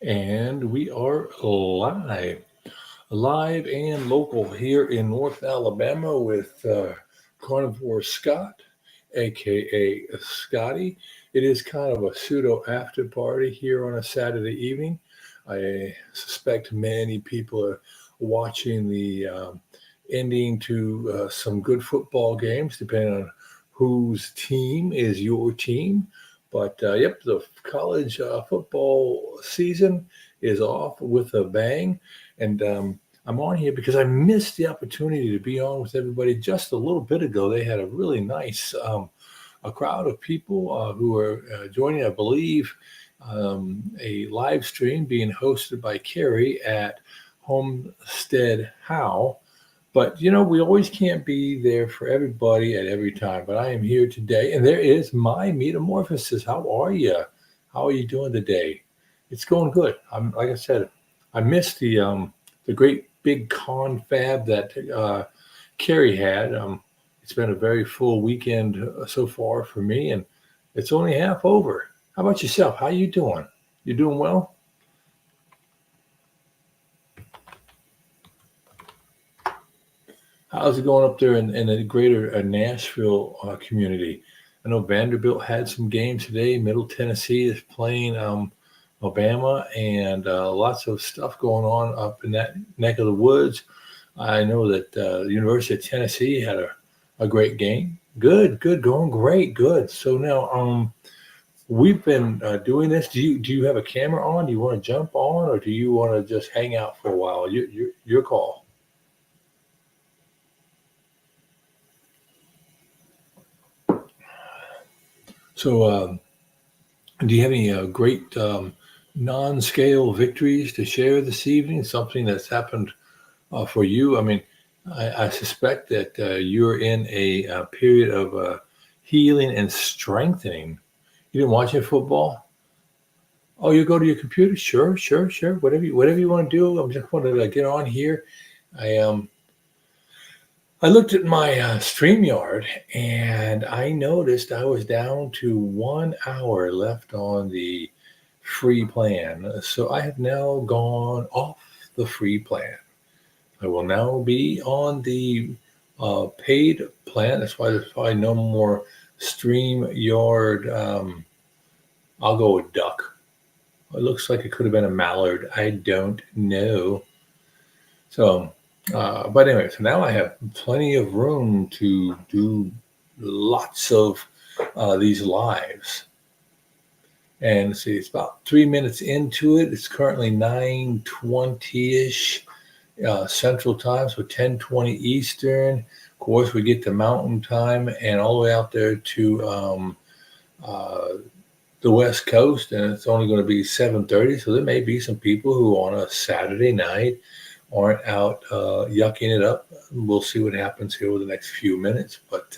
And we are live and local here in North Alabama with Carnivore Scott, aka Scotty. It is kind of a pseudo after party here on a Saturday evening. I suspect many people are watching the ending to some good football games, depending on whose team is your team. But yep, the college football season is off with a bang. And I'm on here because I missed the opportunity to be on with everybody just a little bit ago. They had a really nice a crowd of people who were joining, I believe, a live stream being hosted by Carrie at Homestead How. But we always can't be there for everybody at every time. But I am here today, and there is my metamorphosis. How are you? How are you doing today? It's going good. I'm like I said, I missed the great big confab that Carrie had. It's been a very full weekend so far for me, and it's only half over. How about yourself? How you doing? You doing well? How's it going up there in the greater Nashville community? I know Vanderbilt had some games today. Middle Tennessee is playing Alabama, and lots of stuff going on up in that neck of the woods. I know that the University of Tennessee had a great game. Good, good, going great, good. So now we've been doing this. Do you have a camera on? Do you want to jump on, or do you want to just hang out for a while? Your call. So, do you have any great non-scale victories to share this evening? Something that's happened for you? I mean, I suspect that you're in a period of healing and strengthening. You didn't watch any football? Oh, you go to your computer? Sure, sure, sure. Whatever you want to do. I'm just want to get on here. I I looked at my StreamYard and I noticed I was down to 1 hour left on the free plan. So I have now gone off the free plan. I will now be on the paid plan. That's why there's probably no more StreamYard. I'll go with duck. It looks like it could have been a mallard. I don't know. So, but anyway, so now I have plenty of room to do lots of these lives. And see, it's about 3 minutes into it. It's currently 9:20ish Central Time, so 10:20 Eastern. Of course, we get to Mountain Time and all the way out there to uh, the West Coast, and it's only going to be 7:30. So there may be some people who on a Saturday night aren't out yucking it up. We'll see what happens here over the next few minutes. But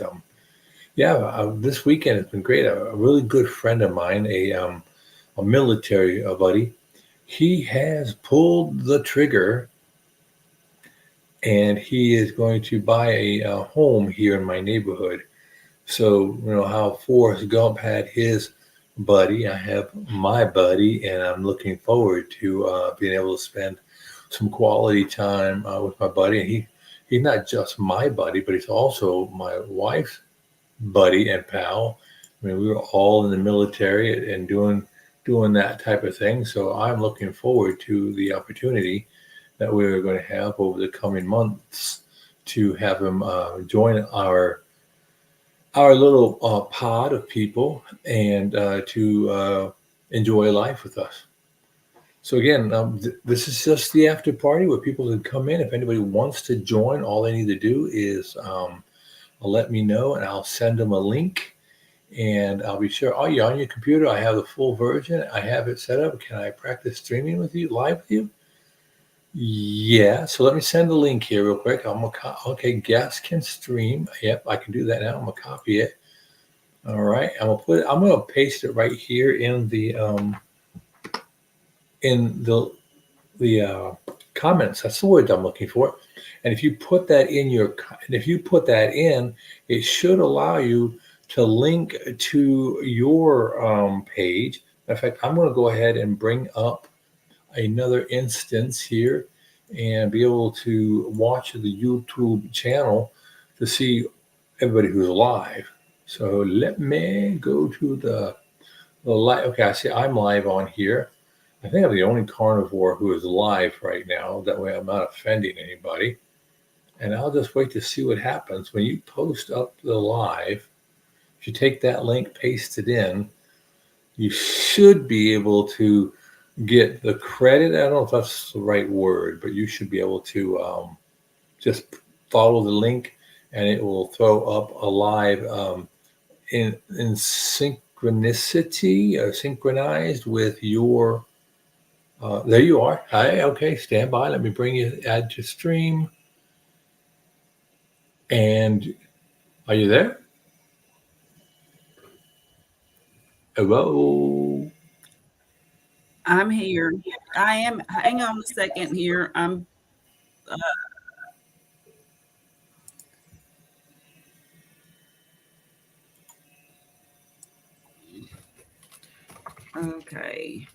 yeah, this weekend has been great. A really good friend of mine, a military buddy, he has pulled the trigger and he is going to buy a home here in my neighborhood. So, how Forrest Gump had his buddy, I have my buddy, and I'm looking forward to being able to spend some quality time with my buddy. And he's not just my buddy, but he's also my wife's buddy and pal. I mean, we were all in the military and doing that type of thing. So I'm looking forward to the opportunity that we're going to have over the coming months to have him join our little pod of people and to enjoy life with us. So again, this is just the after party where people can come in. If anybody wants to join, all they need to do is let me know, and I'll send them a link. And I'll be sure. Oh, you're on your computer. I have the full version. I have it set up. Can I practice streaming with you, live with you? Yeah. So let me send the link here real quick. Okay. Guests can stream. Yep, I can do that now. I'm gonna copy it. All right. I'm gonna paste it right here in the comments. That's the word I'm looking for. And if you put that in, it should allow you to link to your page. In fact, I'm going to go ahead and bring up another instance here and be able to watch the YouTube channel to see everybody who's live. So let me go to the live. Okay, I see I'm live on here. I think I'm the only carnivore who is live right now. That way I'm not offending anybody. And I'll just wait to see what happens when you post up the live. If you take that link, paste it in, you should be able to get the credit. I don't know if that's the right word, but you should be able to just follow the link and it will throw up a live in synchronicity, synchronized with your, there you are. Hi, okay, stand by. Let me bring you, add to stream. And are you there? Hello? I'm here. I am. Hang on a second here. I'm okay.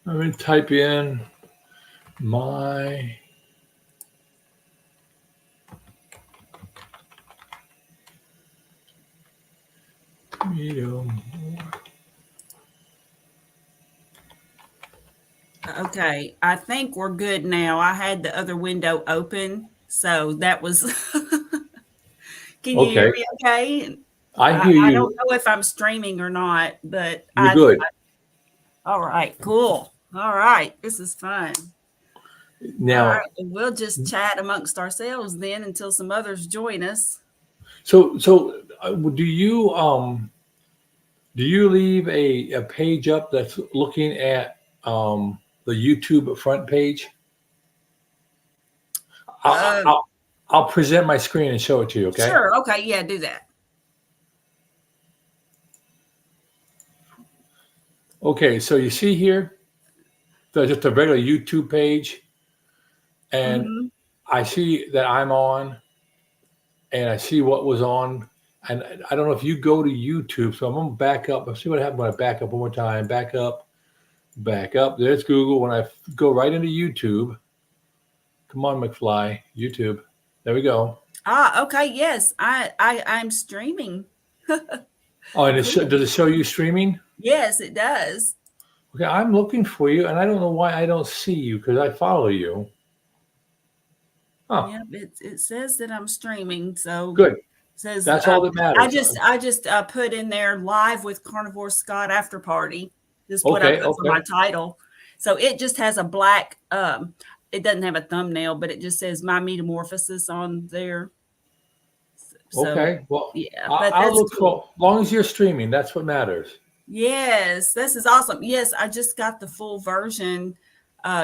Let me type in my medium. Okay. I think we're good now. I had the other window open, so that was. Can you hear Okay, me? Okay. I I, hear I you. don't know if I'm streaming or not, but You're good. All right. Cool. All right. This is fun. All Now, right. We'll just chat amongst ourselves then until some others join us. do you leave a page up that's looking at the YouTube front page? I'll, Um. I'll, I'll present my screen and show it to you, okay? Sure. Okay. Yeah. Do that. Okay, so you see here, just a regular YouTube page, and Hmm. I see that I'm on, and I see what was on. And I don't know if you go to YouTube, so I'm going to back up. Let's see what happens when I back up one more time. Back up. There's Google. When I go right into YouTube, come on, McFly, YouTube. There we go. Ah. Okay. Yes. I'm streaming. Oh, and Cool. does it show you streaming? Yes, it does. Okay, I'm looking for you, and I don't know why I don't see you because I follow you. Huh? Yep, it says that I'm streaming, so Good. says That's all that matters. I just put in there live with Carnivore Scott after party. Is what I Okay, put for my okay. title. So it just has a black it doesn't have a thumbnail, but it just says my metamorphosis on there. So Okay. Well, yeah, but I'll that's look cool. for, as long as you're streaming, that's what matters. Yes, this is awesome. Yes, I just got the full version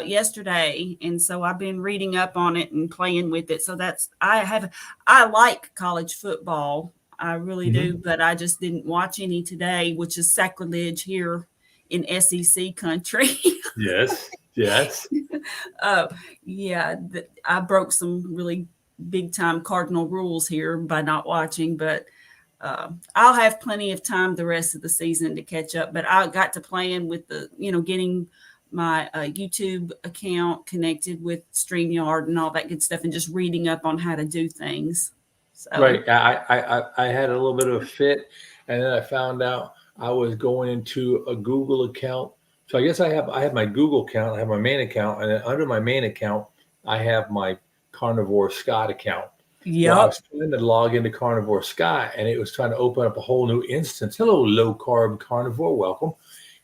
yesterday, and so I've been reading up on it and playing with it. So I like college football. I really Hmm. do, but I just didn't watch any today, which is sacrilege here in SEC country. Yes. Yes. uh, yeah, I broke some really big time cardinal rules here by not watching, but I'll have plenty of time the rest of the season to catch up. But I got to playing with getting my YouTube account connected with StreamYard and all that good stuff, and just reading up on how to do things. So, Right. I had a little bit of a fit, and then I found out I was going into a Google account. So I guess I have my Google account, I have my main account, and then under my main account, I have my Carnivore Scott account. Well, I yep. was trying to log into Carnivore Scott, and it was trying to open up a whole new instance. Hello, low carb carnivore, welcome.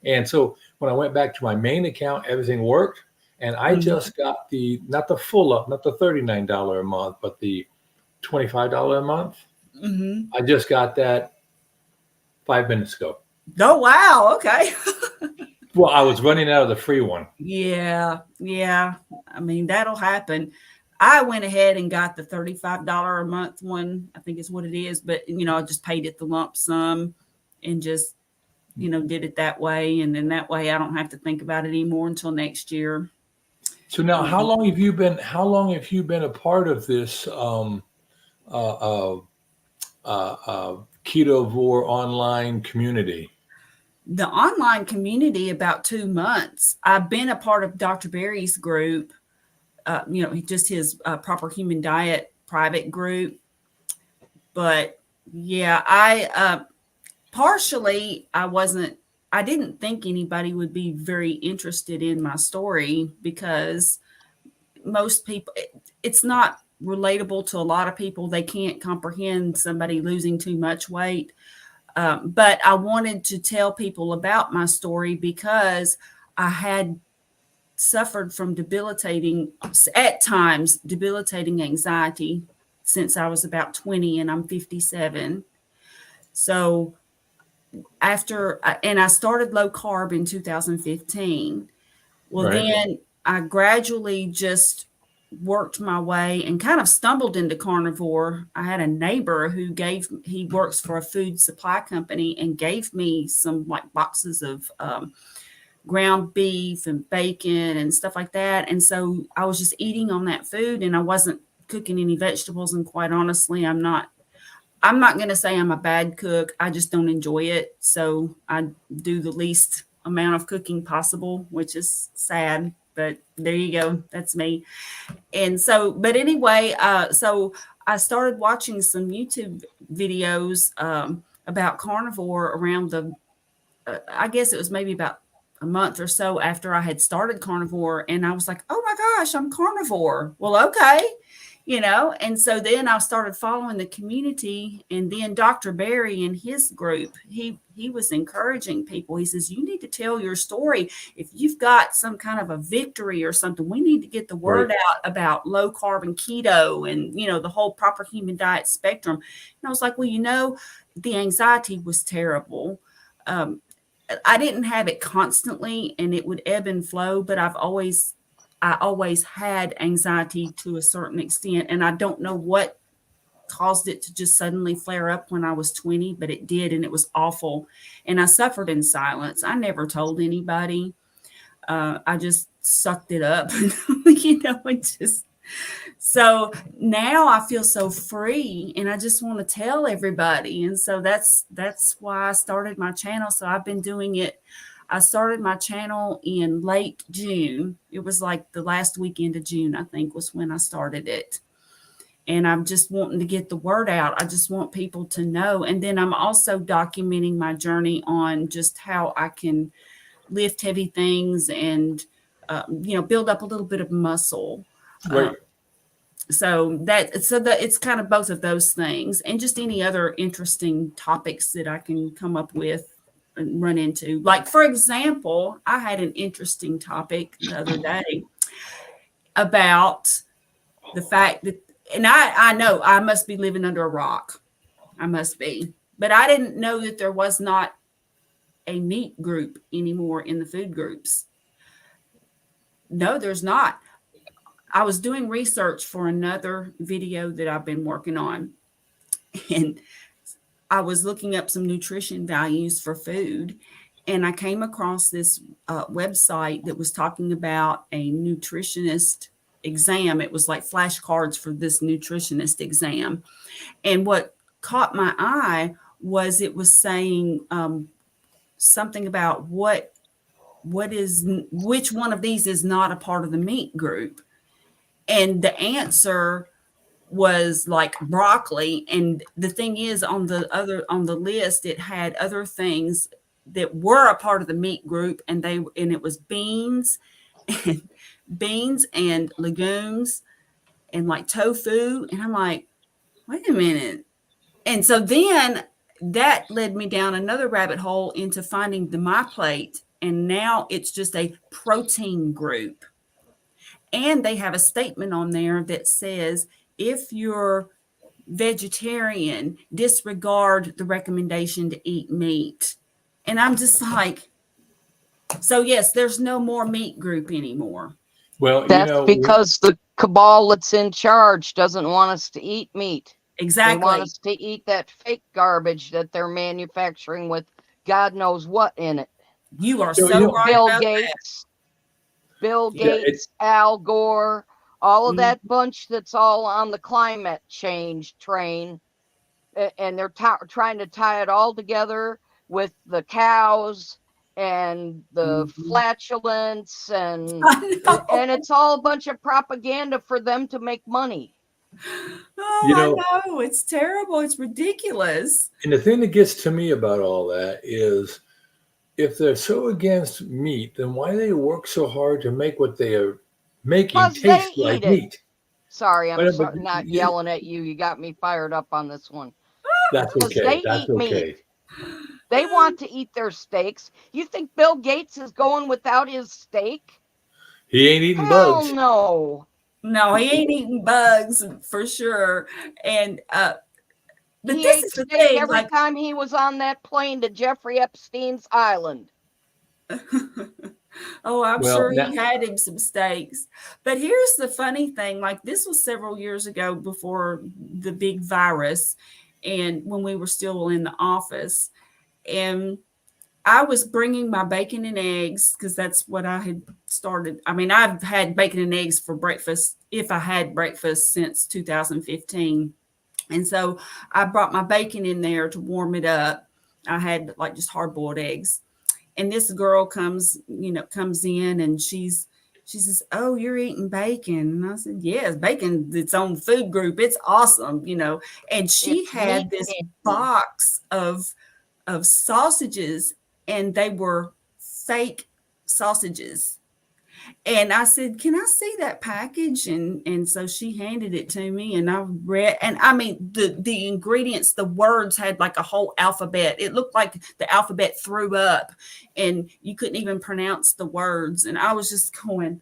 And so when I went back to my main account, everything worked, and I Mhm. just got the not the full up, not the $39 a month, but the $25 a month. Mhm. I just got that 5 minutes ago. Oh wow. Okay. Well, I was running out of the free one. Yeah, yeah. I mean, that'll happen. I went ahead and got the $35 a month one. I think is what it is, but I just paid it the lump sum and just, did it that way. And then that way I don't have to think about it anymore until next year. So now, how Um, long have you been? How long have you been a part of this uh, uh, Ketovore online community? The online community, about 2 months. I've been a part of Dr. Berry's group, just his Proper Human Diet private group. But yeah, partially I didn't think anybody would be very interested in my story because most people, it's not relatable to a lot of people. They can't comprehend somebody losing too much weight. But I wanted to tell people about my story because I had suffered from at times, debilitating anxiety since I was about 20 and I'm 57. So and I started low carb in 2015. Well, Right. then I gradually just worked my way and kind of stumbled into carnivore. I had a neighbor he works for a food supply company and gave me some like boxes of ground beef and bacon and stuff like that. And so I was just eating on that food and I wasn't cooking any vegetables. And quite honestly, I'm not going to say I'm a bad cook. I just don't enjoy it. So I do the least amount of cooking possible, which is sad, but there you go. That's me. And so, but anyway, so I started watching some YouTube videos about carnivore around I guess it was maybe about a month or so after I had started carnivore. And I was like, oh my gosh, I'm carnivore. Well, okay. And so then I started following the community, and then Dr. Berry and his group, he was encouraging people. He says, you need to tell your story. If you've got some kind of a victory or something, we need to get the word out about low carb and keto and, the whole proper human diet spectrum. And I was like, well, the anxiety was terrible. I didn't have it constantly and it would ebb and flow, but I always had anxiety to a certain extent. And I don't know what caused it to just suddenly flare up when I was 20, but it did. And it was awful. And I suffered in silence. I never told anybody. I just sucked it up, so now I feel so free and I just want to tell everybody. And so that's why I started my channel. So I've been doing it. I started my channel in late June. It was like the last weekend of June, I think, was when I started it. And I'm just wanting to get the word out. I just want people to know. And then I'm also documenting my journey on just how I can lift heavy things and, build up a little bit of muscle. Right. So it's kind of both of those things and just any other interesting topics that I can come up with and run into. Like, for example, I had an interesting topic the other day about the fact that, and I know I must be living under a rock. I must be. But I didn't know that there was not a meat group anymore in the food groups. No, there's not. I was doing research for another video that I've been working on, and I was looking up some nutrition values for food, and I came across this website that was talking about a nutritionist exam. It was like flashcards for this nutritionist exam. And what caught my eye was it was saying something about which one of these is not a part of the meat group. And the answer was like broccoli. And the thing is, on the list, it had other things that were a part of the meat group, and it was beans and legumes and like tofu. And I'm like, wait a minute. And so then that led me down another rabbit hole into finding the My Plate. And now it's just a protein group. And they have a statement on there that says, if you're vegetarian, disregard the recommendation to eat meat. And I'm just like, so yes, there's no more meat group anymore. Well, that's because the cabal that's in charge doesn't want us to eat meat. Exactly. They want us to eat that fake garbage that they're manufacturing with God knows what in it. You are so right Bill about Gates. Bill Gates, Al Gore, all of that bunch that's all on the climate change train. and they're trying to tie it all together with the cows and the flatulence, and I know. it's all a bunch of propaganda for them to make money. Oh, You I know, know. It's terrible. It's ridiculous. and the thing that gets to me about all that is if they're so against meat, then why do they work so hard to make what they are making Because they taste like eat it. meat? Sorry, I'm But not yelling at you. You got me fired up on this one. that's Because okay. they That's eat meat. okay. They want to eat their steaks. You think Bill Gates is going without his steak? He ain't eating Hell bugs. no. No, he ain't eating bugs for sure. And but He this ate is the steak thing, every like time he was on that plane to Jeffrey Epstein's island. oh, I'm Well, sure now, he had him some steaks. But here's the funny thing, like this was several years ago before the big virus and when we were still in the office. And I was bringing my bacon and eggs because that's what I had started. I mean, I've had bacon and eggs for breakfast if I had breakfast since 2015. And so I brought my bacon in there to warm it up. I had like just hard boiled eggs. And this girl comes in and she says, "Oh, you're eating bacon." And I said, "Yes, bacon, its own food group. It's awesome, you know." And she It's had meat this candy. box of sausages, and they were fake sausages. And I said, "Can I see that package?" And so she handed it to me, and I read, and I mean the ingredients, the words had like a whole alphabet. It looked like the alphabet threw up, and you couldn't even pronounce the words. And I was just going,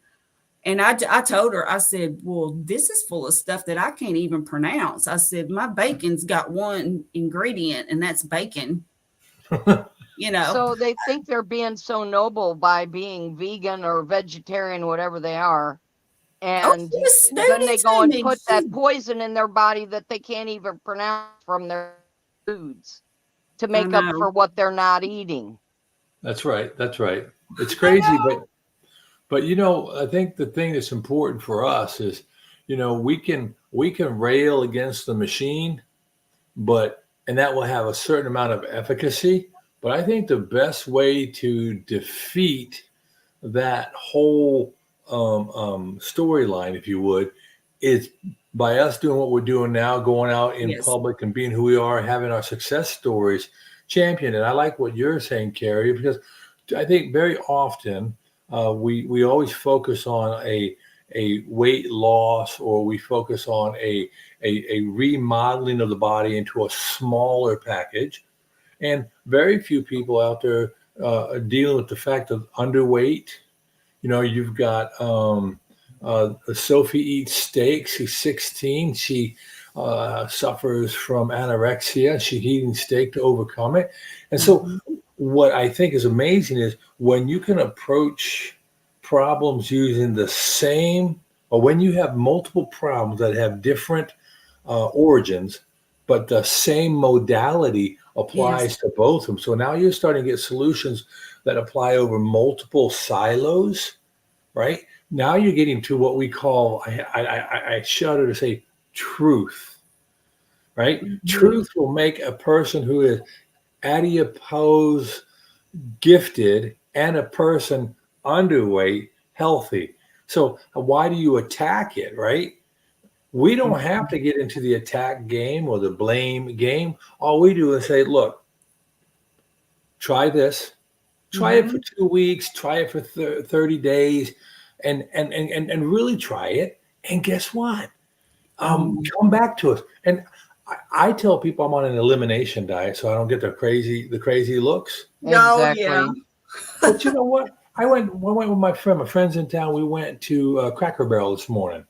and I told her, I said, "Well, this is full of stuff that I can't even pronounce." I said, "My bacon's got one ingredient, and that's bacon." You know, So they think they're being so noble by being vegan or vegetarian, whatever they are. oh, And she was then snooty they go to and me. put that poison in their body that they can't even pronounce from their foods to I make up know. for what they're not eating. that's right. That's right. It's I crazy, know. but I think the thing that's important for us is, we can rail against the machine, and that will have a certain amount of efficacy. But I think the best way to defeat that whole storyline, if you would, is by us doing what we're doing now, going out in Yes. public and being who we are, having our success stories championed. And I like what you're saying, Carrie, because I think very often we always focus on a weight loss, or we focus on a remodeling of the body into a smaller package. And very few people out there are dealing with the fact of underweight. You've got Sophie eats steak. She's 16. She suffers from anorexia. She's eating steak to overcome it. And so, Mhm. what I think is amazing is when you can approach problems using the same, or when you have multiple problems that have different origins, but the same modality Yes. applies to both of them. So now you're starting to get solutions that apply over multiple silos, right? Now you're getting to what we call, I shudder to say, truth, right? Mhm. Truth will make a person who is adipose gifted and a person underweight healthy. So why do you attack it, right? We don't have Mhm. to get into the attack game or the blame game. All we do is say, look, try this, try it for Mhm. 2 weeks, try it for 30 days, and really try it. And guess what? Um, Come back to us. And I tell people I'm on an elimination diet so I don't get the crazy looks. oh yeah. Exactly. But you know what? I went with my friend. My friend's in town. We went to Cracker Barrel this morning.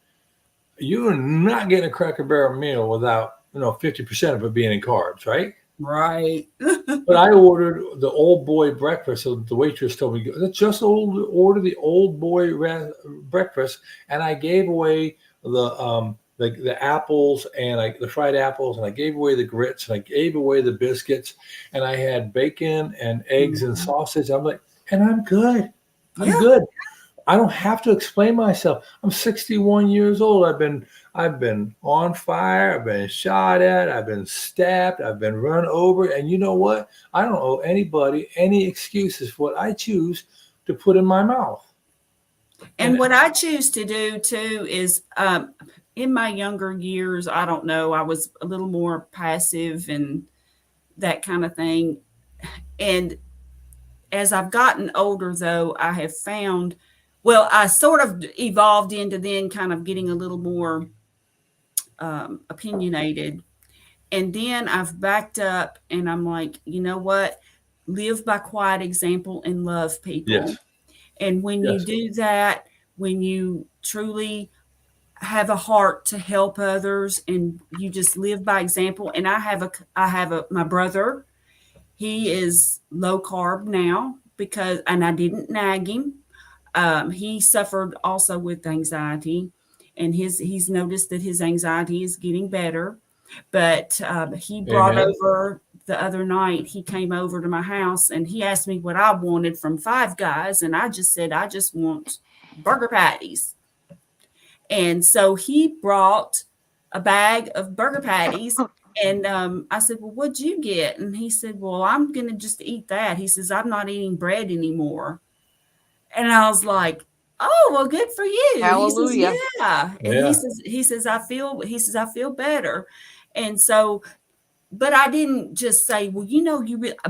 You're not getting a Cracker Barrel meal without 50% of it being in carbs, right? Right. But I ordered the old boy breakfast. So the waitress told me, "Let's just order the old boy breakfast," and I gave away the apples and the fried apples, and I gave away the grits, and I gave away the biscuits, and I had bacon and eggs and Mhm. sausage. I'm like, and I'm good. I'm Yeah. good. I don't have to explain myself. I'm 61 years old. I've been on fire. I've been shot at. I've been stabbed. I've been run over. And you know what? I don't owe anybody any excuses for what I choose to put in my mouth. And what I choose to do too is, in my younger years, I don't know, I was a little more passive and that kind of thing. And as I've gotten older, though, I have found, well, I sort of evolved into then kind of getting a little more opinionated. And then I've backed up and I'm like, you know what? Live by quiet example and love people. Yes. And when you Yes. do that, when you truly have a heart to help others and you just live by example. And I have my brother, he is low carb now and I didn't nag him. He suffered also with anxiety, and he's noticed that his anxiety is getting better. But he brought Amen. over the other night, he came over to my house and he asked me what I wanted from Five Guys. And I just said, I just want burger patties. And so he brought a bag of burger patties. And I said, well, what'd you get? And he said, well, I'm going to just eat that. He says, I'm not eating bread anymore. And I was like, oh, well, good for you. Hallelujah. He says, yeah. And Yeah. he says, I feel better. And so, but I didn't just say, well,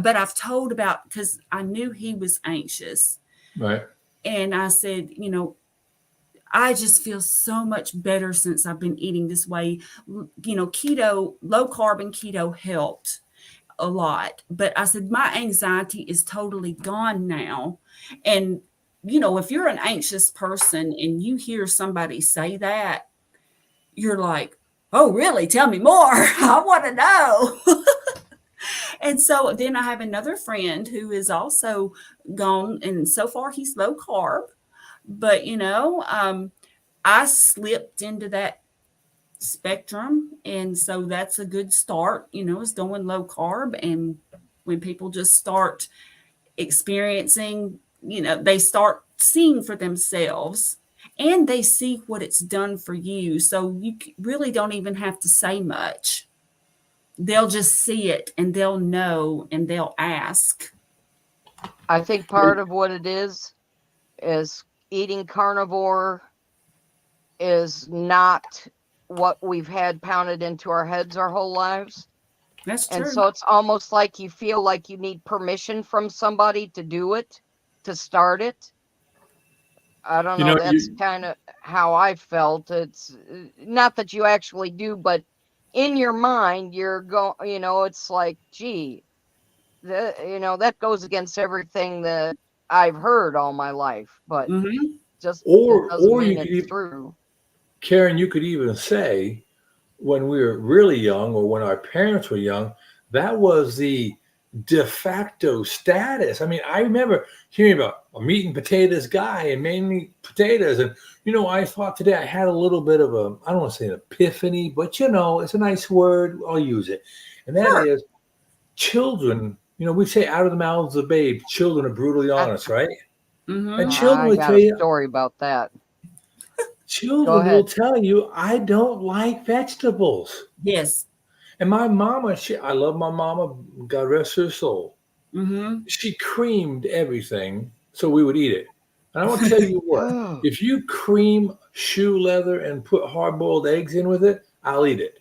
but I've told about, because I knew he was anxious. Right. And I said, I just feel so much better since I've been eating this way. Keto, low carb and keto helped a lot. But I said, my anxiety is totally gone now. And, if you're an anxious person and you hear somebody say that, you're like, oh, really? Tell me more. I want to know. And so then I have another friend who is also gone, and so far he's low carb. But, I slipped into that spectrum. And so that's a good start, is going low carb. And when people just start experiencing, they start seeing for themselves and they see what it's done for you. So you really don't even have to say much. They'll just see it and they'll know and they'll ask. I think part of what it is eating carnivore is not what we've had pounded into our heads our whole lives. That's true. And so it's almost like you feel like you need permission from somebody to do it, to start it. I don't know. That's kind of how I felt. It's not that you actually do, but in your mind, you're going, it's like, gee, that goes against everything that I've heard all my life, but just or doesn't mean you it's could true. Karen, you could even say when we were really young or when our parents were young, that was the de facto status. I mean, I remember hearing about a meat and potatoes guy and mainly potatoes. And, I thought today I had a little bit of I don't want to say an epiphany, but, it's a nice word. I'll use it. And that is children, we say out of the mouths of the babe, children are brutally honest, right? And children I will got tell a you, story about that. children will tell you, I don't like vegetables. Yes. And my mama, I love my mama, God rest her soul. Mm-hmm. She creamed everything so we would eat it. And I want to tell you what, if you cream shoe leather and put hard-boiled eggs in with it, I'll eat it.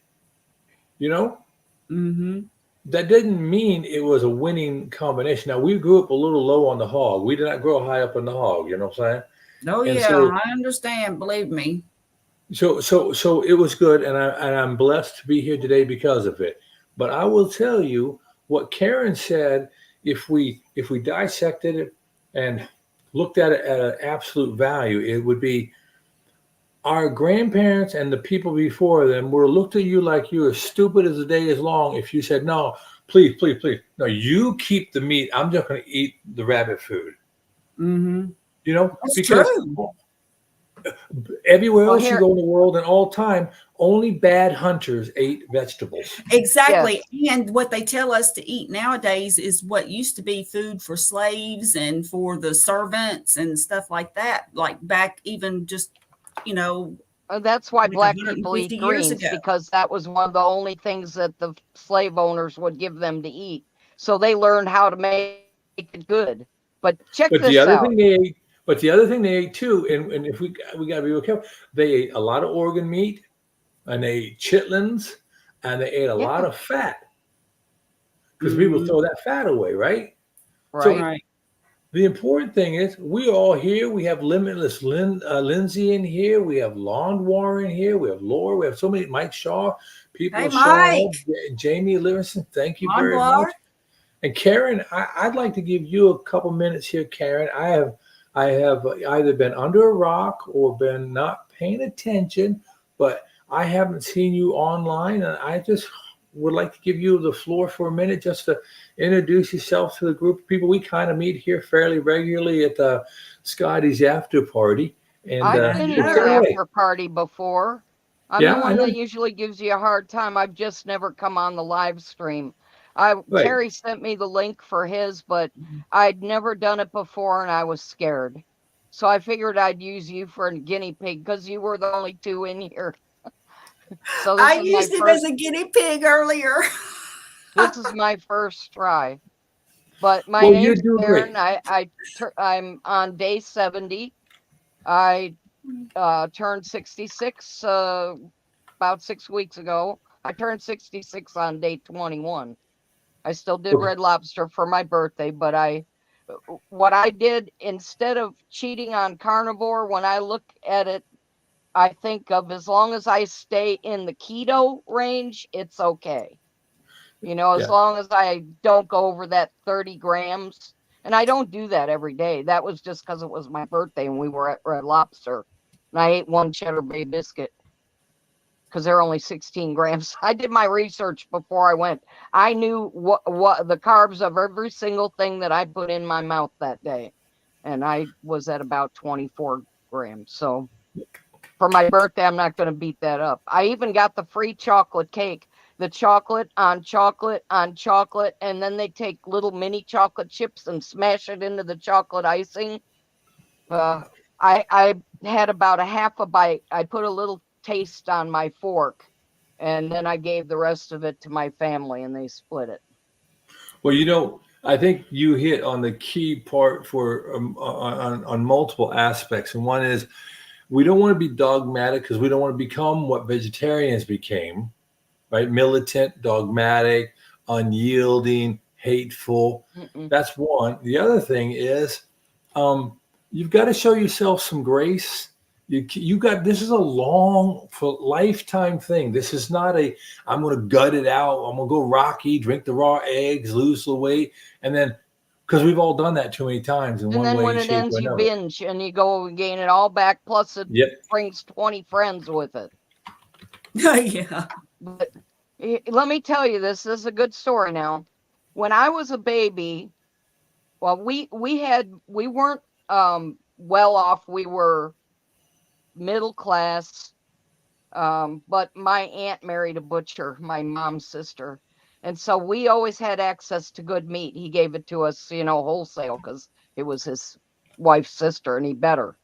Mm-hmm. That didn't mean it was a winning combination. Now, we grew up a little low on the hog. We did not grow high up on the hog, you know what I'm saying? Oh, And yeah, so, I understand. Believe me. So it was good, and I'm blessed to be here today because of it. But I will tell you what Karen said. If we dissected it and looked at it at an absolute value, it would be our grandparents and the people before them were looked at you like you were stupid as the day is long if you said, no, please, no, you keep the meat. I'm just going to eat the rabbit food. Mm-hmm. That's because true. Everywhere else you go in the world and all time, only bad hunters ate vegetables. Exactly. Yes. And what they tell us to eat nowadays is what used to be food for slaves and for the servants and stuff like that. Like back even just, That's why like black people eat 150 years greens, ago. because that was one of the only things that the slave owners would give them to eat. So they learned how to make it good. But check But the this other out. thing they ate, but the other thing they ate too, and if we got to be real careful, they ate a lot of organ meat, and they ate chitlins, and they ate a lot Yeah, of fat because people Mhm. throw that fat away, right? So right. Right. the important thing is we all here. We have Limitless Lindsay in here. We have Lon Warren here. We have Laura. We have so many. Mike Shaw. People Hey, are showing Mike. up. Jamie Livingston. Thank you very Monbar. much. And Karen, I'd like to give you a couple minutes here, Karen. I have either been under a rock or been not paying attention, but I haven't seen you online, and I just would like to give you the floor for a minute just to introduce yourself to the group of people. We kind of meet here fairly regularly at the Scotty's after party, and I've I been in so your take it know. away. after party before. I'm the Yeah, I one know. that usually gives you a hard time. I've just never come on the live stream. Right. Terry sent me the link for his, but I'd never done it before and I was scared. So I figured I'd use you for a guinea pig because you were the only two in here. So I used him as a guinea pig earlier. this is my first try. But my Well, you're name's doing great. Karen. I'm on day 70. I turned 66 about 6 weeks ago. I turned 66 on day 21. I still did Okay. Red Lobster for my birthday, but what I did instead of cheating on carnivore, when I look at it, I think of as long as I stay in the keto range, it's okay. As Yeah. long as I don't go over that 30 grams. And I don't do that every day. That was just because it was my birthday and we were at Red Lobster. And I ate one Cheddar Bay biscuit because they're only 16 grams. I did my research before I went. I knew what the carbs of every single thing that I put in my mouth that day. And I was at about 24 grams. So for my birthday, I'm not going to beat that up. I even got the free chocolate cake, the chocolate on chocolate on chocolate. And then they take little mini chocolate chips and smash it into the chocolate icing. Uh, I had about a half a bite. I put a little taste on my fork, and then I gave the rest of it to my family, and they split it. Well, I think you hit on the key part for on multiple aspects, and one is we don't want to be dogmatic because we don't want to become what vegetarians became, right? Militant, dogmatic, unyielding, hateful. Mm-mm. That's one. The other thing is you've got to show yourself some grace. You got this is a long for lifetime thing. This is not I'm going to gut it out. I'm going to go rocky, drink the raw eggs, lose the weight, and then because we've all done that too many times in And one then when way, it shape, or ends, you another. binge and you go and gain it all back. Plus, it Yep. brings 20 friends with it. Yeah. But let me tell you this. This is a good story now. When I was a baby, well, we weren't well off. We were middle class. But my aunt married a butcher, my mom's sister. And so we always had access to good meat. He gave it to us, wholesale because it was his wife's sister and he better.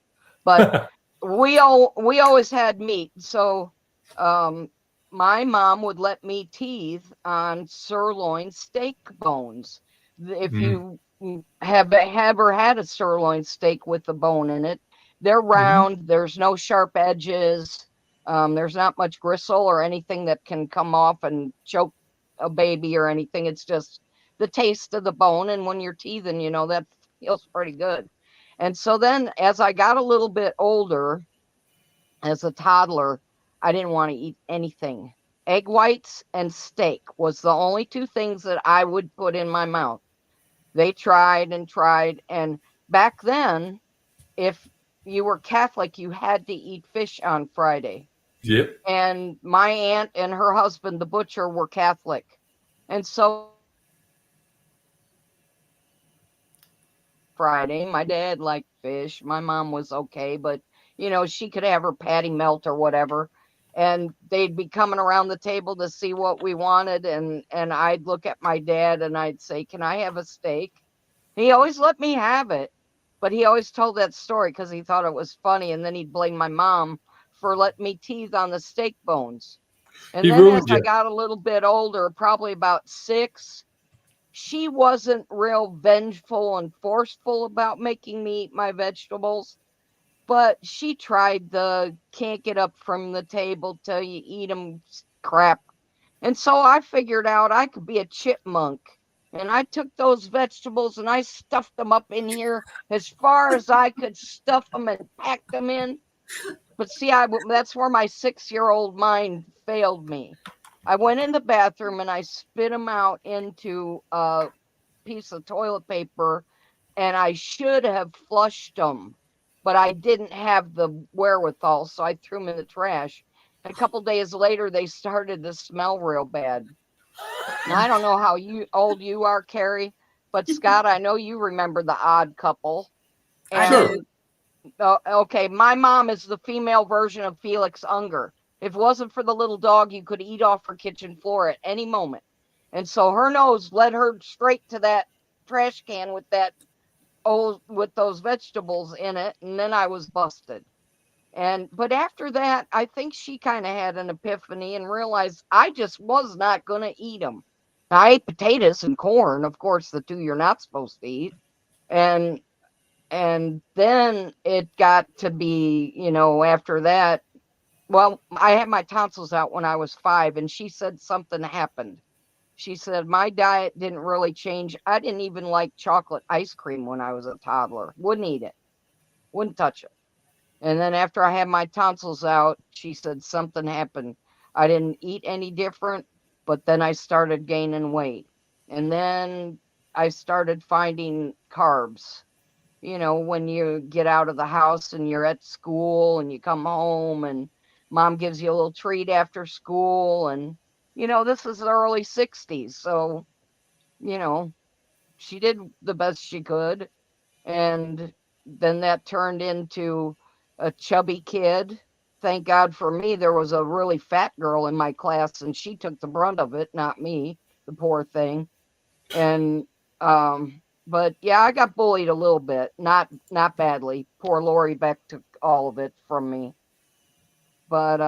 But we always had meat. So my mom would let me teeth on sirloin steak bones. If Mm-hmm. you have ever had a sirloin steak with the bone in it, they're round, there's no sharp edges. There's not much gristle or anything that can come off and choke a baby or anything. It's just the taste of the bone. And when you're teething, that feels pretty good. And so then as I got a little bit older, as a toddler, I didn't want to eat anything. Egg whites and steak was the only two things that I would put in my mouth. They tried and tried. And back then, if you were Catholic, you had to eat fish on Friday. Yep. And my aunt and her husband, the butcher, were Catholic. And so Friday, my dad liked fish. My mom was okay, but she could have her patty melt or whatever. And they'd be coming around the table to see what we wanted. And I'd look at my dad and I'd say, "Can I have a steak?" He always let me have it, but he always told that story because he thought it was funny. And then he'd blame my mom for letting me tease on the steak bones. And He then as ruined I you. got a little bit older, probably about 6, she wasn't real vengeful and forceful about making me eat my vegetables, but she tried the can't get up from the table till you eat them crap. And so I figured out I could be a chipmunk. And I took those vegetables and I stuffed them up in here as far as I could stuff them and packed them in. But see, that's where my 6-year-old mind failed me. I went in the bathroom and I spit them out into a piece of toilet paper, and I should have flushed them, but I didn't have the wherewithal, so I threw them in the trash. And a couple days later, they started to smell real bad. Now, I don't know how old you are, Carrie, but Scott, I know you remember The Odd Couple. I Sure. do. Okay, my mom is the female version of Felix Unger. If it wasn't for the little dog, you could eat off her kitchen floor at any moment. And so her nose led her straight to that trash can with those vegetables in it, and then I was busted. But after that, I think she kind of had an epiphany and realized I just was not going to eat them. I ate potatoes and corn, of course, the two you're not supposed to eat. And then it got to be, after that, well, I had my tonsils out when I was 5, and she said something happened. She said my diet didn't really change. I didn't even like chocolate ice cream when I was a toddler. Wouldn't eat it. Wouldn't touch it. And then after I had my tonsils out, she said something happened. I didn't eat any different, but then I started gaining weight. And then I started finding carbs. When you get out of the house and you're at school and you come home and mom gives you a little treat after school. And, this is the early 60s. So, she did the best she could. And then that turned into a chubby kid. Thank God for me, there was a really fat girl in my class and she took the brunt of it, not me, the poor thing. And, but yeah, I got bullied a little bit, not badly. Poor Lori Beck took all of it from me. But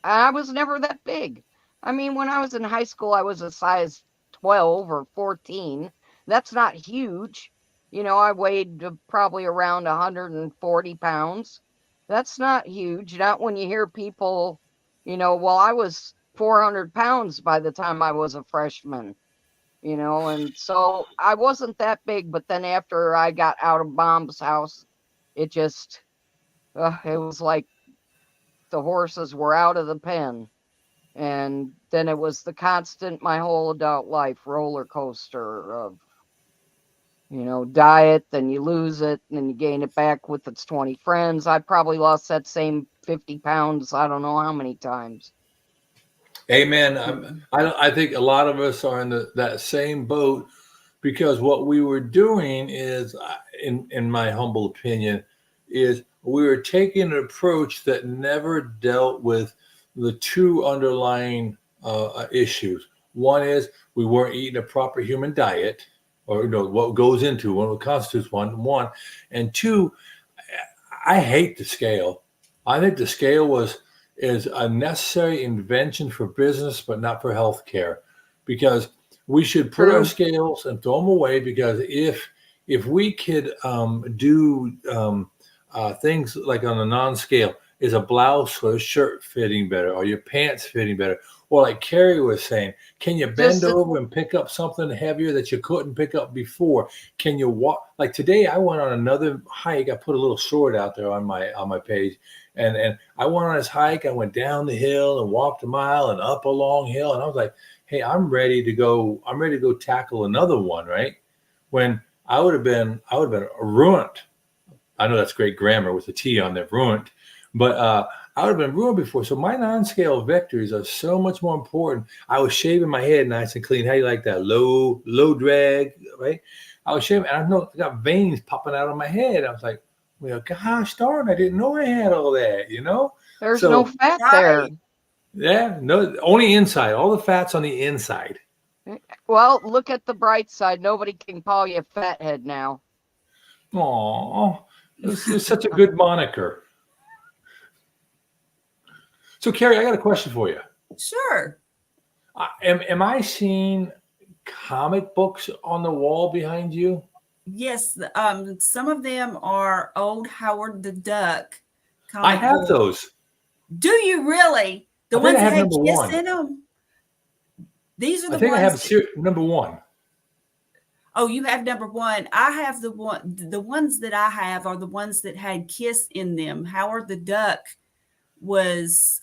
I was never that big. I mean, when I was in high school, I was a size 12 or 14. That's not huge. I weighed probably around 140 pounds. That's not huge. Not when you hear people, well, I was 400 pounds by the time I was a freshman. And so I wasn't that big, but then after I got out of Mom's house, it just, it was like the horses were out of the pen. And then it was the constant, my whole adult life, roller coaster of, diet, then you lose it, and then you gain it back with its 20 friends. I probably lost that same 50 pounds, I don't know how many times. Amen. I think a lot of us are in that same boat, because what we were doing is, in my humble opinion, is we were taking an approach that never dealt with the two underlying issues. One is we weren't eating a proper human diet, or what goes into what constitutes one, and two, I hate the scale. I think the scale is a necessary invention for business, but not for healthcare, because we should put our scales and throw them away. Because if we could do things like on a non-scale, is a blouse or a shirt fitting better, or your pants fitting better, or like Carrie was saying, can you bend over and pick up something heavier that you couldn't pick up before? Can you walk? Like today, I went on another hike. I put a little short out there on my page, and I went on this hike. I went down the hill and walked a mile and up a long hill, and I was like, hey, I'm ready to go tackle another one, right? When I would have been ruined. I know that's great grammar with a T on there, ruined. But I would have been ruined before. So my non-scale victories are so much more important. I was shaving my head nice and clean. How do you like that? Low drag, right? I was shaving, and I got veins popping out of my head. I was like, well, gosh darn, I didn't know I had all that, There's no fat there. Yeah, no, only inside. All the fat's on the inside. Well, look at the bright side. Nobody can call you a fathead now. Aw, it's such a good moniker. So, Carrie, I got a question for you. Sure. Am I seeing comic books on the wall behind you? Yes. Some of them are old Howard the Duck I comic have books. those. Do you really? The I think ones I that have had number Kiss one. in them? These are I the think I have ones. number one. Oh, you have number one. I have the ones that I have are the ones that had Kiss in them. Howard the Duck was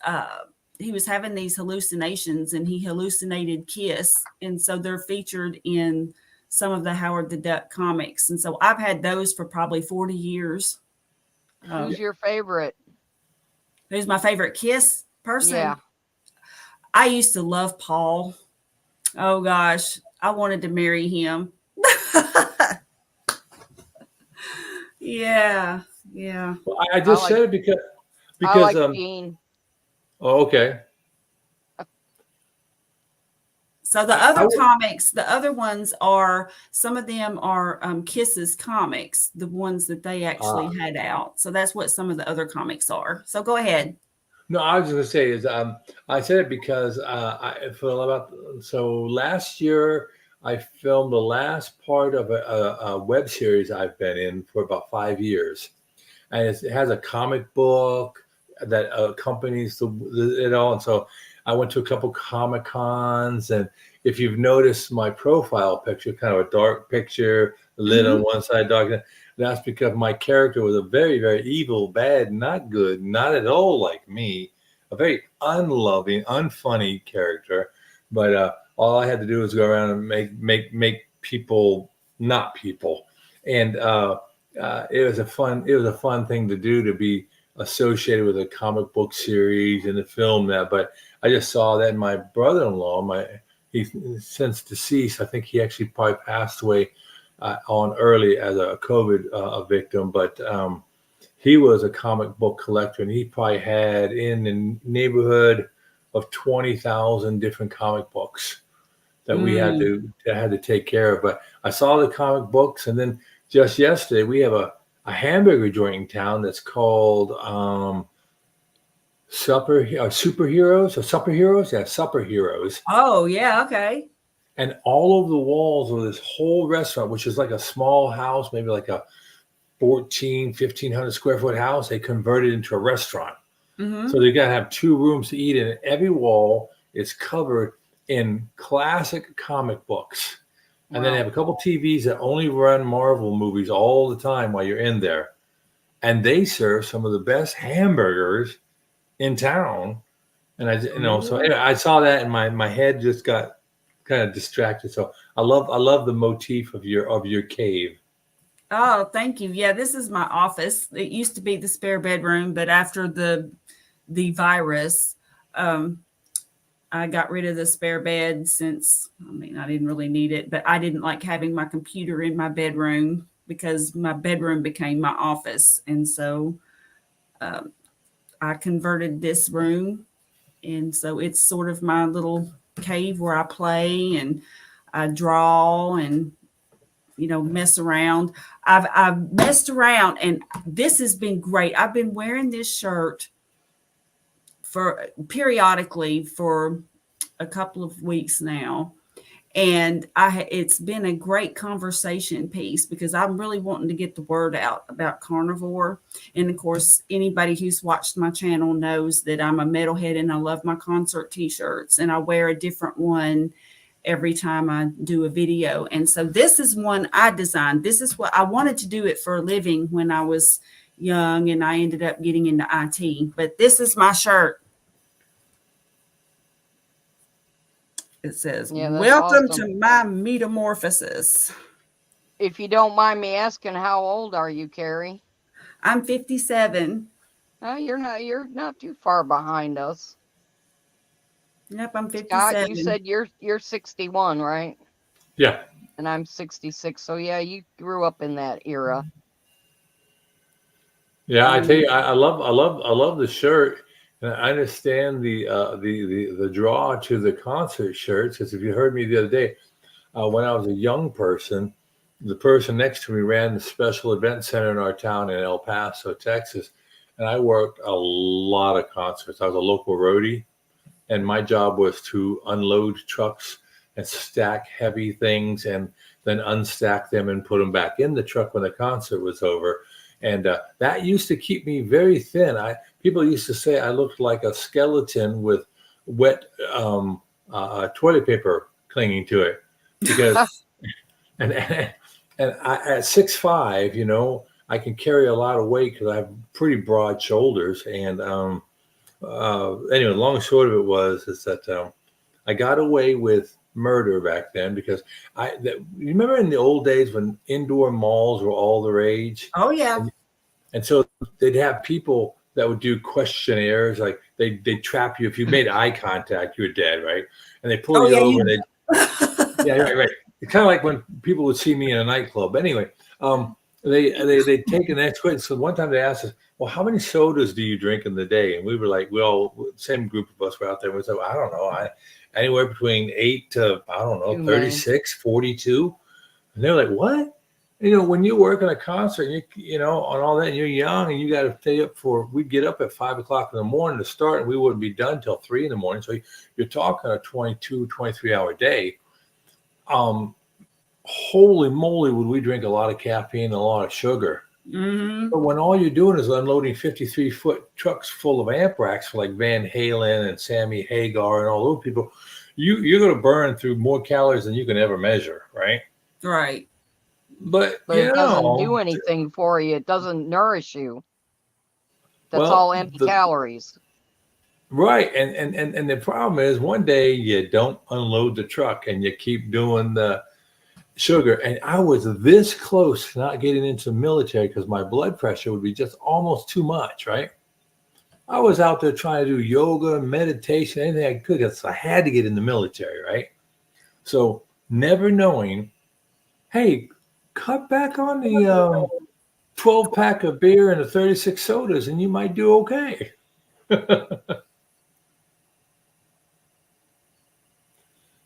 he was having these hallucinations and he hallucinated Kiss. And so they're featured in some of the Howard the Duck comics. And so I've had those for probably 40 years. Who's your favorite? Who's my favorite Kiss person? Yeah. I used to love Paul. Oh gosh, I wanted to marry him. Yeah. Well, I just said it because I like Gene. Oh, okay. So the other comics, the other ones are, some of them are Kiss's comics, the ones that they actually had out. So that's what some of the other comics are. So go ahead. No, I was going to say is I said it because so last year I filmed the last part of a web series I've been in for about 5 years, and it has a comic book that accompanies it all. And so I went to a couple Comic Cons, and if you've noticed my profile picture, kind of a dark picture, lit on one side, dark. That's because my character was a very, very evil, bad, not good, not at all like me, a very unloving, unfunny character. But all I had to do was go around and make people not people, and it was a fun thing to do, to be associated with a comic book series and the film that. But I just saw that my brother-in-law, he's since deceased. I think he actually probably passed away on early as a COVID victim, but he was a comic book collector, and he probably had in the neighborhood of 20,000 different comic books that we had to take care of. But I saw the comic books, and then just yesterday we have a hamburger joint in town that's called Superheroes. Yeah, Superheroes. Oh yeah, okay. And all over the walls of this whole restaurant, which is like a small house, maybe like a 1,500 square foot house, they converted into a restaurant. So they got to have 2 rooms to eat in, and every wall is covered in classic comic books. And then they have a couple TVs that only run Marvel movies all the time while you're in there. And they serve some of the best hamburgers in town. And so anyway, I saw that, and my head just got kind of distracted. So I love the motif of your cave. Oh, thank you. Yeah, this is my office. It used to be the spare bedroom, but after the virus, I got rid of the spare bed since, I didn't really need it, but I didn't like having my computer in my bedroom because my bedroom became my office. And so I converted this room. And so it's sort of my little cave where I play and I draw and, mess around. I've messed around, and this has been great. I've been wearing this shirt periodically for a couple of weeks now. And it's been a great conversation piece because I'm really wanting to get the word out about carnivore. And of course, anybody who's watched my channel knows that I'm a metalhead and I love my concert t-shirts, and I wear a different one every time I do a video. And so this is one I designed. This is what I wanted to do it for a living when I was young, and I ended up getting into IT. But this is my shirt. It says, welcome to my metamorphosis. If you don't mind me asking, how old are you, Carrie? I'm 57. Oh, you're not too far behind us. Yep, I'm 57. Scott, you said you're 61, right? Yeah. And I'm 66. So yeah, you grew up in that era. Yeah, I tell you, I love the shirt. And I understand the draw to the concert shirts, because if you heard me the other day, when I was a young person, the person next to me ran the special event center in our town in El Paso, Texas, and I worked a lot of concerts. I was a local roadie, and my job was to unload trucks and stack heavy things and then unstack them and put them back in the truck when the concert was over. And that used to keep me very thin. People used to say I looked like a skeleton with wet toilet paper clinging to it, because and at 6'5", I can carry a lot of weight because I have pretty broad shoulders. And anyway, long and short of it is that I got away with murder back then, because you remember in the old days when indoor malls were all the rage? Oh yeah. And so they'd have people that would do questionnaires, like they'd trap you. If you made eye contact, you were dead, right? And they pull you over, and yeah, right. It's kind of like when people would see me in a nightclub. Anyway, they'd take an next question. So one time they asked us, well, how many sodas do you drink in the day? And we were like, same group of us were out there. We said, well, I don't know. Anywhere between 8 to, I don't know, 36, 42. And they're like, what? When you work in a concert, on all that, and you're young and you got to stay up we'd get up at 5 o'clock in the morning to start, and we wouldn't be done till 3 in the morning. So you're talking a 22, 23 hour day. Holy moly, would we drink a lot of caffeine and a lot of sugar. Mm-hmm. But when all you're doing is unloading 53-foot trucks full of amp racks for like Van Halen and Sammy Hagar and all those people, you're going to burn through more calories than you can ever measure, right? Right. But it doesn't do anything for you. It doesn't nourish you. That's all empty calories. Right. And the problem is, one day you don't unload the truck and you keep doing the sugar. And I was this close to not getting into the military because my blood pressure would be just almost too much, right? I was out there trying to do yoga, meditation, anything I could, because I had to get in the military, right? So never knowing, hey, cut back on the 12-pack of beer and the 36 sodas and you might do okay.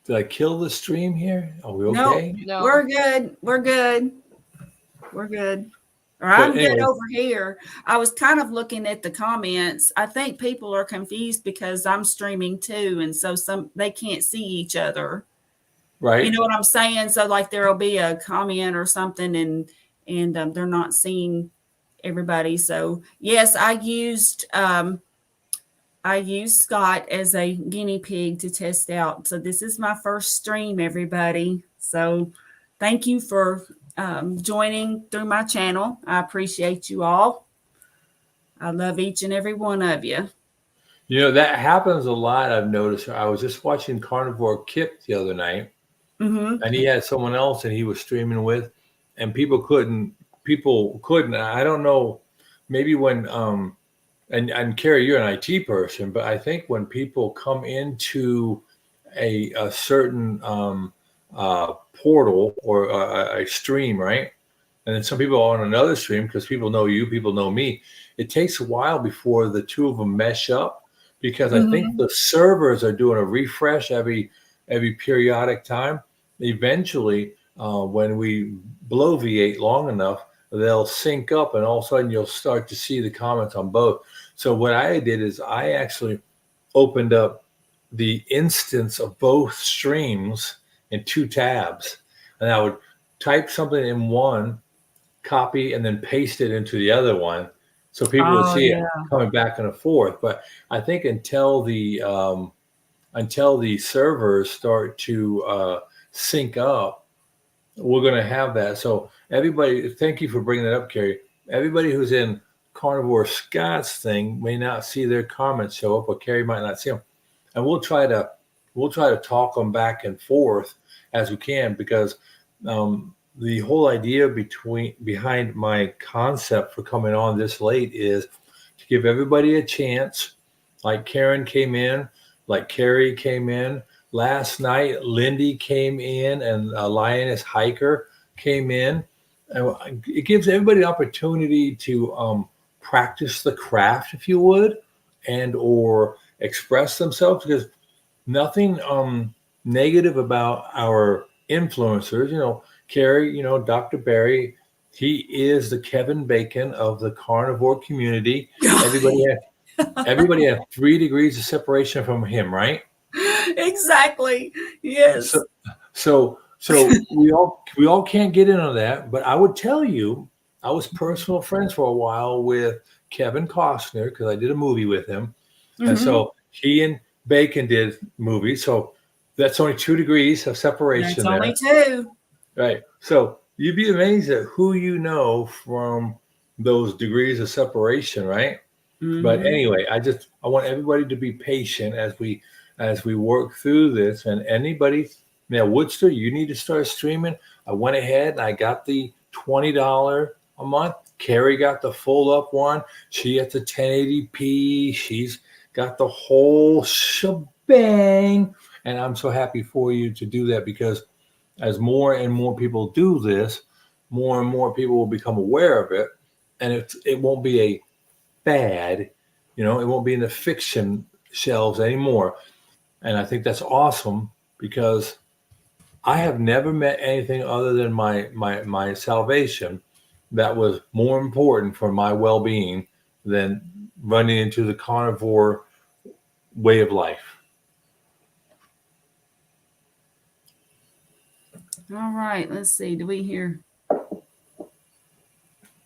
Did I kill the stream here? Are we okay? No, we're good. We're good. We're good. Or I'm good over here. I was kind of looking at the comments. I think people are confused because I'm streaming too, and so they can't see each other. Right. You know what I'm saying? So like there'll be a comment or something, and they're not seeing everybody. So yes, I used Scott as a guinea pig to test out. So this is my first stream, everybody. So thank you for joining through my channel. I appreciate you all. I love each and every one of you. That happens a lot. I've noticed. I was just watching Carnivore Kip the other night, and he had someone else that he was streaming with, and people couldn't. I don't know. Maybe when and Carrie, you're an IT person, but I think when people come into a certain portal or a stream, right? And then some people are on another stream because people know you, people know me. It takes a while before the two of them mesh up, because I think the servers are doing a refresh every periodic time. Eventually, when we bloviate long enough, they'll sync up, and all of a sudden you'll start to see the comments on both. So what I did is I actually opened up the instance of both streams in 2 tabs, and I would type something in one, copy, and then paste it into the other one, so people would see it coming back and forth. But I think until the servers start to sync up, we're going to have that. So everybody, thank you for bringing that up, Carrie. Everybody who's in Carnivore Scott's thing may not see their comments show up, or Carrie might not see them, and we'll try to talk them back and forth as we can, because the whole idea behind my concept for coming on this late is to give everybody a chance. Like Karen came in, like Carrie came in last night, Lindy came in, and Lioness Hiker came in. And it gives everybody an opportunity to practice the craft, if you would, and or express themselves, because nothing negative about our influencers. Carrie, Dr. Barry, He is the Kevin Bacon of the carnivore community. Everybody has 3 degrees of separation from him, right? Exactly. Yes. So we all can't get in on that. But I would tell you, I was personal friends for a while with Kevin Costner because I did a movie with him, and so he and Bacon did movies. So that's only 2 degrees of separation. That's only 2. Right. So you'd be amazed at who you know from those degrees of separation, right? But anyway, I want everybody to be patient as we work through this. And anybody, now Woodster, you need to start streaming. I went ahead and I got the $20 a month. Carrie got the full up one. She got the 1080p. She's got the whole shebang. And I'm so happy for you to do that, because as more and more people do this, more and more people will become aware of it, and it won't be a fad, it won't be in the fiction shelves anymore. And I think that's awesome, because I have never met anything other than my salvation that was more important for my well-being than running into the carnivore way of life. All right, let's see. Do we hear?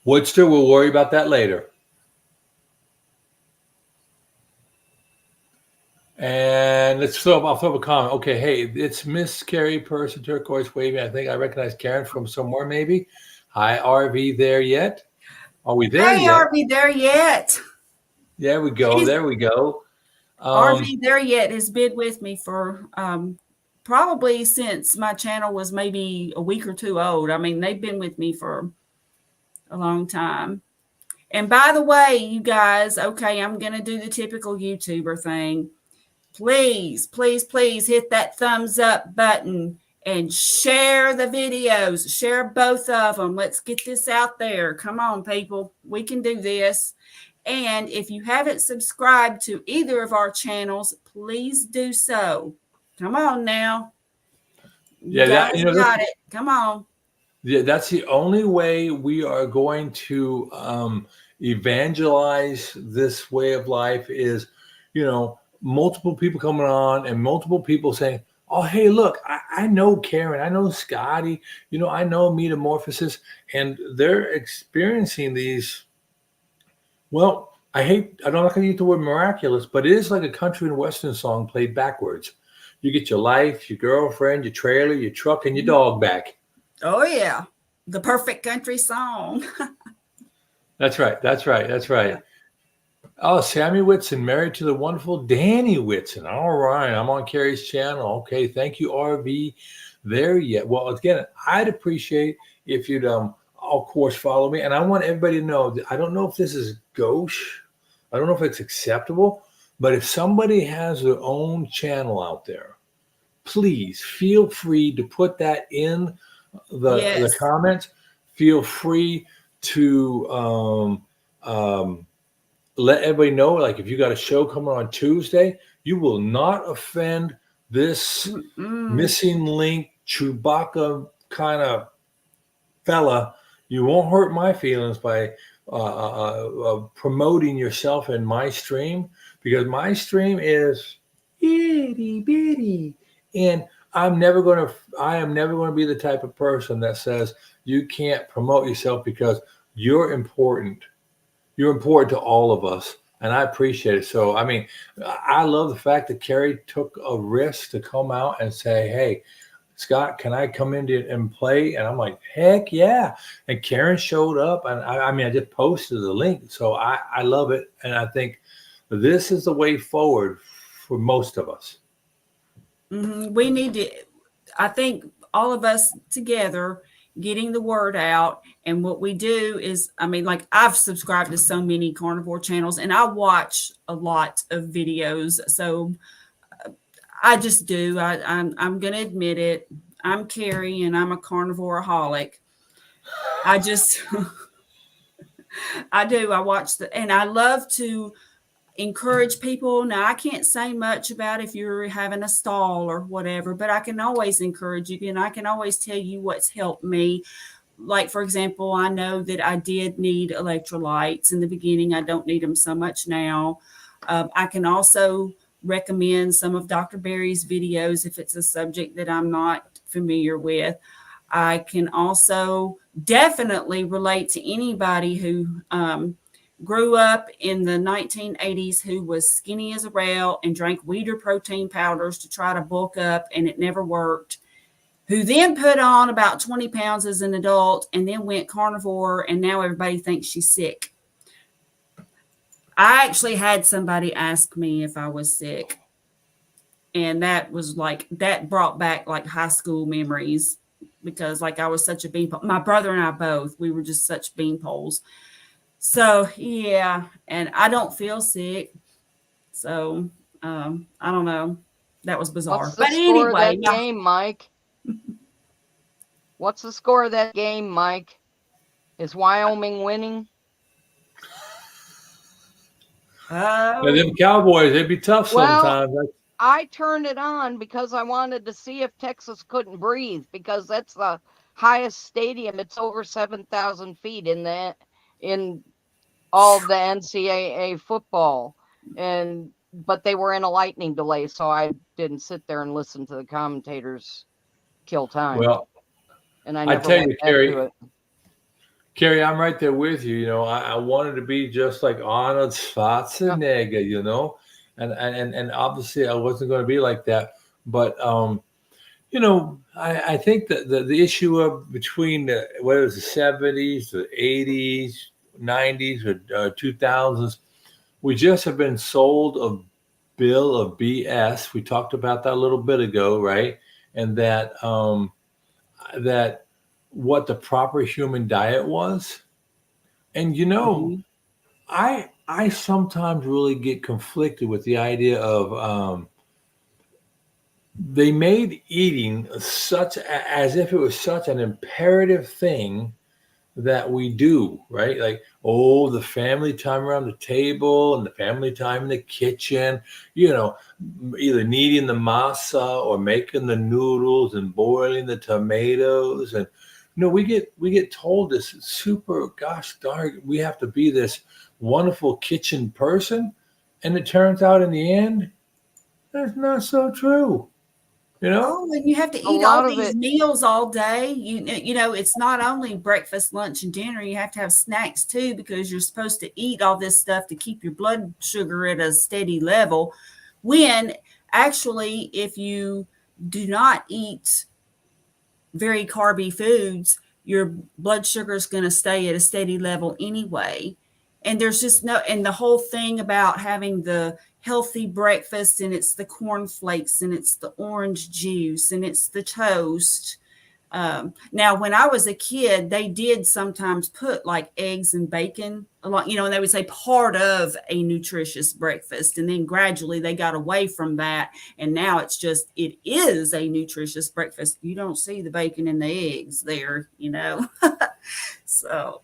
Woodster, we'll worry about that later. And I'll throw up a comment. Okay, hey, it's Miss Carrie Person, turquoise waving. I think I recognize Karen from somewhere, maybe. Hi, RV, there yet? Are we there yet? RV, there yet? There we go. There we go. RV, there yet has been with me for probably since my channel was maybe a week or 2 old. I mean, they've been with me for a long time. And by the way, you guys, okay, I'm going to do the typical YouTuber thing. Please, please, please hit that thumbs up button and share the videos. Share both of them. Let's get this out there. Come on, people. We can do this. And if you haven't subscribed to either of our channels, please do so. Come on now. Yeah, got it. Come on. Yeah, that's the only way we are going to evangelize this way of life is, multiple people coming on and multiple people saying, oh, hey, look, I know Karen, I know Scotty, I know Metamorphosis, and they're experiencing these. Well, I'm not going to use the word miraculous, but it is like a country and western song played backwards. You get your life, your girlfriend, your trailer, your truck, and your dog back. Oh, yeah. The perfect country song. That's right. Yeah. Oh, Sammy Whitson, married to the wonderful Danny Whitson. All right. I'm on Carrie's channel. Okay. Thank you, RV. There yet. Well, again, I'd appreciate if you'd, of course, follow me. And I want everybody to know that I don't know if this is gauche. I don't know if it's acceptable. But if somebody has their own channel out there, please feel free to put that in the comments. Feel free to let everybody know, like, if you got a show coming on Tuesday, you will not offend this missing link Chewbacca kind of fella. You won't hurt my feelings by promoting yourself in my stream, because my stream is itty bitty, and I am never going to be the type of person that says you can't promote yourself, because you're important. You're important to all of us, and I appreciate it. So, I mean, I love the fact that Carrie took a risk to come out and say, hey, Scott, can I come in and play? And I'm like, heck yeah. And Karen showed up, and I just posted the link. So I love it, and I think this is the way forward for most of us. We need to, I think all of us together, getting the word out. And what we do is, I mean, like, I've subscribed to so many carnivore channels and I watch a lot of videos. So I just do. I'm going to admit it. I'm Carrie and I'm a carnivore-aholic. I do. I watch and I love to encourage people. Now, I can't say much about if you're having a stall or whatever, but I can always encourage you, and I can always tell you what's helped me. like, for example, I know that I did need electrolytes in the beginning. I don't need them so much now. I can also recommend some of Dr. Berry's videos if it's a subject that I'm not familiar with. I can also definitely relate to anybody who grew up in the 1980s who was skinny as a rail and drank Weider protein powders to try to bulk up, and it never worked, who then put on about 20 pounds as an adult and then went carnivore, and now everybody thinks she's sick. I actually had somebody ask me if I was sick, and that was like, that brought back like high school memories, because like I was such a beanpole. My brother and I both, we were just such beanpoles. So yeah, and I don't feel sick. So I don't know. That was bizarre. What's the But score of anyway, that game, Mike? What's the score of that game, Mike? Is Wyoming winning? Them Cowboys, they'd be tough sometimes. I turned it on because I wanted to see if Texas couldn't breathe, because that's the highest stadium. It's over 7,000 feet in all the NCAA football, but they were in a lightning delay, so I didn't sit there and listen to the commentators kill time. Well, and I never went back to it. Carrie, I'm right there with you. You know, I wanted to be just like Arnold Schwarzenegger, you know, and obviously I wasn't going to be like that. But you know, I think that the issue of between whether it's the 70s, the 80s, 90s, or 2000s, we just have been sold a bill of BS. We talked about that a little bit ago, right? And that that what the proper human diet was. And you know, I sometimes really get conflicted with the idea of they made eating such as if it was such an imperative thing that we do, right? Like, oh, the family time around the table and the family time in the kitchen, you know, either kneading the masa or making the noodles and boiling the tomatoes. And you know, we get told this super, gosh darn, we have to be this wonderful kitchen person, and it turns out in the end that's not so true. You know, and you have to eat all these meals all day. You know, it's not only breakfast, lunch, and dinner. You have to have snacks too, because you're supposed to eat all this stuff to keep your blood sugar at a steady level. When actually, if you do not eat very carby foods, your blood sugar is going to stay at a steady level anyway. And there's just no, and the whole thing about having the healthy breakfast, and it's the cornflakes, and it's the orange juice, and it's the toast. Now, when I was a kid, they did sometimes put like eggs and bacon along, you know, and they would say part of a nutritious breakfast. And then gradually they got away from that. And now it's just, it is a nutritious breakfast. You don't see the bacon and the eggs there, you know. So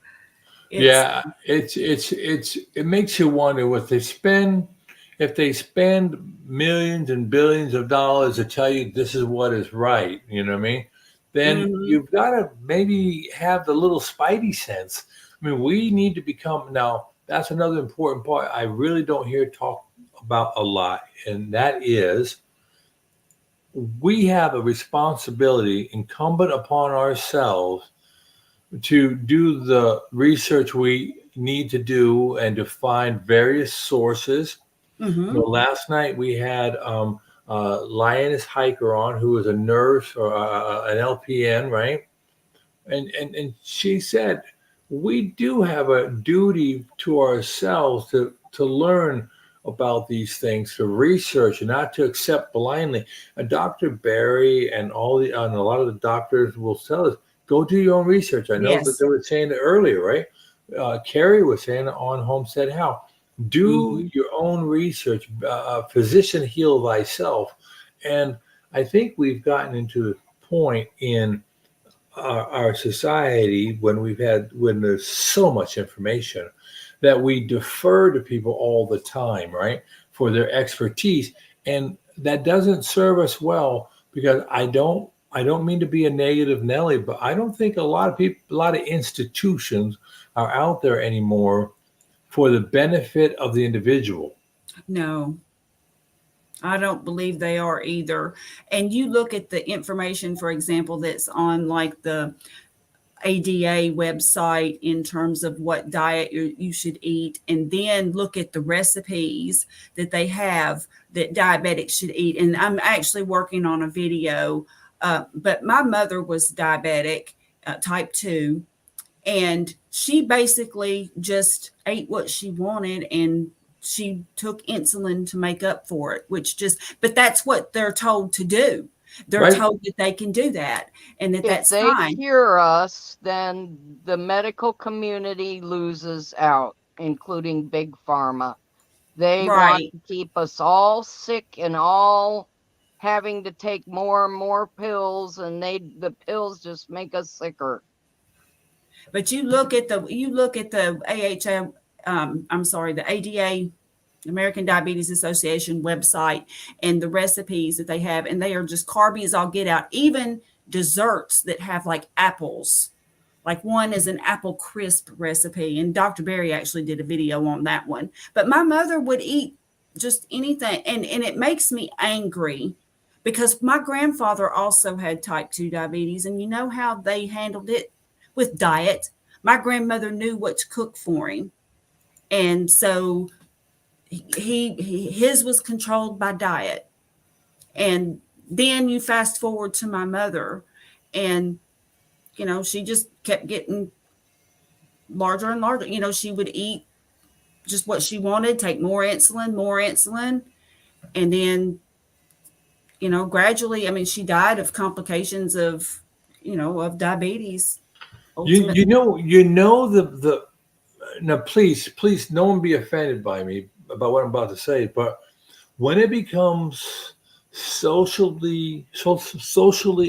it makes you wonder what they spend. If they spend millions and billions of dollars to tell you this is what is right, you know what I mean? Then you've got to maybe have the little spidey sense. I mean, we need to become, now that's another important part I really don't hear talk about a lot, and that is we have a responsibility incumbent upon ourselves to do the research we need to do and to find various sources. You know, last night we had Lioness Hiker on, who is a nurse or an LPN, right? And she said we do have a duty to ourselves to learn about these things, to research, and not to accept blindly. And Dr. Berry and a lot of the doctors will tell us, go do your own research. I know that they were saying it earlier, right? Carrie was saying on Homestead How. Do your own research. Physician, heal thyself. And I think we've gotten into a point in our society when there's so much information that we defer to people all the time, right, for their expertise. And that doesn't serve us well, because I don't I don't mean to be a negative Nelly, but I don't think a lot of people, a lot of institutions are out there anymore for the benefit of the individual. No, I don't believe they are either. And you look at the information, for example, that's on like the ADA website in terms of what diet you should eat, and then look at the recipes that they have that diabetics should eat. And I'm actually working on a video, but my mother was diabetic, type 2, and she basically just ate what she wanted, and she took insulin to make up for it, but that's what they're told to do. They're Right. told that they can do that and that that's If fine. they cure us, then the medical community loses out, including Big Pharma. They want Right. to keep us all sick and all having to take more and more pills, and the pills just make us sicker. But you look at the AHA, the ADA, American Diabetes Association website, and the recipes that they have, and they are just carby as all get out. Even desserts that have like apples, like one is an apple crisp recipe, and Dr. Berry actually did a video on that one. But my mother would eat just anything, and it makes me angry because my grandfather also had type 2 diabetes, and you know how they handled it with diet. My grandmother knew what to cook for him, and so his was controlled by diet. And then you fast forward to my mother, and she just kept getting larger and larger. She would eat just what she wanted, take more insulin, and then gradually, I mean, she died of complications of diabetes. You know the now please no one be offended by me about what I'm about to say, but when it becomes socially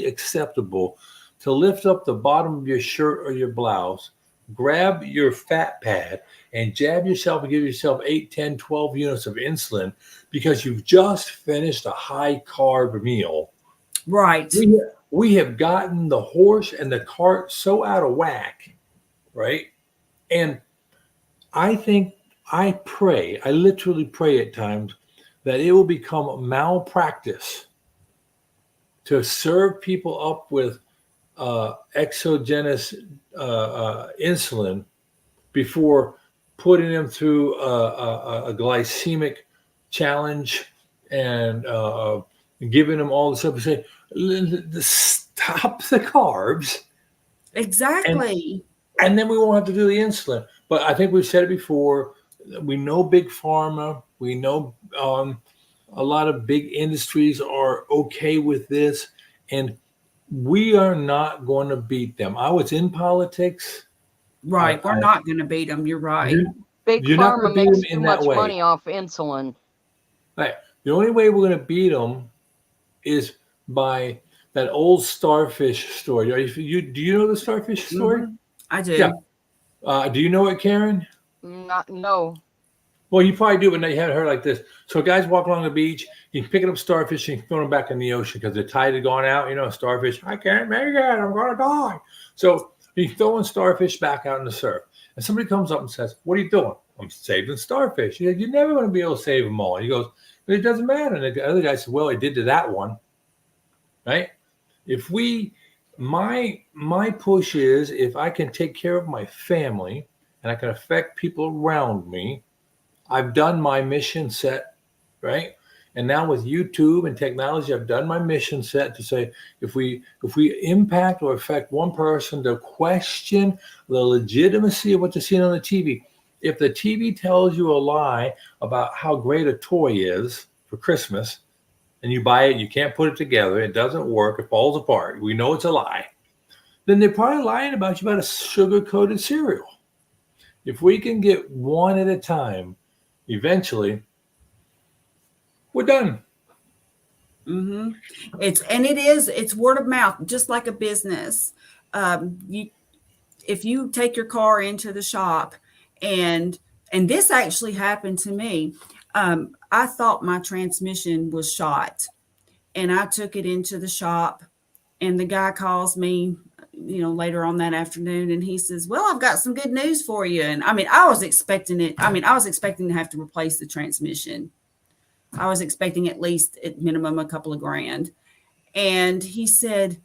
acceptable to lift up the bottom of your shirt or your blouse, grab your fat pad and jab yourself and give yourself 8, 10, 12 units of insulin because you've just finished a high carb meal. Right. We have gotten the horse and the cart so out of whack, right? And I literally pray at times that it will become malpractice to serve people up with exogenous insulin before putting them through a glycemic challenge and giving them all the stuff. Say, stop the carbs. Exactly. And then we won't have to do the insulin. But I think we've said it before. We know Big Pharma. We know a lot of big industries are okay with this. And we are not going to beat them. I was in politics. Right. We're not going to beat them. You're right. Big Pharma makes too much money off insulin. Right. The only way we're going to beat them is by that old starfish story. Do you know the starfish story? Mm-hmm. I do. Yeah. Do you know it, Karen? No. Well, you probably do, but you haven't heard like this. So guys walk along the beach, you can pick up starfish and throw them back in the ocean because the tide had gone out. Starfish, I can't make it. I'm going to die. So he's throwing starfish back out in the surf. And somebody comes up and says, what are you doing? I'm saving starfish. He said, you're never going to be able to save them all. He goes, but it doesn't matter. And the other guy said, well, it did to that one. Right? My push is if I can take care of my family and I can affect people around me, I've done my mission set, right? And now with YouTube and technology, I've done my mission set to say, if we impact or affect one person to question the legitimacy of what they're seeing on the TV. If the TV tells you a lie about how great a toy is for Christmas, and you buy it, you can't put it together, it doesn't work, it falls apart, we know it's a lie, then they're probably lying about you about a sugar-coated cereal. If we can get one at a time, eventually, we're done. Mm-hmm. It's word of mouth, just like a business. If you take your car into the shop, and this actually happened to me. I thought my transmission was shot, and I took it into the shop, And the guy calls me, later on that afternoon, and he says, well, I've got some good news for you. And I was expecting it. I was expecting to have to replace the transmission. I was expecting at least at minimum a couple of grand. And he said,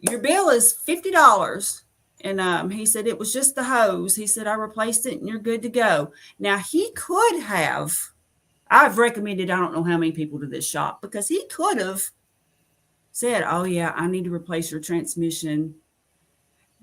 your bill is $50. And he said, it was just the hose. He said, I replaced it and you're good to go. Now, he could have, I've recommended, I don't know how many people to this shop, because he could have said, oh yeah, I need to replace your transmission.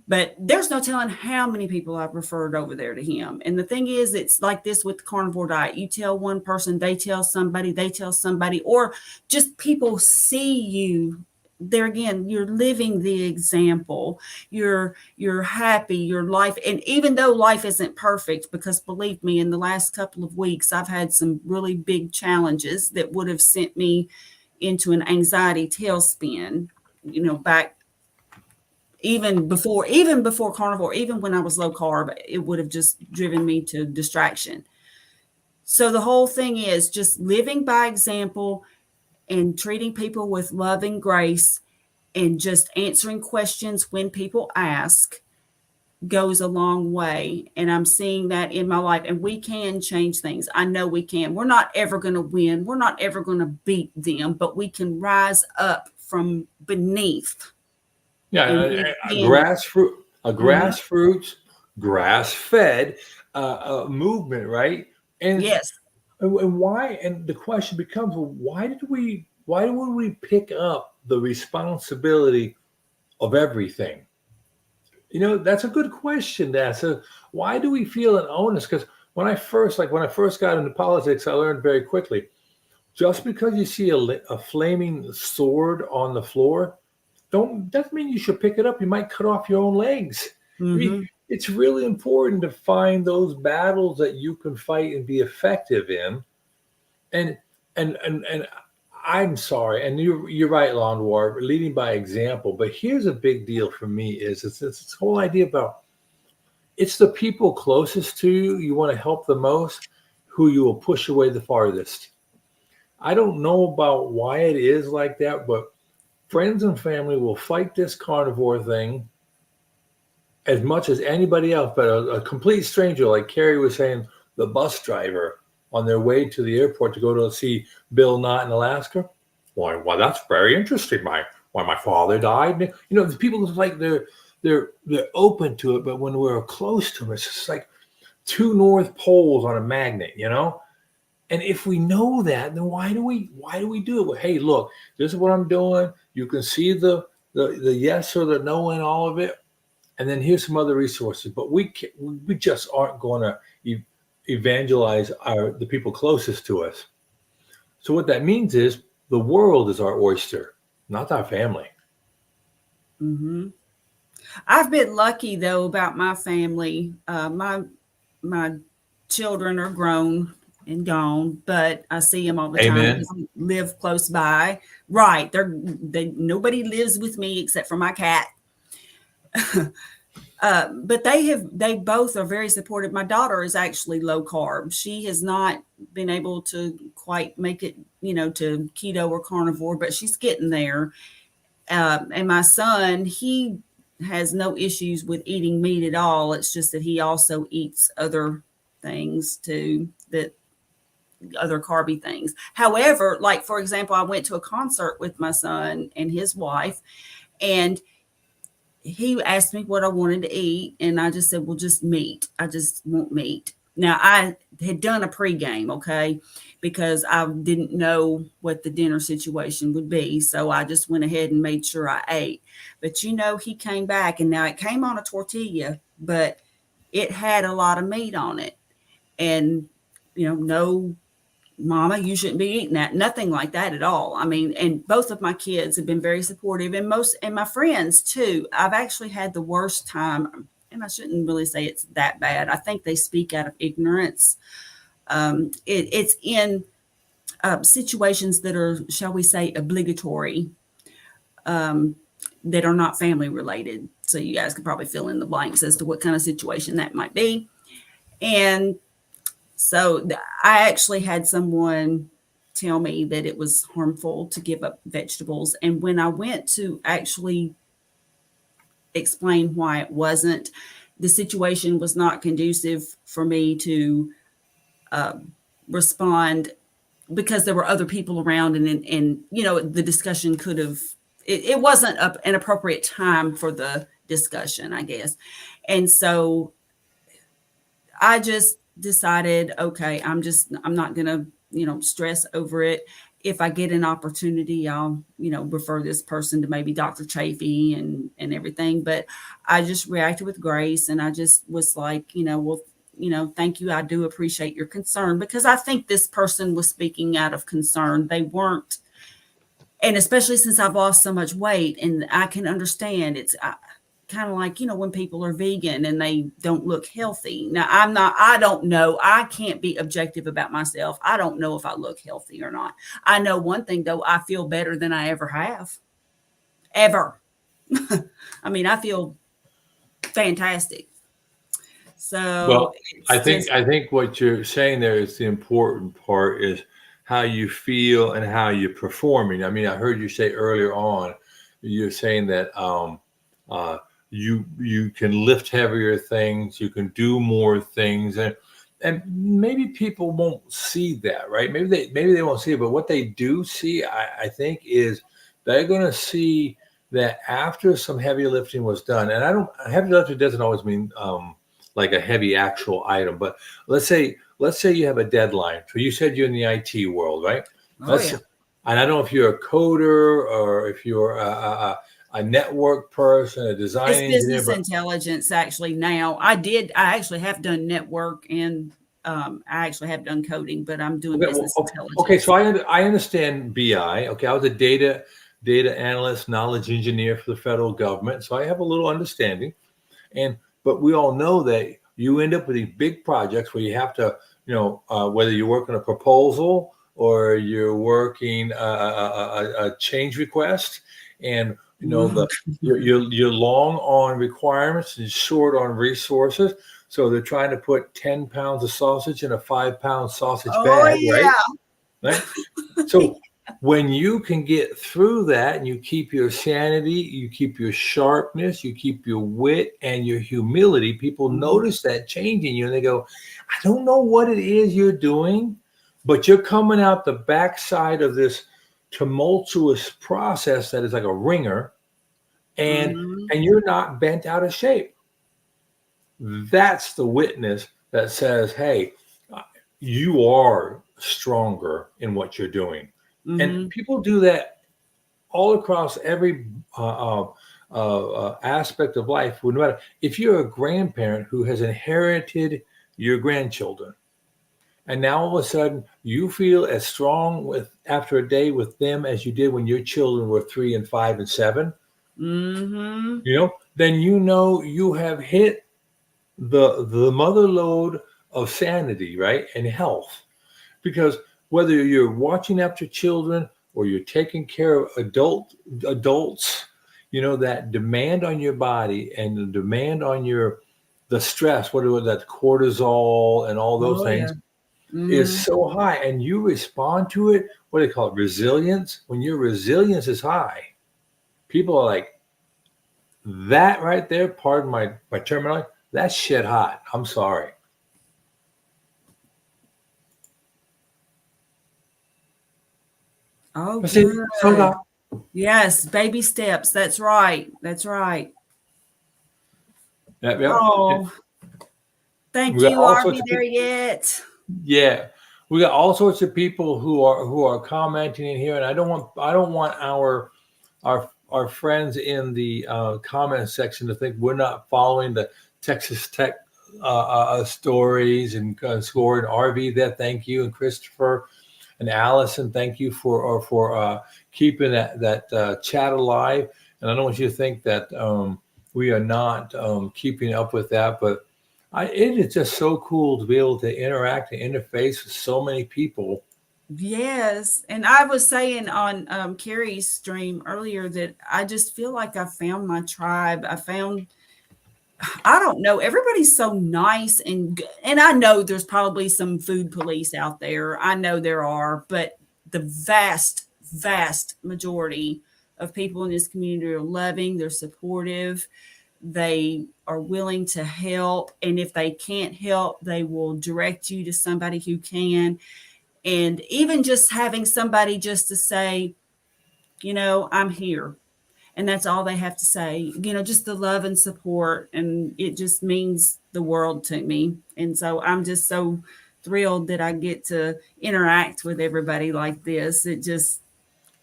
But there's no telling how many people I've referred over there to him. And the thing is, it's like this with the carnivore diet. You tell one person, they tell somebody, or just people see you. There again, you're living the example. You're happy, your life. And even though life isn't perfect, because believe me, in the last couple of weeks, I've had some really big challenges that would have sent me into an anxiety tailspin, back even before carnivore, even when I was low carb, it would have just driven me to distraction. So the whole thing is just living by example and treating people with love and grace, and just answering questions when people ask goes a long way. And I'm seeing that in my life, and we can change things. I know we can. We're not ever going to win. We're not ever going to beat them, but we can rise up from beneath. Yeah, a grassroots, grass-fed movement, right? And yes, and why? And the question becomes, well, why would we pick up the responsibility of everything? That's a good question to ask. So why do we feel an onus? Because when I first got into politics, I learned very quickly, just because you see a flaming sword on the floor, doesn't mean you should pick it up. You might cut off your own legs. Mm-hmm. I mean, it's really important to find those battles that you can fight and be effective in. And I'm sorry, and you're right, Londwar, leading by example. But here's a big deal for me: is it's this whole idea about, it's the people closest to you, you want to help the most, who you will push away the farthest. I don't know about why it is like that, but friends and family will fight this carnivore thing as much as anybody else. But a complete stranger, like Carrie was saying, the bus driver on their way to the airport to go to see Bill Knott in Alaska. Why, that's very interesting. My father died. The people is like they're open to it, but when we're close to them, it's just like two North Poles on a magnet, And if we know that, then why do we do it? Well, hey, look, this is what I'm doing. You can see the yes or the no in all of it, and then here's some other resources. But we just aren't going to evangelize the people closest to us. So what that means is the world is our oyster, not our family. Mm-hmm. I've been lucky though about my family. My children are grown and gone, but I see them all the time. They live close by. Right. Nobody lives with me except for my cat. But they both are very supportive. My daughter is actually low carb. She has not been able to quite make it, to keto or carnivore, but she's getting there. And my son, he has no issues with eating meat at all. It's just that he also eats other things too, other carby things. However, like for example, I went to a concert with my son and his wife, and he asked me what I wanted to eat, and I just said, well, just meat. I just want meat. Now, I had done a pregame, okay, because I didn't know what the dinner situation would be. So I just went ahead and made sure I ate. But, he came back, and now it came on a tortilla, but it had a lot of meat on it. And, no, Mama, you shouldn't be eating that. Nothing like that at all. I mean, and both of my kids have been very supportive, and my friends too. I've actually had the worst time, and I shouldn't really say it's that bad. I think they speak out of ignorance. It's in situations that are, shall we say, obligatory, that are not family related. So you guys could probably fill in the blanks as to what kind of situation that might be. And so I actually had someone tell me that it was harmful to give up vegetables. And when I went to actually explain why it wasn't, the situation was not conducive for me to respond, because there were other people around, and the discussion could have, it wasn't an appropriate time for the discussion, I guess. And so I just decided, okay, I'm not going to, stress over it. If I get an opportunity, I'll, refer this person to maybe Dr. Chafee and everything. But I just reacted with grace, and I just was like, well, thank you. I do appreciate your concern, because I think this person was speaking out of concern. They weren't, and especially since I've lost so much weight, and I can understand it's kind of like, when people are vegan and they don't look healthy. Now, I don't know. I can't be objective about myself. I don't know if I look healthy or not. I know one thing, though, I feel better than I ever have. Ever. I mean, I feel fantastic. So, well, I think what you're saying there is the important part, is how you feel and how you're performing. I mean, I heard you say earlier on, you're saying that you can lift heavier things, you can do more things, and maybe people won't see that, right? Maybe they won't see it, but what they do see, I think, is they're going to see that after some heavy lifting was done, and heavy lifting doesn't always mean like a heavy actual item, but let's say you have a deadline. So you said you're in the IT world, right? Oh, yeah. And I don't know if you're a coder or if you're a network person, a design engineer. It's business intelligence, actually. Now, I actually have done network, and I actually have done coding, but I'm doing business intelligence. Okay, so I understand BI. Okay, I was a data analyst, knowledge engineer for the federal government, so I have a little understanding. But we all know that you end up with these big projects where you have to, whether you're working a proposal or you're working a change request, and you're long on requirements and short on resources. So they're trying to put 10 pounds of sausage in a 5-pound sausage bag, yeah. right? So when you can get through that and you keep your sanity, you keep your sharpness, you keep your wit and your humility, people notice that change in you, and they go, I don't know what it is you're doing, but you're coming out the backside of this tumultuous process that is like a ringer, and you're not bent out of shape. That's the witness that says, hey, you are stronger in what you're doing. And people do that all across every aspect of life. No matter if you're a grandparent who has inherited your grandchildren, and now all of a sudden you feel as strong after a day with them as you did when your children were 3 and 5 and 7, then you have hit the mother lode of sanity, right, and health. Because whether you're watching after children or you're taking care of adults, that demand on your body and the demand on the stress, that cortisol and all those things, is so high, and you respond to it. What do they call it? Resilience. When your resilience is high, people are like, that right there, pardon my terminology, that's shit hot. I'm sorry. Oh, good. Yes, baby steps. That's right. Yep. Oh, thank you. Are we there yet? Yeah, we got all sorts of people who are commenting in here, and I don't want our friends in the comment section to think we're not following the Texas Tech stories and scoring. RV, that thank you, and Christopher and Allison, thank you for keeping that chat alive. And I don't want you to think that we are not keeping up with that, but it is just so cool to be able to interact and interface with so many people. Yes. And I was saying on Carrie's stream earlier that I just feel like I found my tribe. I don't know, everybody's so nice and I know there's probably some food police out there. I know there are, but the vast majority of people in this community are loving, they're supportive, they are willing to help. And if they can't help, they will direct you to somebody who can. And even just having somebody just to say, I'm here. And that's all they have to say, just the love and support. And it just means the world to me. And so I'm just so thrilled that I get to interact with everybody like this. It just,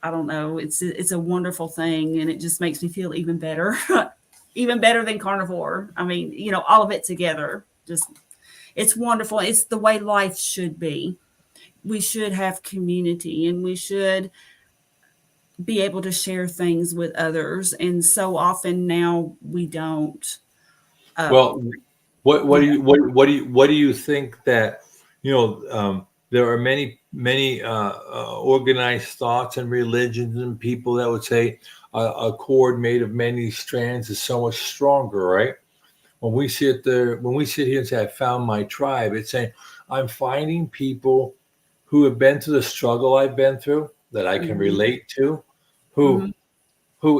I don't know, it's a wonderful thing. And it just makes me feel even better, even better than carnivore. I mean, all of it together, just, it's wonderful. It's the way life should be. We should have community, and we should be able to share things with others. And so often now we don't. Well, what do you think that there are many organized thoughts and religions and people that would say a cord made of many strands is so much stronger, right? When we sit here and say I found my tribe, it's saying I'm finding people who have been through the struggle I've been through that I can relate to, who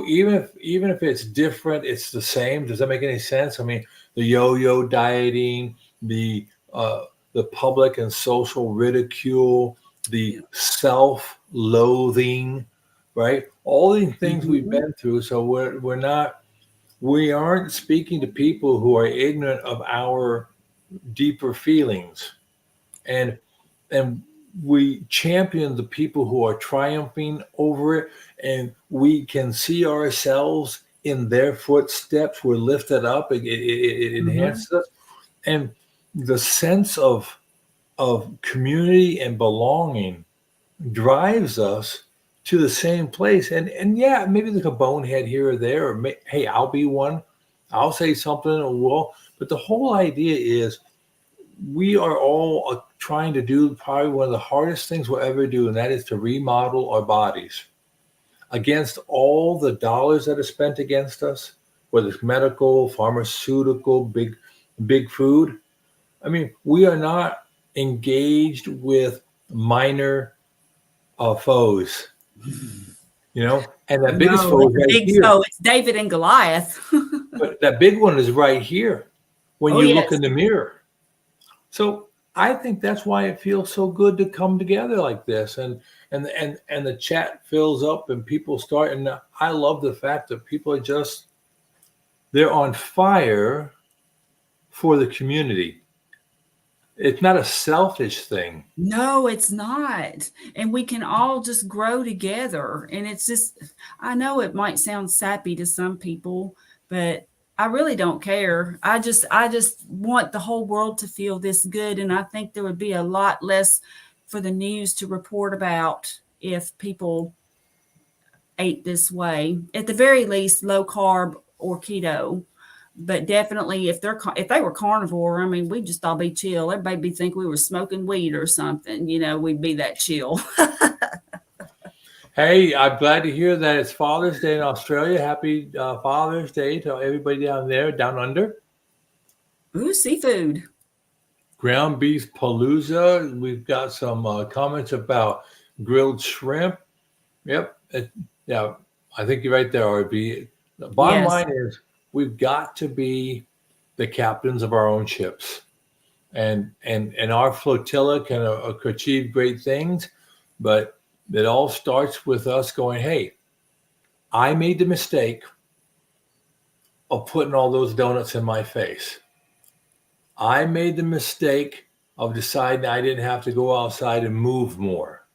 even if it's different, it's the same. Does that make any sense? I mean, the yo-yo dieting, the public and social ridicule, the self-loathing, right? All these things we've been through. So we aren't speaking to people who are ignorant of our deeper feelings, and we champion the people who are triumphing over it, and we can see ourselves in their footsteps. We're lifted up. It enhances us, and the sense of community and belonging drives us to the same place. And yeah, maybe there's a bonehead here or there, or hey, I'll be one. I'll say something. But the whole idea is we are all trying to do probably one of the hardest things we'll ever do, and that is to remodel our bodies against all the dollars that are spent against us, whether it's medical, pharmaceutical, big food. I mean, we are not engaged with minor foes, and that biggest foe is right here. So it's David and Goliath. But that big one is right here when you look in the mirror. So I think that's why it feels so good to come together like this, and the chat fills up and people start. And I love the fact that people are they're on fire for the community. It's not a selfish thing. No, it's not. And we can all just grow together. And it's just, I know it might sound sappy to some people, but I really don't care. I just want the whole world to feel this good. And I think there would be a lot less for the news to report about if people ate this way. At the very least, low carb or keto. But definitely, if they were carnivore, I mean, we'd just all be chill. Everybody'd be think we were smoking weed or something. We'd be that chill. Hey, I'm glad to hear that it's Father's Day in Australia. Happy Father's Day to everybody down there, down under. Ooh, seafood. Ground beef palooza. We've got some comments about grilled shrimp. Yep. Yeah, I think you're right there, RB. The bottom line is we've got to be the captains of our own ships. And our flotilla can achieve great things, but it all starts with us going, hey, I made the mistake of putting all those donuts in my face. I made the mistake of deciding I didn't have to go outside and move more.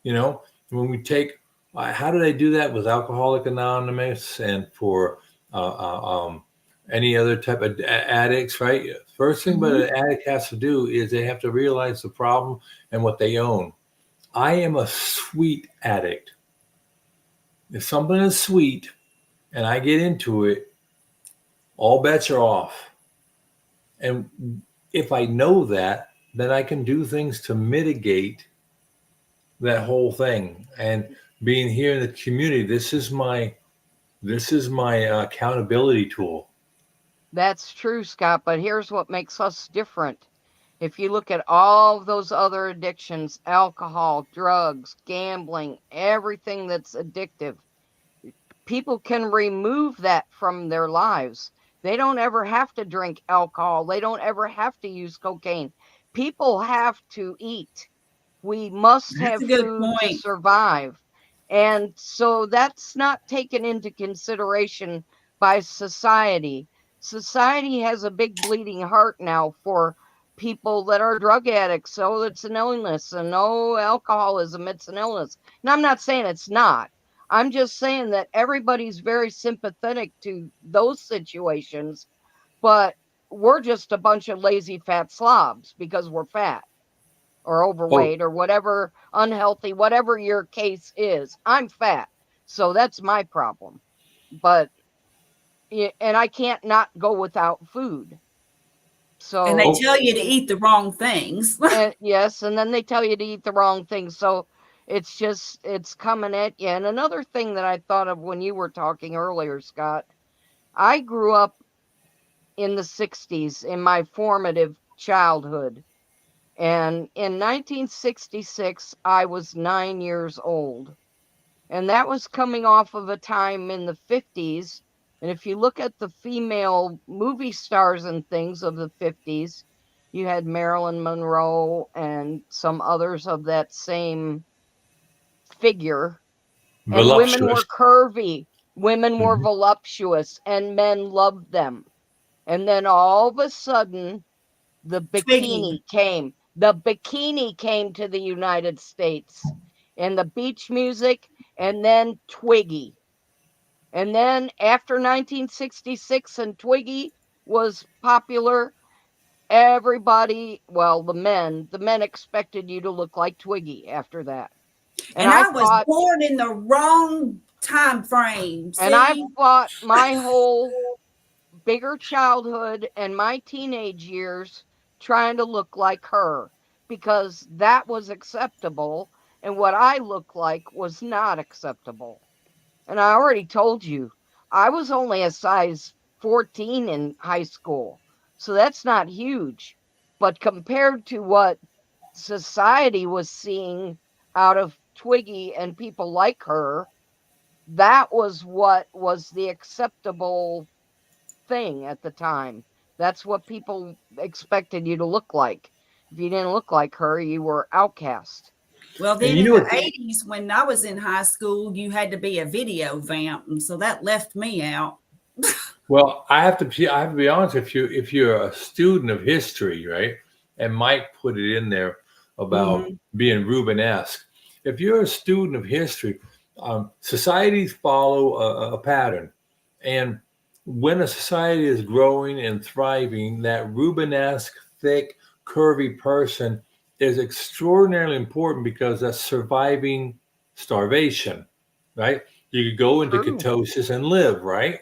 When we take, how did I do that with Alcoholics Anonymous and for any other type of addicts, right? First thing but an addict has to do is they have to realize the problem and what they own. I am a sweet addict. If something is sweet and I get into it, all bets are off. And if I know that, then I can do things to mitigate that whole thing. And being here in the community, this is my accountability tool. That's true, Scott, but here's what makes us different. If you look at all of those other addictions, alcohol, drugs, gambling, everything that's addictive, people can remove that from their lives. They don't ever have to drink alcohol. They don't ever have to use cocaine. People have to eat. We must That's have a good food to point. survive. And so that's not taken into consideration by society. Society has a big bleeding heart now for people that are drug addicts. So it's an illness, and no, alcoholism, it's an illness. And I'm not saying it's not. I'm just saying that everybody's very sympathetic to those situations, but we're just a bunch of lazy fat slobs because we're fat or Oh, overweight or whatever, unhealthy, whatever your case is. I'm fat. So that's my problem. But, and I can't not go without food. And they So, oh, tell you to eat the wrong things. and yes, and then they tell you to eat the wrong things. So it's just, it's coming at you. And another thing that I thought of when you were talking earlier, Scott, I grew up in the 60s in my formative childhood. And in 1966, I was 9 years old. And that was coming off of a time in the 50s. And if you look at the female movie stars and things of the 50s, you had Marilyn Monroe and some others of that same figure. And women voluptuous. were curvy, women were Mhm. voluptuous, and men loved them. And then all of a sudden, the Twiggy. bikini came. The bikini came to the United States, and the beach music, and then Twiggy. And then after 1966 and Twiggy was popular, everybody, well, the men expected you to look like Twiggy after that. And And I I was thought, born in the wrong time frame. and I See? fought my whole bigger childhood and my teenage years trying to look like her because that was acceptable and what I looked like was not acceptable. And I already told you, I was only a size 14 in high school. So that's not huge. But compared to what society was seeing out of Twiggy and people like her, that was what was the acceptable thing at the time. That's what people expected you to look like. If you didn't look like her, you were outcast. Well, And then you in know the what? 80s, when I was in high school, you had to be a video vamp. And so that left me out. Well, I have to be honest. If you're a student of history, right, and Mike put it in there about Mhm. being Rubenesque. If you're a student of history, societies follow a pattern, and when a society is growing and thriving, that Rubenesque, thick, curvy person is extraordinarily important because that's surviving starvation, right? You could go into True. ketosis and live, right?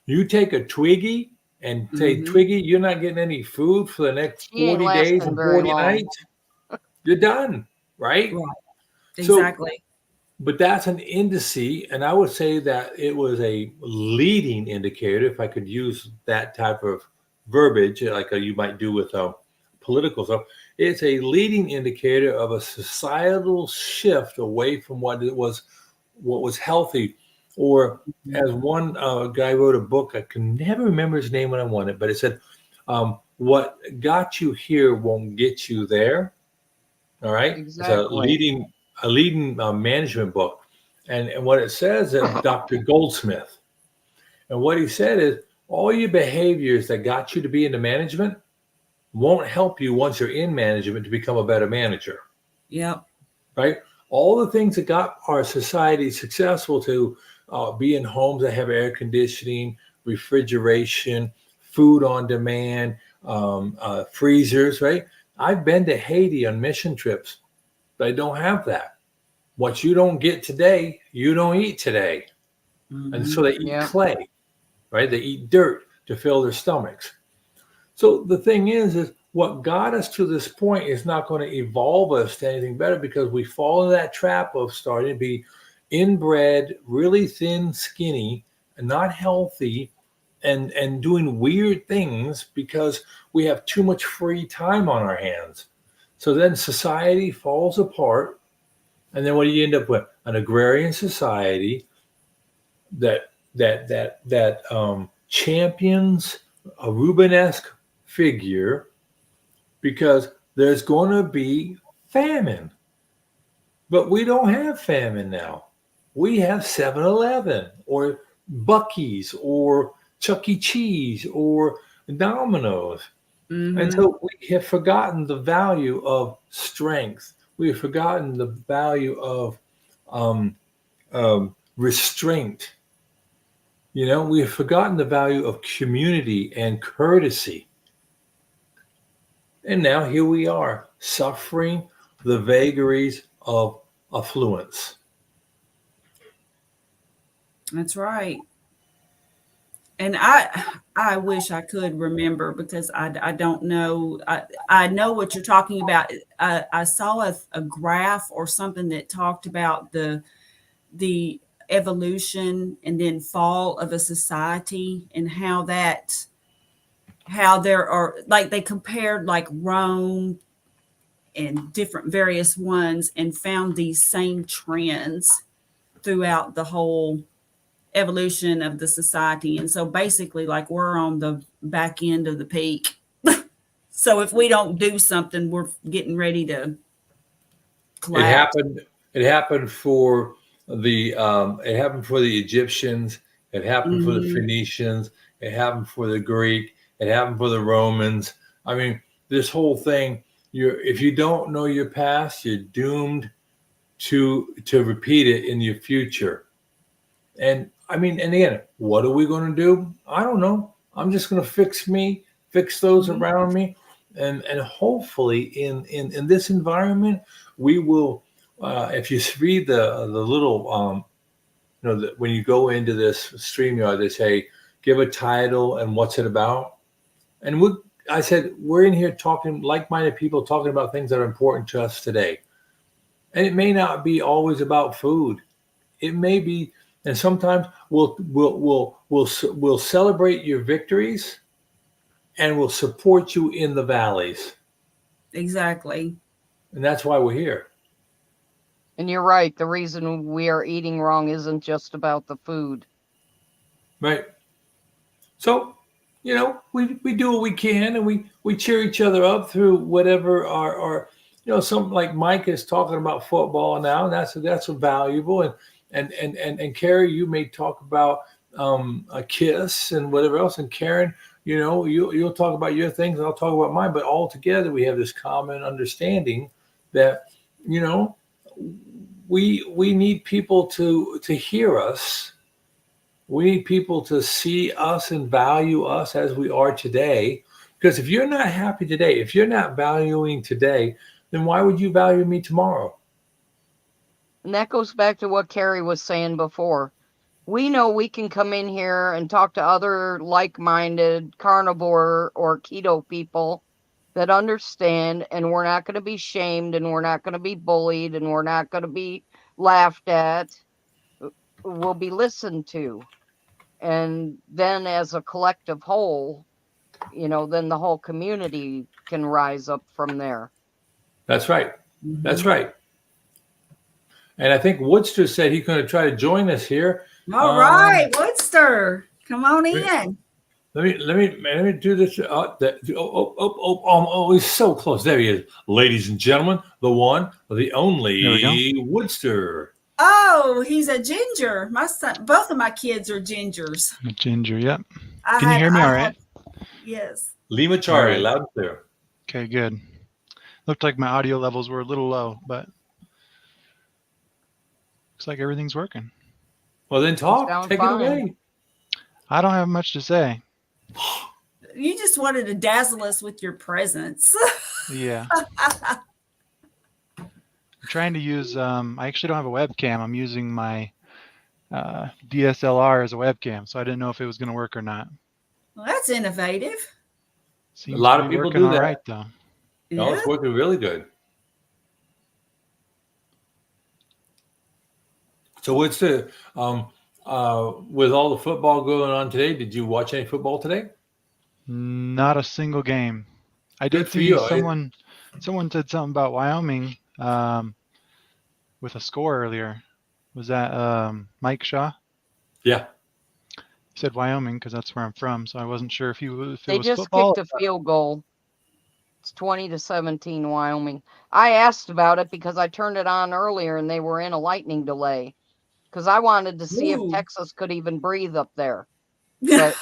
You take a Twiggy and say, Mhm. Twiggy, you're not getting any food for the next She ain't 40 days lasting and very 40 long. nights. You're done, right? Right. So, Exactly. but that's an indice. And I would say that it was a leading indicator, if I could use that type of verbiage, like you might do with political stuff. It's a leading indicator of a societal shift away from what was healthy. Or Mhm. as one guy wrote a book, I can never remember his name when I won it, but it said, "What got you here won't get you there." All right, it's Exactly. a leading management book, and what it says is Dr. Goldsmith, and what he said is all your behaviors that got you to be into management won't help you once you're in management to become a better manager. Yep. Right? All the things that got our society successful to be in homes that have air conditioning, refrigeration, food on demand, freezers, right? I've been to Haiti on mission trips. They don't have that. What you don't get today, you don't eat today. And so Mhm. they eat Yeah. clay, right? They eat dirt to fill their stomachs. So the thing is what got us to this point is not going to evolve us to anything better because we fall into that trap of starting to be inbred, really thin, skinny, and not healthy, and doing weird things because we have too much free time on our hands. So then society falls apart, and then what do you end up with? An agrarian society that champions a Rubenesque figure because there's going to be famine. But we don't have famine now. We have 7-Eleven or Buc-ee's or Chuck E. Cheese or Domino's. And so we have forgotten the value of strength. We have forgotten the value of restraint. You know, we have forgotten the value of community and courtesy. And now here we are, suffering the vagaries of affluence. That's right. And I wish I could remember because I don't know. I know what you're talking about. I saw a graph or something that talked about the evolution and then fall of a society and how there are, like, they compared like Rome and different various ones and found these same trends throughout the whole evolution of the society. And so basically, like, we're on the back end of the peak. So if we don't do something, we're getting ready to collapse. It happened for the Egyptians. It happened for the Phoenicians. It happened for the Greek. It happened for the Romans. I mean, this whole thing. If you don't know your past, you're doomed to repeat it in your future. And I mean, and again, what are we going to do? I don't know. I'm just going to fix me, fix those around me, and hopefully in this environment, we will. If you read the little, when you go into this StreamYard, they say give a title and what's it about. And I said we're in here talking like-minded people talking about things that are important to us today, and it may not be always about food. It may be. And sometimes we'll celebrate your victories, and we'll support you in the valleys. Exactly. And that's why we're here. And you're right. The reason we are eating wrong isn't just about the food. Right. So, we do what we can, and we cheer each other up through whatever our something like Mike is talking about football now, and that's valuable. And Carrie, you may talk about a kiss and whatever else. And Karen, you'll talk about your things and I'll talk about mine. But all together, we have this common understanding that, we need people to hear us. We need people to see us and value us as we are today. Because if you're not happy today, if you're not valuing today, then why would you value me tomorrow? And that goes back to what Carrie was saying before. We know we can come in here and talk to other like-minded carnivore or keto people that understand, and we're not going to be shamed, and we're not going to be bullied, and we're not going to be laughed at. We'll be listened to. And then as a collective whole, then the whole community can rise up from there. That's right. That's right. And I think Woodster said he's going to try to join us here. All right, Woodster, come on in. Let me do this. He's so close. There he is, ladies and gentlemen, the one, the only Woodster. Oh, he's a ginger. My son, both of my kids are gingers. A ginger, yep. Can you hear me all right? Yes. Lima Charlie, loud and clear. Okay, good. Looked like my audio levels were a little low, but looks like everything's working. Well, then talk. Take it away. I don't have much to say. You just wanted to dazzle us with your presence. Yeah. I'm trying to use, I actually don't have a webcam. I'm using my DSLR as a webcam, so I didn't know if it was going to work or not. Well, that's innovative. Seems a lot of people do that. All right, though. No, it's working really good. So what's with all the football going on today, did you watch any football today? Not a single game. I Good did for see you. someone said something about Wyoming with a score earlier. Was that Mike Shaw? Yeah. He said Wyoming because that's where I'm from, so I wasn't sure if it They was just football. kicked a field goal. It's 20-17 Wyoming. I asked about it because I turned it on earlier and they were in a lightning delay. Because I wanted to see if Ooh. Texas could even breathe up there. But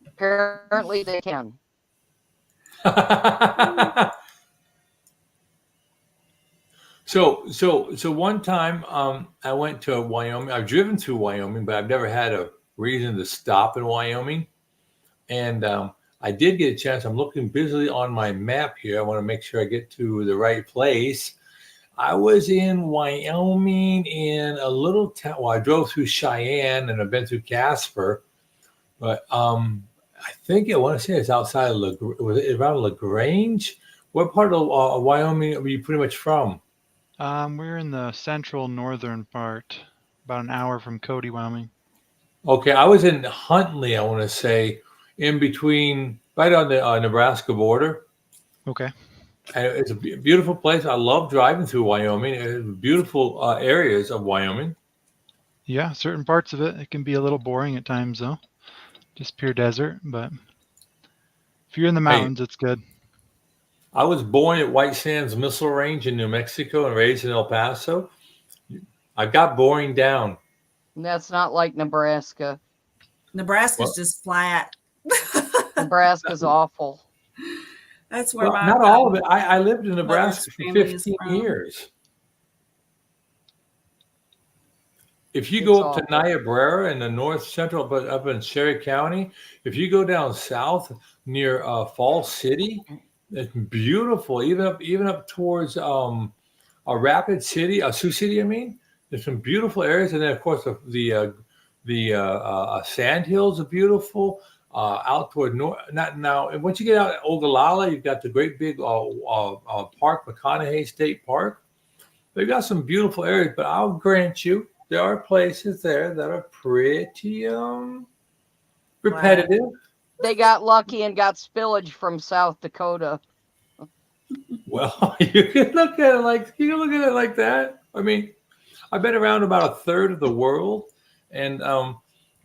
apparently they can. So one time I went to Wyoming. I've driven through Wyoming, but I've never had a reason to stop in Wyoming. And I did get a chance. I'm looking busily on my map here. I want to make sure I get to the right place. I was in Wyoming in a little town. Well, I drove through Cheyenne and I've been through Casper, but I think I want to say it's outside of was it around LaGrange? What part of Wyoming are you pretty much from? We're in the central northern part, about an hour from Cody, Wyoming. Okay, I was in Huntley, I want to say, in between, right on the Nebraska border. Okay. And it's a beautiful place. I love driving through Wyoming. It's beautiful areas of Wyoming. Yeah, certain parts of it can be a little boring at times, though. Just pure desert, but if you're in the mountains, it's good. I was born at White Sands Missile Range in New Mexico and raised in El Paso. I got boring down. And that's not like Nebraska. Nebraska's just flat. Nebraska's awful. That's where not all of it. I lived in Nebraska for 15 from. years. If you It's go up awful. to Niobrara in the north central, but up in Sherry County, if you go down south near Falls City, it's beautiful. Even up towards a Rapid City, Sioux City. I mean, there's some beautiful areas, and then of course the sand hills are beautiful. Out toward north. Not now. And once you get out at Ogallala, you've got the great big park, McConaughey State Park. They've got some beautiful areas, but I'll grant you, there are places there that are pretty repetitive. They got lucky and got spillage from South Dakota. Well, you can look at it like that. I mean, I've been around about a third of the world, and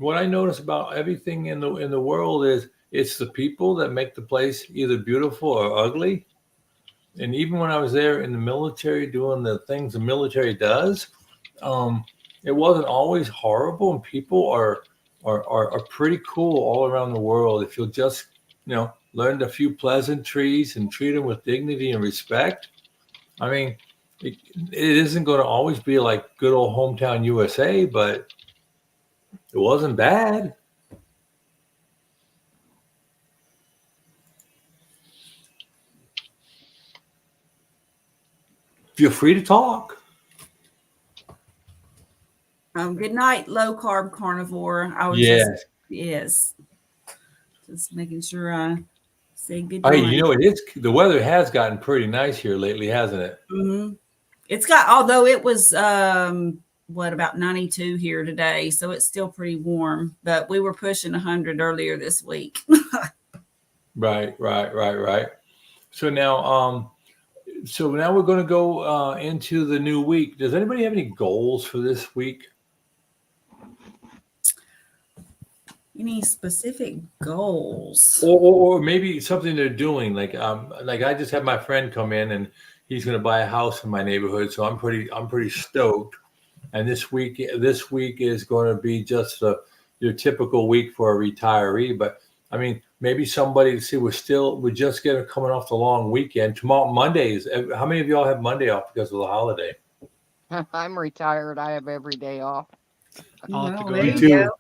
what I notice about everything in the world is it's the people that make the place either beautiful or ugly. And even when I was there in the military doing the things the military does, it wasn't always horrible, and people are pretty cool all around the world if you'll just learn a few pleasantries and treat them with dignity and respect. I mean, it isn't going to always be like good old hometown USA, but it wasn't bad. Feel free to talk. Good night, low carb carnivore. I was just making sure I say good night. Hey, the weather has gotten pretty nice here lately, hasn't it? Mm-hmm. It's got, although it was about 92 here today, so it's still pretty warm, but we were pushing 100 earlier this week. Right. So now we're going to go into the new week. Does anybody have any goals for this week? Any specific goals? Or maybe something they're doing, like I just had my friend come in and he's going to buy a house in my neighborhood, so I'm pretty stoked. And this week is going to be just your typical week for a retiree. But I mean, maybe somebody, see, we're just coming off the long weekend. Tomorrow, Mondays. How many of y'all have Monday off because of the holiday? I'm retired. I have every day off. I'll have to go. There Me you too. go.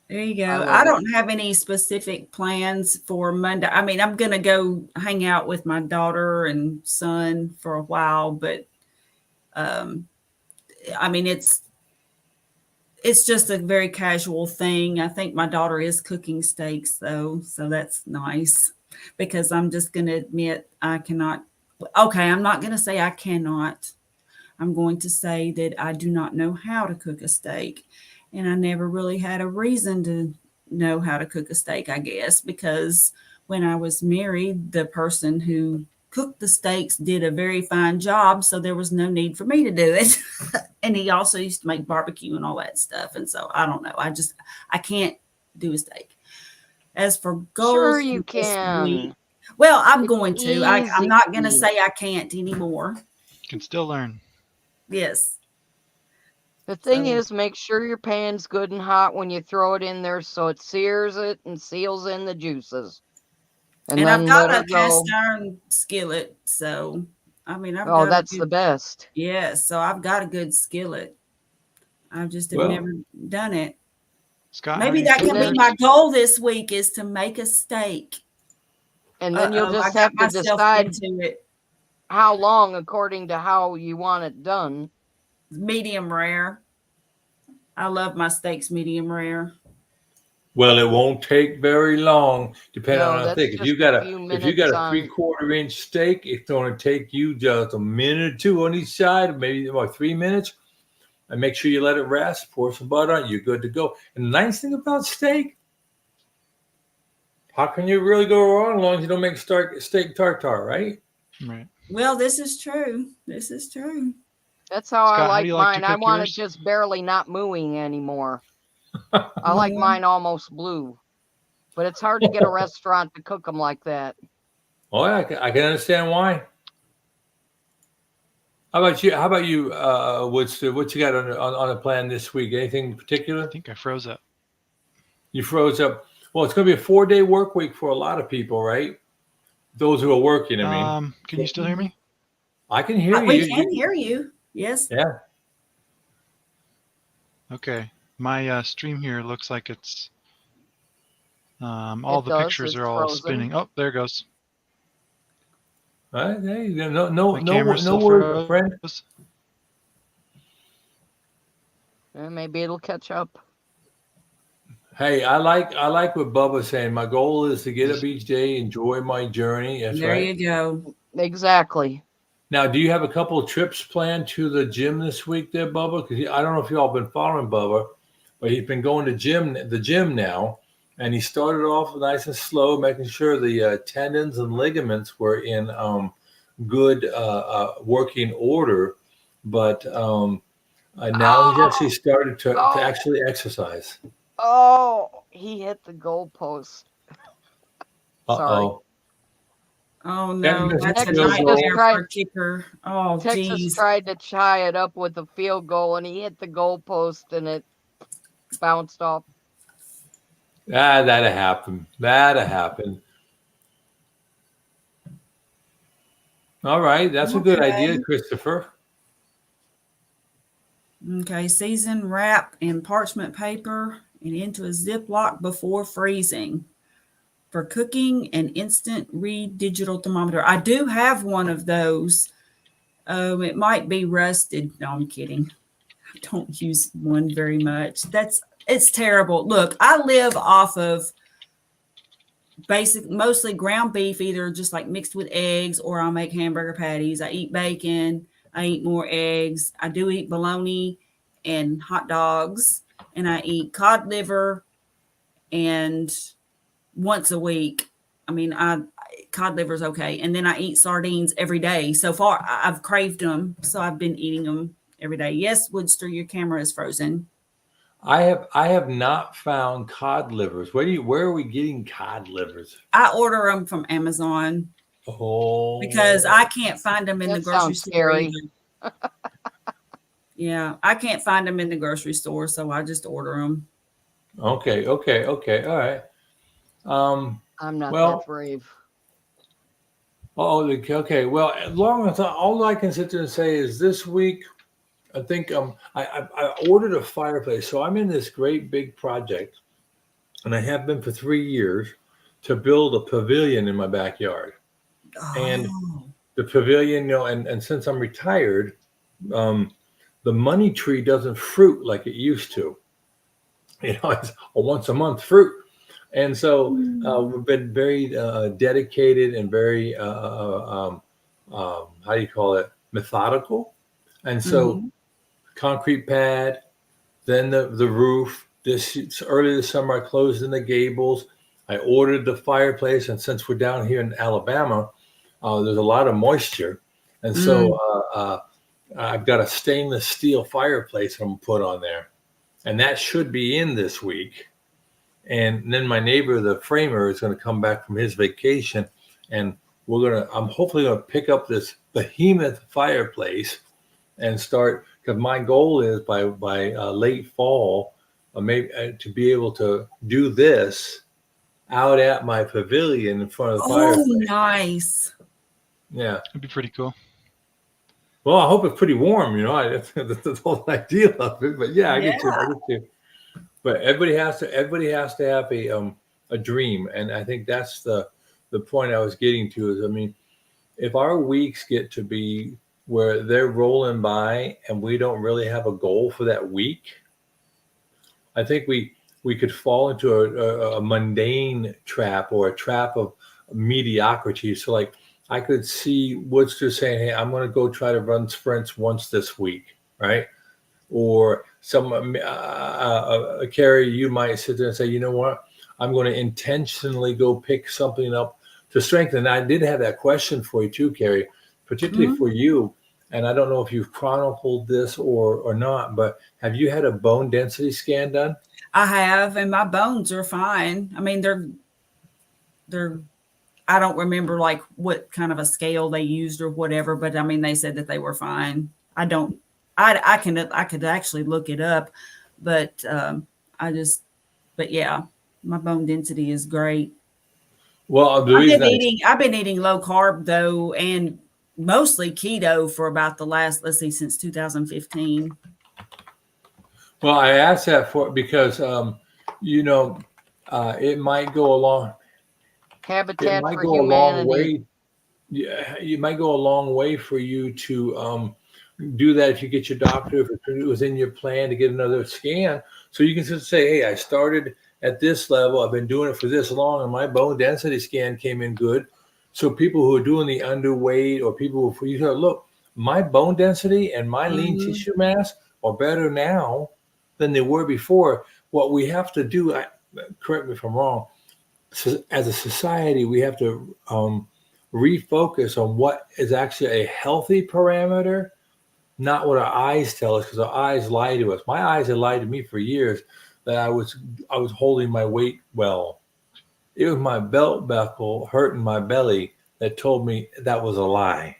There you go. I don't have any specific plans for Monday. I mean, I'm going to go hang out with my daughter and son for a while, but I mean, it's just a very casual thing. I think my daughter is cooking steaks though, so that's nice, because I'm just going to admit I cannot. Okay, I'm not going to say I cannot. I'm going to say that I do not know how to cook a steak. And I never really had a reason to know how to cook a steak, I guess, because when I was married, the person who cooked the steaks did a very fine job. So there was no need for me to do it. And he also used to make barbecue and all that stuff. And so I don't know. I can't do a steak. As for goals, Sure you this can. week, well, I'm It's going to. I'm not going to easy. say I can't anymore. You can still learn. Yes. The thing So- is, make sure your pan's good and hot when you throw it in there so it sears it and seals in the juices. And And then I've got let a her cast go. iron skillet. So, I mean, I've Oh, got that's a the good, best. yeah. So I've got a good skillet. I just have Well, never done it. Scott, how Maybe do you that cook can be yours? my goal this week is to make a steak. And then you'll I just got have to myself decide into it. how long according to how you want it done. Medium rare. I love my steaks medium rare. well, it won't take very long, depending No, on the that's thing. If just you got a a few if you got minutes a on. 3/4 inch steak, it's going to take you just a minute or two on each side, maybe about 3 minutes. And make sure you let it rest. Pour some butter on it. You're good to go. And the nice thing about steak, how can you really go wrong as long as you don't make steak tartare, right? Right. Well, this is true. This is true. That's how I Scott, how like do you like to mine. I cook want it yours? just barely not mooing anymore. I like Yeah. mine almost blue. But it's hard to get a restaurant to cook them like that. Oh, yeah, I can understand why. How about you? How about you, Woodster? What you got on the plan this week? Anything in I particular? think I froze up. You froze up. Well, it's going to be a 4-day work week for a lot of people, right? Those who are working, I mean. Can you still hear me? I can hear We you. can hear you. Yes. Yeah. Okay. My stream here looks like it's all It the does. pictures It's are all frozen. spinning. Oh, there it goes. All right. Hey, no camera's still worries, friend. froze. Maybe it'll catch up. Hey, I like what Bubba's saying. My goal is to get up each day, enjoy my journey. That's There right. you go. Exactly. Now, do you have a couple of trips planned to the gym this week, there, Bubba? Because I don't know if you all been following Bubba, but he's been going to the gym now, and he started off nice and slow, making sure the tendons and ligaments were in good working order. But now he's actually started to actually exercise. Oh, he hit the goalpost. Sorry. Uh-oh. Oh That no, misses that's a field nightmare goal. for a kicker. Oh, Texas geez. tried to tie it up with a field goal, and he hit the goalpost, and it bounced off. That'll happen. That'll happen. All right. That's a good idea, Christopher. Okay, season wrap in parchment paper and into a Ziploc before freezing for cooking and instant read digital thermometer. I do have one of those. It might be rusted. No, I'm kidding. I don't use one very much. It's terrible. Look, I live off of mostly ground beef, either just like mixed with eggs, or I'll make hamburger patties. I eat bacon. I eat more eggs. I do eat bologna and hot dogs, and I eat cod liver and once a week. I mean, cod liver's okay. And then I eat sardines every day. So far, I've craved them, so I've been eating them every day. Yes, Woodster, your camera is frozen. I have not found cod livers. Where are we getting cod livers? I order them from Amazon. Oh, Because I can't find them in the That grocery sounds store scary. either. Yeah, I can't find them in the grocery store, so I just order them. okay, all right. I'm not Well, that brave. okay. Well, as long as all I can sit there and say is this week, I think I ordered a fireplace, so I'm in this great big project, and I have been for 3 years to build a pavilion in my backyard. And the pavilion, and since I'm retired, the money tree doesn't fruit like it used to. It's a once a month fruit. And so we've been very dedicated and very, how do you call it, methodical And so concrete pad, then the roof. Early this summer, I closed in the gables. I ordered the fireplace, and since we're down here in Alabama, there's a lot of moisture, and so I've got a stainless steel fireplace I'm gonna put on there, and that should be in this week. And then my neighbor, the framer, is going to come back from his vacation, and I'm hopefully going to pick up this behemoth fireplace and start, because my goal is by late fall, maybe to be able to do this out at my pavilion in front of the fireplace. Oh, nice. Yeah. That'd be pretty cool. Well, I hope it's pretty warm, that's the whole idea of it. But yeah, I get you. But everybody has to have a dream, and I think that's the point I was getting to. Is, I mean, if our weeks get to be where they're rolling by and we don't really have a goal for that week, I think we could fall into a mundane trap, or a trap of mediocrity. So, like, I could see Woodster saying, "Hey, I'm going to go try to run sprints once this week," right? Or Carrie, you might sit there and say, "You know what? I'm going to intentionally go pick something up to strengthen." I did have that question for you too, Carrie, particularly for you. And I don't know if you've chronicled this or not, but have you had a bone density scan done? I have, and my bones are fine. I mean, they're I don't remember like what kind of a scale they used or whatever, but I mean, they said that they were fine. I could actually look it up, but yeah, my bone density is great. Well, I've been eating low carb though, and mostly keto for about the last, since 2015. Well, I asked that because, it might go along. Habitat for Humanity. Yeah, it might go a long way for you to do that if you get your doctor, if it was in your plan to get another scan. So you can just say, "Hey, I started at this level. I've been doing it for this long, and my bone density scan came in good." So people who are doing the underweight, or people who, you say, "Look, my bone density and my lean tissue mass are better now than they were before." What we have to do, correct me if I'm wrong, as a society, we have to refocus on what is actually a healthy parameter, not what our eyes tell us, because our eyes lie to us. My eyes had lied to me for years that I was holding my weight well. It was my belt buckle hurting my belly that told me that was a lie.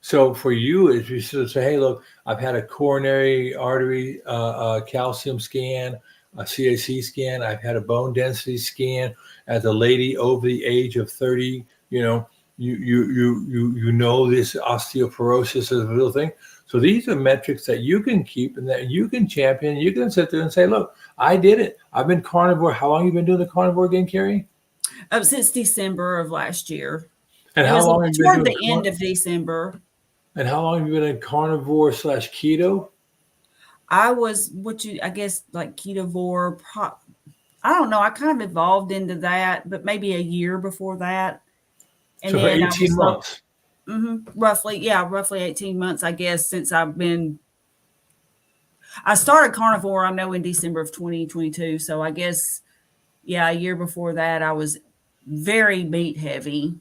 So for you, if you sort of say, "Hey, look, I've had a coronary artery calcium scan, a CAC scan. I've had a bone density scan as a lady over the age of 30. You know this osteoporosis is a real thing." So these are metrics that you can keep and that you can champion. You can sit there and say, "Look, I did it. I've been carnivore." How long have you been doing the carnivore again, Carrie? Since December of last year. And how long have you been toward the end of December? And how long have you been in carnivore/keto? I was I guess like ketovore. I don't know. I kind of evolved into that, but maybe a year before that. And so then for 18 months. Roughly 18 months, I guess, since I started carnivore, I know, in December of 2022. So I guess, a year before that, I was very meat heavy.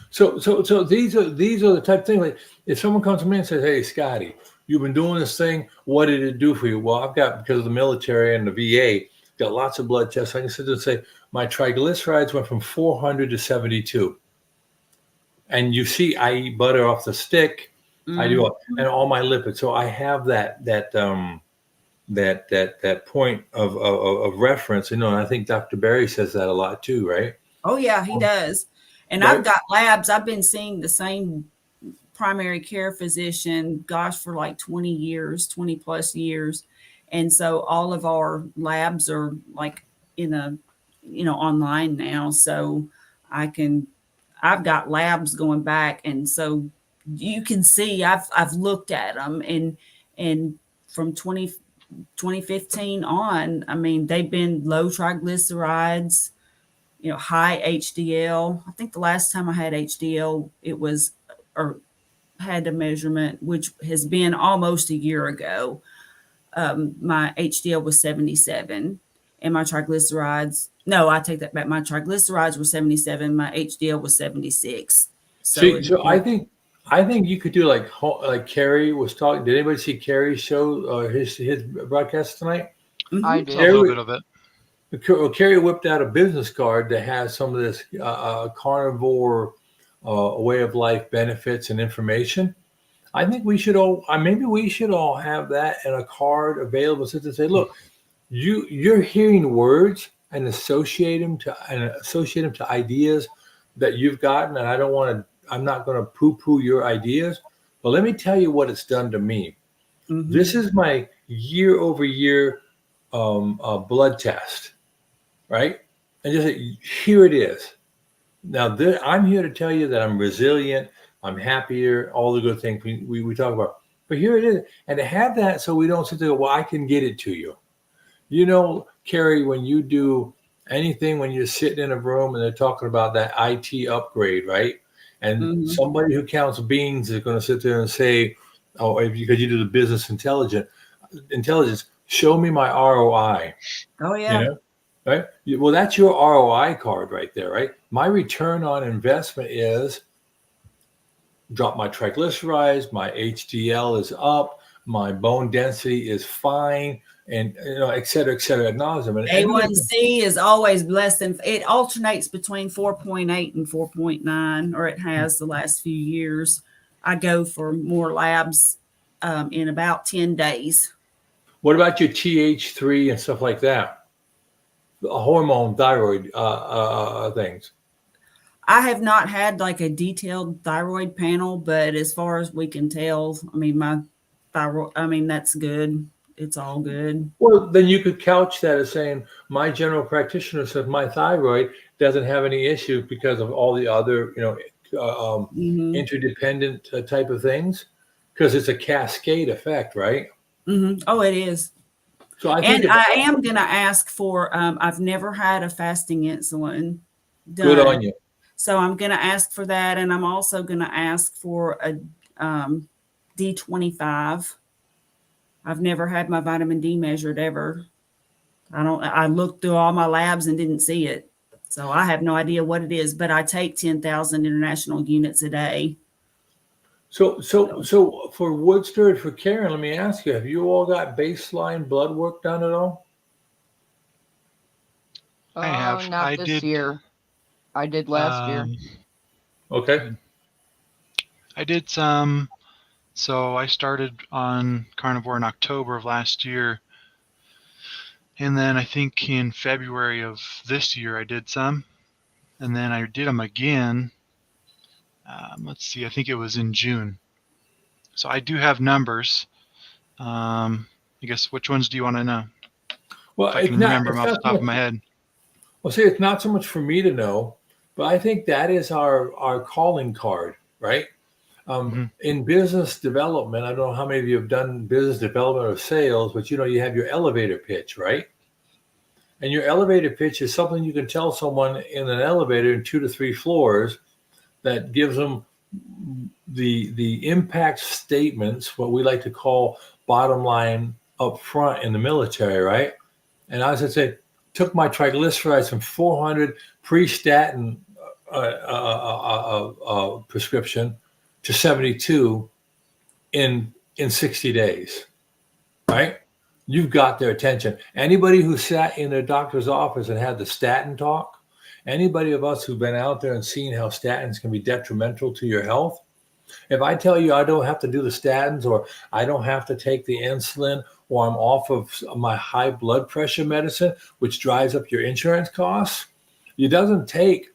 So these are the type of things. Like, if someone comes to me and says, "Hey, Scotty, you've been doing this thing. What did it do for you?" Well, I've got, because of the military and the VA, got lots of blood tests. I can sit there and say my triglycerides went from 400 to 72. And you see, I eat butter off the stick. I do, and all my lipids. So I have that point of reference. And I think Dr. Barry says that a lot too, right? Oh yeah, he does. And right. I've got labs. I've been seeing the same primary care physician, for like 20 plus years. And so all of our labs are like online now. So I've got labs going back. And so you can see, I've looked at them, and from 2015 on, I mean, they've been low triglycerides, high HDL. I think the last time I had HDL, it was, or had a measurement, which has been almost a year ago, my HDL was 77 and my triglycerides, no, I take that back. My triglycerides were 77. My HDL was 76. So, So I think you could do like Carrie was talking. Did anybody see Carrie's show, his broadcast tonight? I mhm. did. Saw a little bit of it. Carrie whipped out a business card that has some of this carnivore way of life benefits and information. I think we should all, maybe we should all have that in a card available to say, look, you're hearing words and associate them to ideas that you've gotten, and I'm not going to poo-poo your ideas, but let me tell you what it's done to me. Mhm. This is my year-over-year blood test, right? And just say, here it is. Now, I'm here to tell you that I'm resilient, I'm happier, all the good things we talk about. But here it is. And to have that so we don't sit there, well, I can get it to you. You know, Carrie, when you do anything, when you're sitting in a room and they're talking about that IT upgrade, right? And Mhm. somebody who counts beans is going to sit there and say, oh, because you do the business intelligence, show me my ROI, Oh, you yeah. know? Right? Well, that's your ROI card right there, right? My return on investment is drop my triglycerides, my HDL is up, my bone density is fine, and et cetera, ad nauseum. And A1C is always less than, it alternates between 4.8 and 4.9, or it has the last few years. I go for more labs in about 10 days. what about your TH3 and stuff like that? The hormone thyroid things. I have not had like a detailed thyroid panel, but as far as we can tell, I mean, my thyroid, I mean, that's good. It's all good. Well, then you could couch that as saying, my general practitioner says my thyroid doesn't have any issues because of all the other, Hmm. interdependent type of things, because it's a cascade effect, right? Hmm. Oh, it is. So I think And I am going to ask for, I've never had a fasting insulin good done. on you. So I'm going to ask for that. And I'm also going to ask for a D25. I've never had my vitamin D measured ever. I looked through all my labs and didn't see it. So I have no idea what it is, but I take 10,000 international units a day. So for Woodster and for Karen, let me ask you: have you all got baseline blood work done at all? I have. Not I this did. year. I did last year. Okay. I did some. So I started on carnivore in October of last year. And then I think in February of this year, I did some. And then I did them again. Let's see, I think it was in June. So I do have numbers. I guess which ones do you want to know? Well, If I can remember them off the top of my head. Well, see, it's not so much for me to know, but I think that is our calling card, right? In business development, I don't know how many of you have done business development or sales, but you have your elevator pitch, right? And your elevator pitch is something you can tell someone in an elevator in 2 to 3 floors that gives them the impact statements, what we like to call bottom line up front in the military, right? And I would say, took my triglycerides from 400 pre-statin prescription to 72 in 60 days, right? You've got their attention. Anybody who sat in their doctor's office and had the statin talk, anybody of us who've been out there and seen how statins can be detrimental to your health, if I tell you I don't have to do the statins, or I don't have to take the insulin, or I'm off of my high blood pressure medicine, which drives up your insurance costs, it doesn't take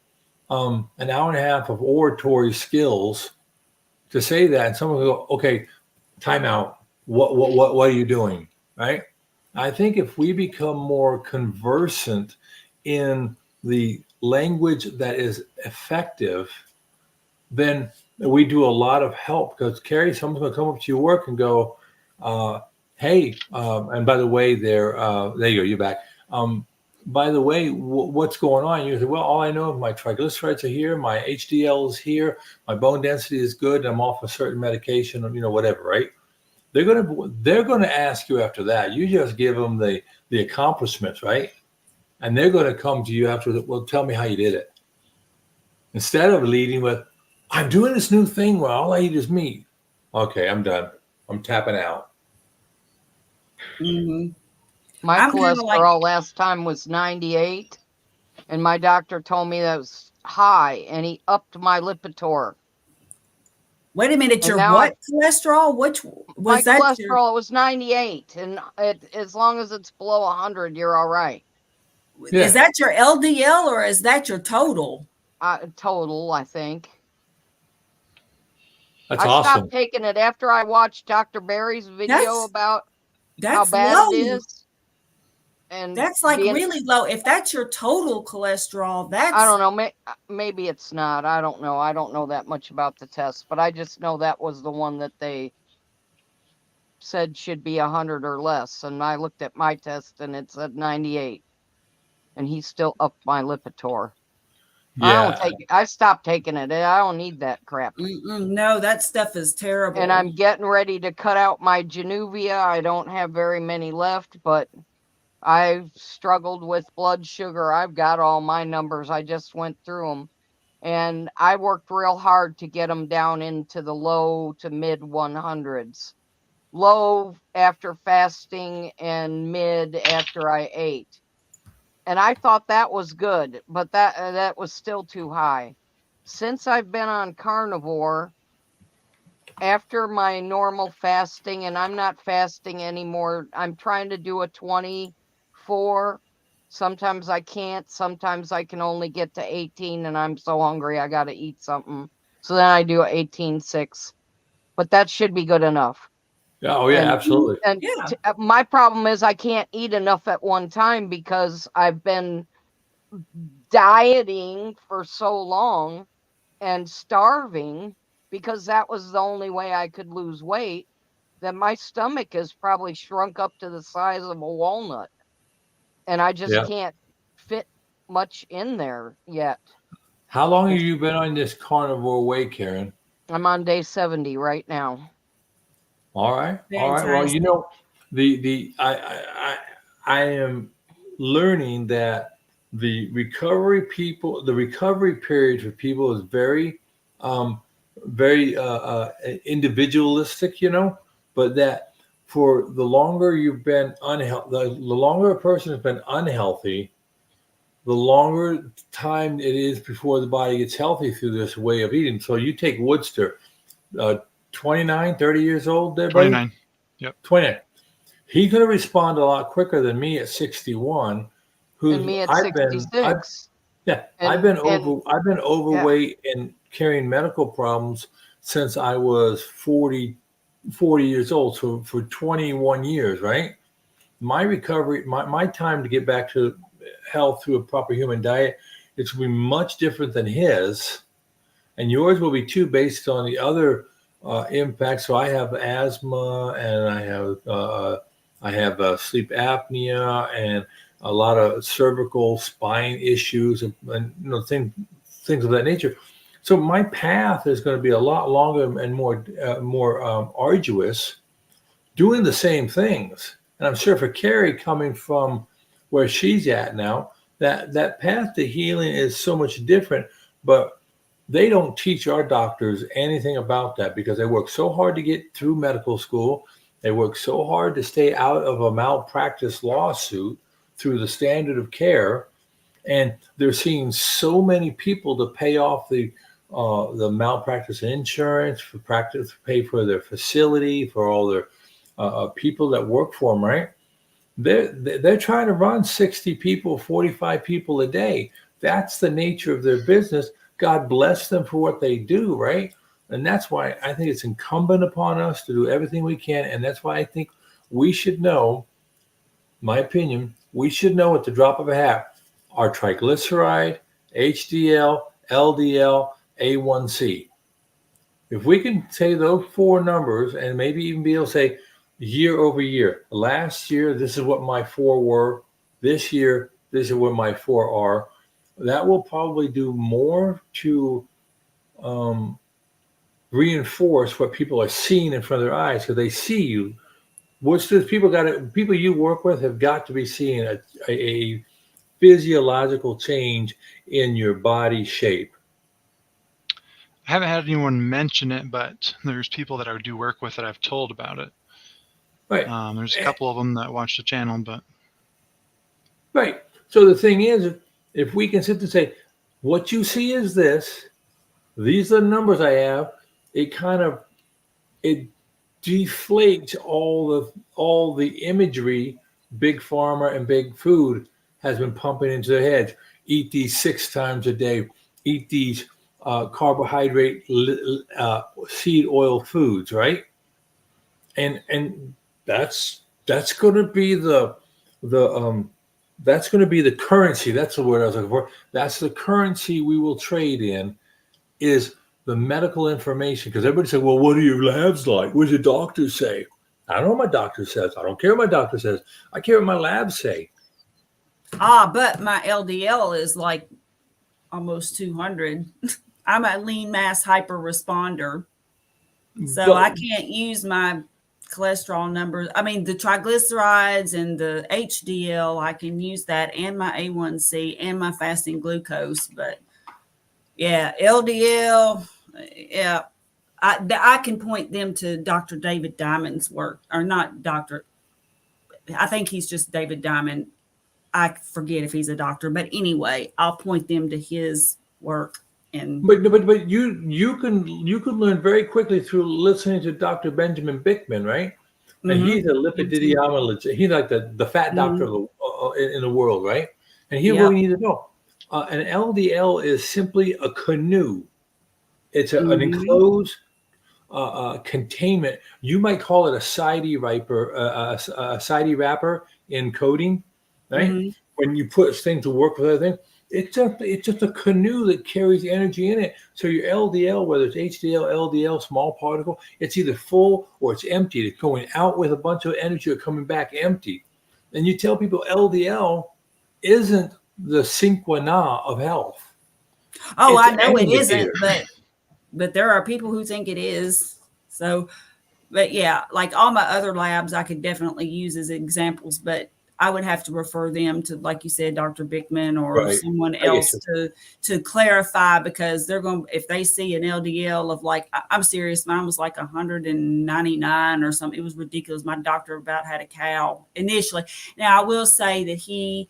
an hour and a half of oratory skills to say that. And someone will go, okay, time out. What are you doing? Right? I think if we become more conversant in the language that is effective, then we do a lot of help. Because Carrie, someone's going to come up to your work and go, hey, and by the way, there you go, you're back. by the way, what's going on? You say, well, all I know is my triglycerides are here, my HDL is here, my bone density is good, and I'm off a certain medication, whatever, right? They're gonna ask you after that. You just give them the accomplishments, right? And they're gonna come to you after well, tell me how you did it. Instead of leading with, I'm doing this new thing where all I eat is meat. Okay, I'm done. I'm tapping out. Mm-hmm. My cholesterol last time was 98, and my doctor told me that was high, and he upped my Lipitor. Wait a minute, your what cholesterol? Which was that? My cholesterol was 98, and as long as it's below 100, you're all right. Yeah. Is that your LDL or is that your total? Total, I think. That's awesome. I stopped taking it after I watched Dr. Barry's video about how bad low. it is. And that's like really low. If that's your total cholesterol, that's... I don't know. Maybe it's not. I don't know. I don't know that much about the test, but I just know that was the one that they said should be 100 or less. And I looked at my test and it said 98. And he still upped my Lipitor. Yeah. I stopped taking it. I don't need that crap. No, that stuff is terrible. And I'm getting ready to cut out my Januvia. I don't have very many left, but I've struggled with blood sugar. I've got all my numbers. I just went through them. And I worked real hard to get them down into the low to mid 100s. Low after fasting and mid after I ate. And I thought that was good, but that was still too high. Since I've been on carnivore, after my normal fasting, and I'm not fasting anymore, I'm trying to do a 24. Sometimes I can't. Sometimes I can only get to 18, and I'm so hungry I got to eat something. So then I do 18.6. But that should be good enough. Oh, yeah, absolutely. And my problem is I can't eat enough at one time because I've been dieting for so long and starving because that was the only way I could lose weight, that my stomach has probably shrunk up to the size of a walnut. And I just can't fit much in there yet. How long have you been on this carnivore way, Karen? I'm on day 70 right now. All right. All right. Well, I am learning that the recovery period for people is very individualistic, but that for the longer you've been unhealthy, the longer a person has been unhealthy, the longer time it is before the body gets healthy through this way of eating. So you take Woodster, 29, 30 years old there, buddy? 29. Yep. 29. He's going to respond a lot quicker than me at 61. And me at 66. I've been overweight and carrying medical problems since I was 40 years old. So for 21 years, right? My recovery, my time to get back to health through a proper human diet, it's going to be much different than his. And yours will be too, based on the other impacts. So I have asthma, and I have sleep apnea, and a lot of cervical spine issues, and things of that nature. So my path is going to be a lot longer and more arduous, doing the same things. And I'm sure for Carrie, coming from where she's at now, that path to healing is so much different. But they don't teach our doctors anything about that because they work so hard to get through medical school. They work so hard to stay out of a malpractice lawsuit through the standard of care. And they're seeing so many people to pay off the malpractice insurance, pay for their facility, for all their people that work for them, right? They're trying to run 60 people, 45 people a day. That's the nature of their business. God bless them for what they do, right? And that's why I think it's incumbent upon us to do everything we can. And that's why I think we should know, my opinion, we should know at the drop of a hat, our triglyceride, HDL, LDL, A1C. If we can say those four numbers and maybe even be able to say year over year, last year, this is what my four were. This year, this is where my 4 are. That will probably do more to reinforce what people are seeing in front of their eyes, because they see you. What's this? People you work with have got to be seeing a physiological change in your body shape. I haven't had anyone mention it, but there's people that I do work with that I've told about it. Right. There's a couple of them that watch the channel, but right. So the thing is, if we can sit and say, what you see is this, these are the numbers I have, it deflates all the imagery big pharma and big food has been pumping into their heads. Eat these 6 times a day. Eat these carbohydrate seed oil foods, right? And that's going to be that's going to be the currency. That's the word I was looking for. That's the currency we will trade in, is the medical information. Because everybody said, well, what are your labs like? What does your doctor say? I don't know what my doctor says. I don't care what my doctor says. I care what my labs say. But my LDL is like almost 200. I'm a lean mass hyper responder. So I can't use my cholesterol numbers. I mean, the triglycerides and the HDL, I can use that, and my A1C and my fasting glucose. But yeah, LDL, yeah, I can point them to Dr. David Diamond's work, or not Dr. I think he's just David Diamond. I forget if he's a doctor, but anyway, I'll point them to his work. And but you can learn very quickly through listening to Dr. Benjamin Bickman, right? And he's a lipidologist. He's like the fat doctor in the world, right? And here's what we need to know: an LDL is simply a canoe. It's an enclosed containment. You might call it a sidey wrapper, a sidey wrapper in coding, right? When you put things to work with other things. It's just a canoe that carries energy in it. So your LDL, whether it's HDL, LDL, small particle, it's either full or it's empty. It's going out with a bunch of energy or coming back empty. And you tell people LDL isn't the sine qua non of health. Oh, I know it isn't, but there are people who think it is. So, but yeah, like all my other labs, I could definitely use as examples, but I would have to refer them to, like you said, Dr. Bickman or someone else to clarify, because they're going, if they see an LDL of like, I'm serious, mine was like 199 or something. It was ridiculous. My doctor about had a cow initially. Now I will say that he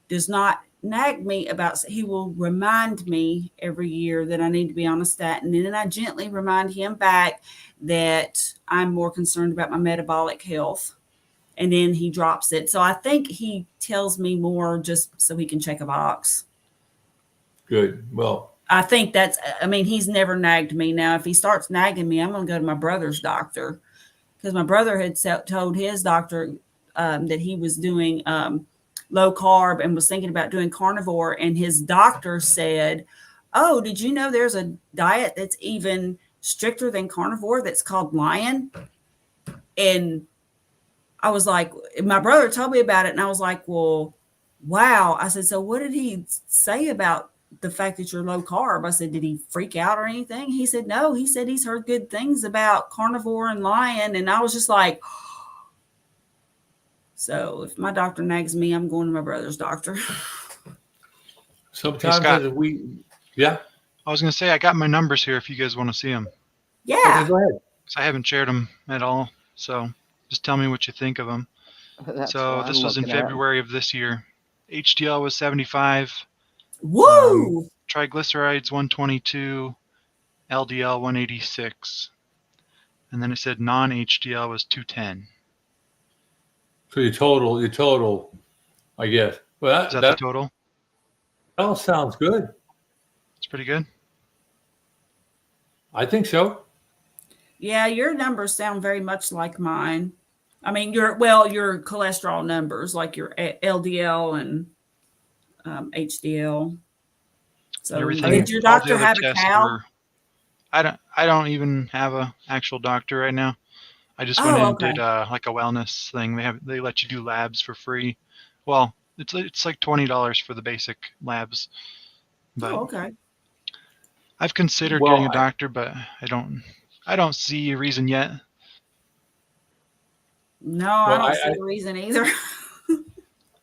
does not nag me about, he will remind me every year that I need to be on a statin. And then I gently remind him back that I'm more concerned about my metabolic health. And then he drops it. So I think he tells me more just so he can check a box. Good. Well, I think that's, I mean, he's never nagged me. Now, if he starts nagging me, I'm going to go to my brother's doctor, because my brother had told his doctor that he was doing low carb and was thinking about doing carnivore. And his doctor said, oh, did you know there's a diet that's even stricter than carnivore that's called Lion? And I was like, my brother told me about it, and I was like, well, wow. I said, so what did he say about the fact that you're low carb? I said, did he freak out or anything? He said, no. He said he's heard good things about carnivore and Lion. And I was just like, so if my doctor nags me, I'm going to my brother's doctor. Sometimes yeah. I was going to say, I got my numbers here if you guys want to see them. Yeah. Okay, go ahead. I haven't shared them at all, so just tell me what you think of them. So this was in February of this year. HDL was 75. Woo! Triglycerides 122. LDL 186. And then it said non-HDL was 210. So your total, I guess. Well, Is that the total? That all sounds good. It's pretty good. I think so. Yeah, your numbers sound very much like mine. I mean, your cholesterol numbers, like your LDL and HDL. So did your doctor have a cow? I don't even have a actual doctor right now. I just went in and did like a wellness thing. They let you do labs for free. Well, It's like $20 for the basic labs. But Okay. I've considered getting a doctor, but I don't see a reason yet. No, I don't see a reason either.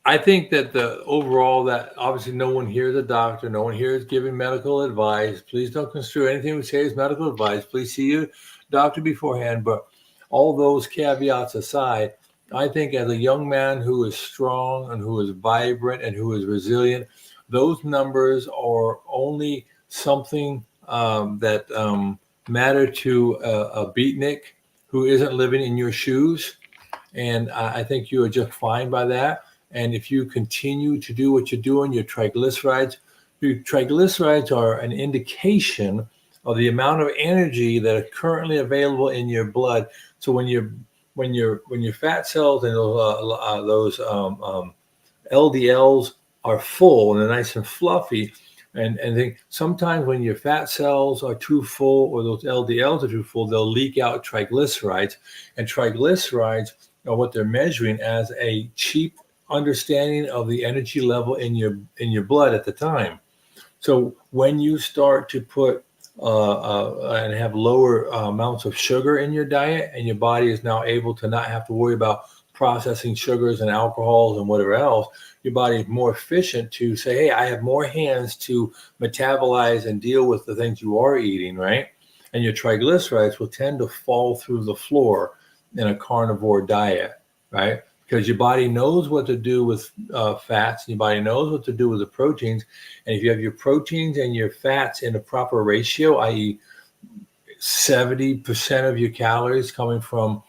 I think that that obviously no one here is a doctor. No one here is giving medical advice. Please don't construe anything we say as medical advice. Please see your doctor beforehand. But all those caveats aside, I think as a young man who is strong and who is vibrant and who is resilient, those numbers are only something that matter to a beatnik who isn't living in your shoes. And I think you are just fine by that. And if you continue to do what you're doing, your triglycerides are an indication of the amount of energy that are currently available in your blood. So when your fat cells and those LDLs are full and they're nice and fluffy, and think sometimes when your fat cells are too full or those LDLs are too full, they'll leak out triglycerides, and triglycerides are what they're measuring as a cheap understanding of the energy level in your blood at the time. So when you start to put and have lower amounts of sugar in your diet, and your body is now able to not have to worry about processing sugars and alcohols and whatever else, your body is more efficient to say, hey, I have more hands to metabolize and deal with the things you are eating, right? And your triglycerides will tend to fall through the floor in a carnivore diet, right? Because your body knows what to do with fats, and your body knows what to do with the proteins. And if you have your proteins and your fats in a proper ratio, i.e. 70% of your calories coming from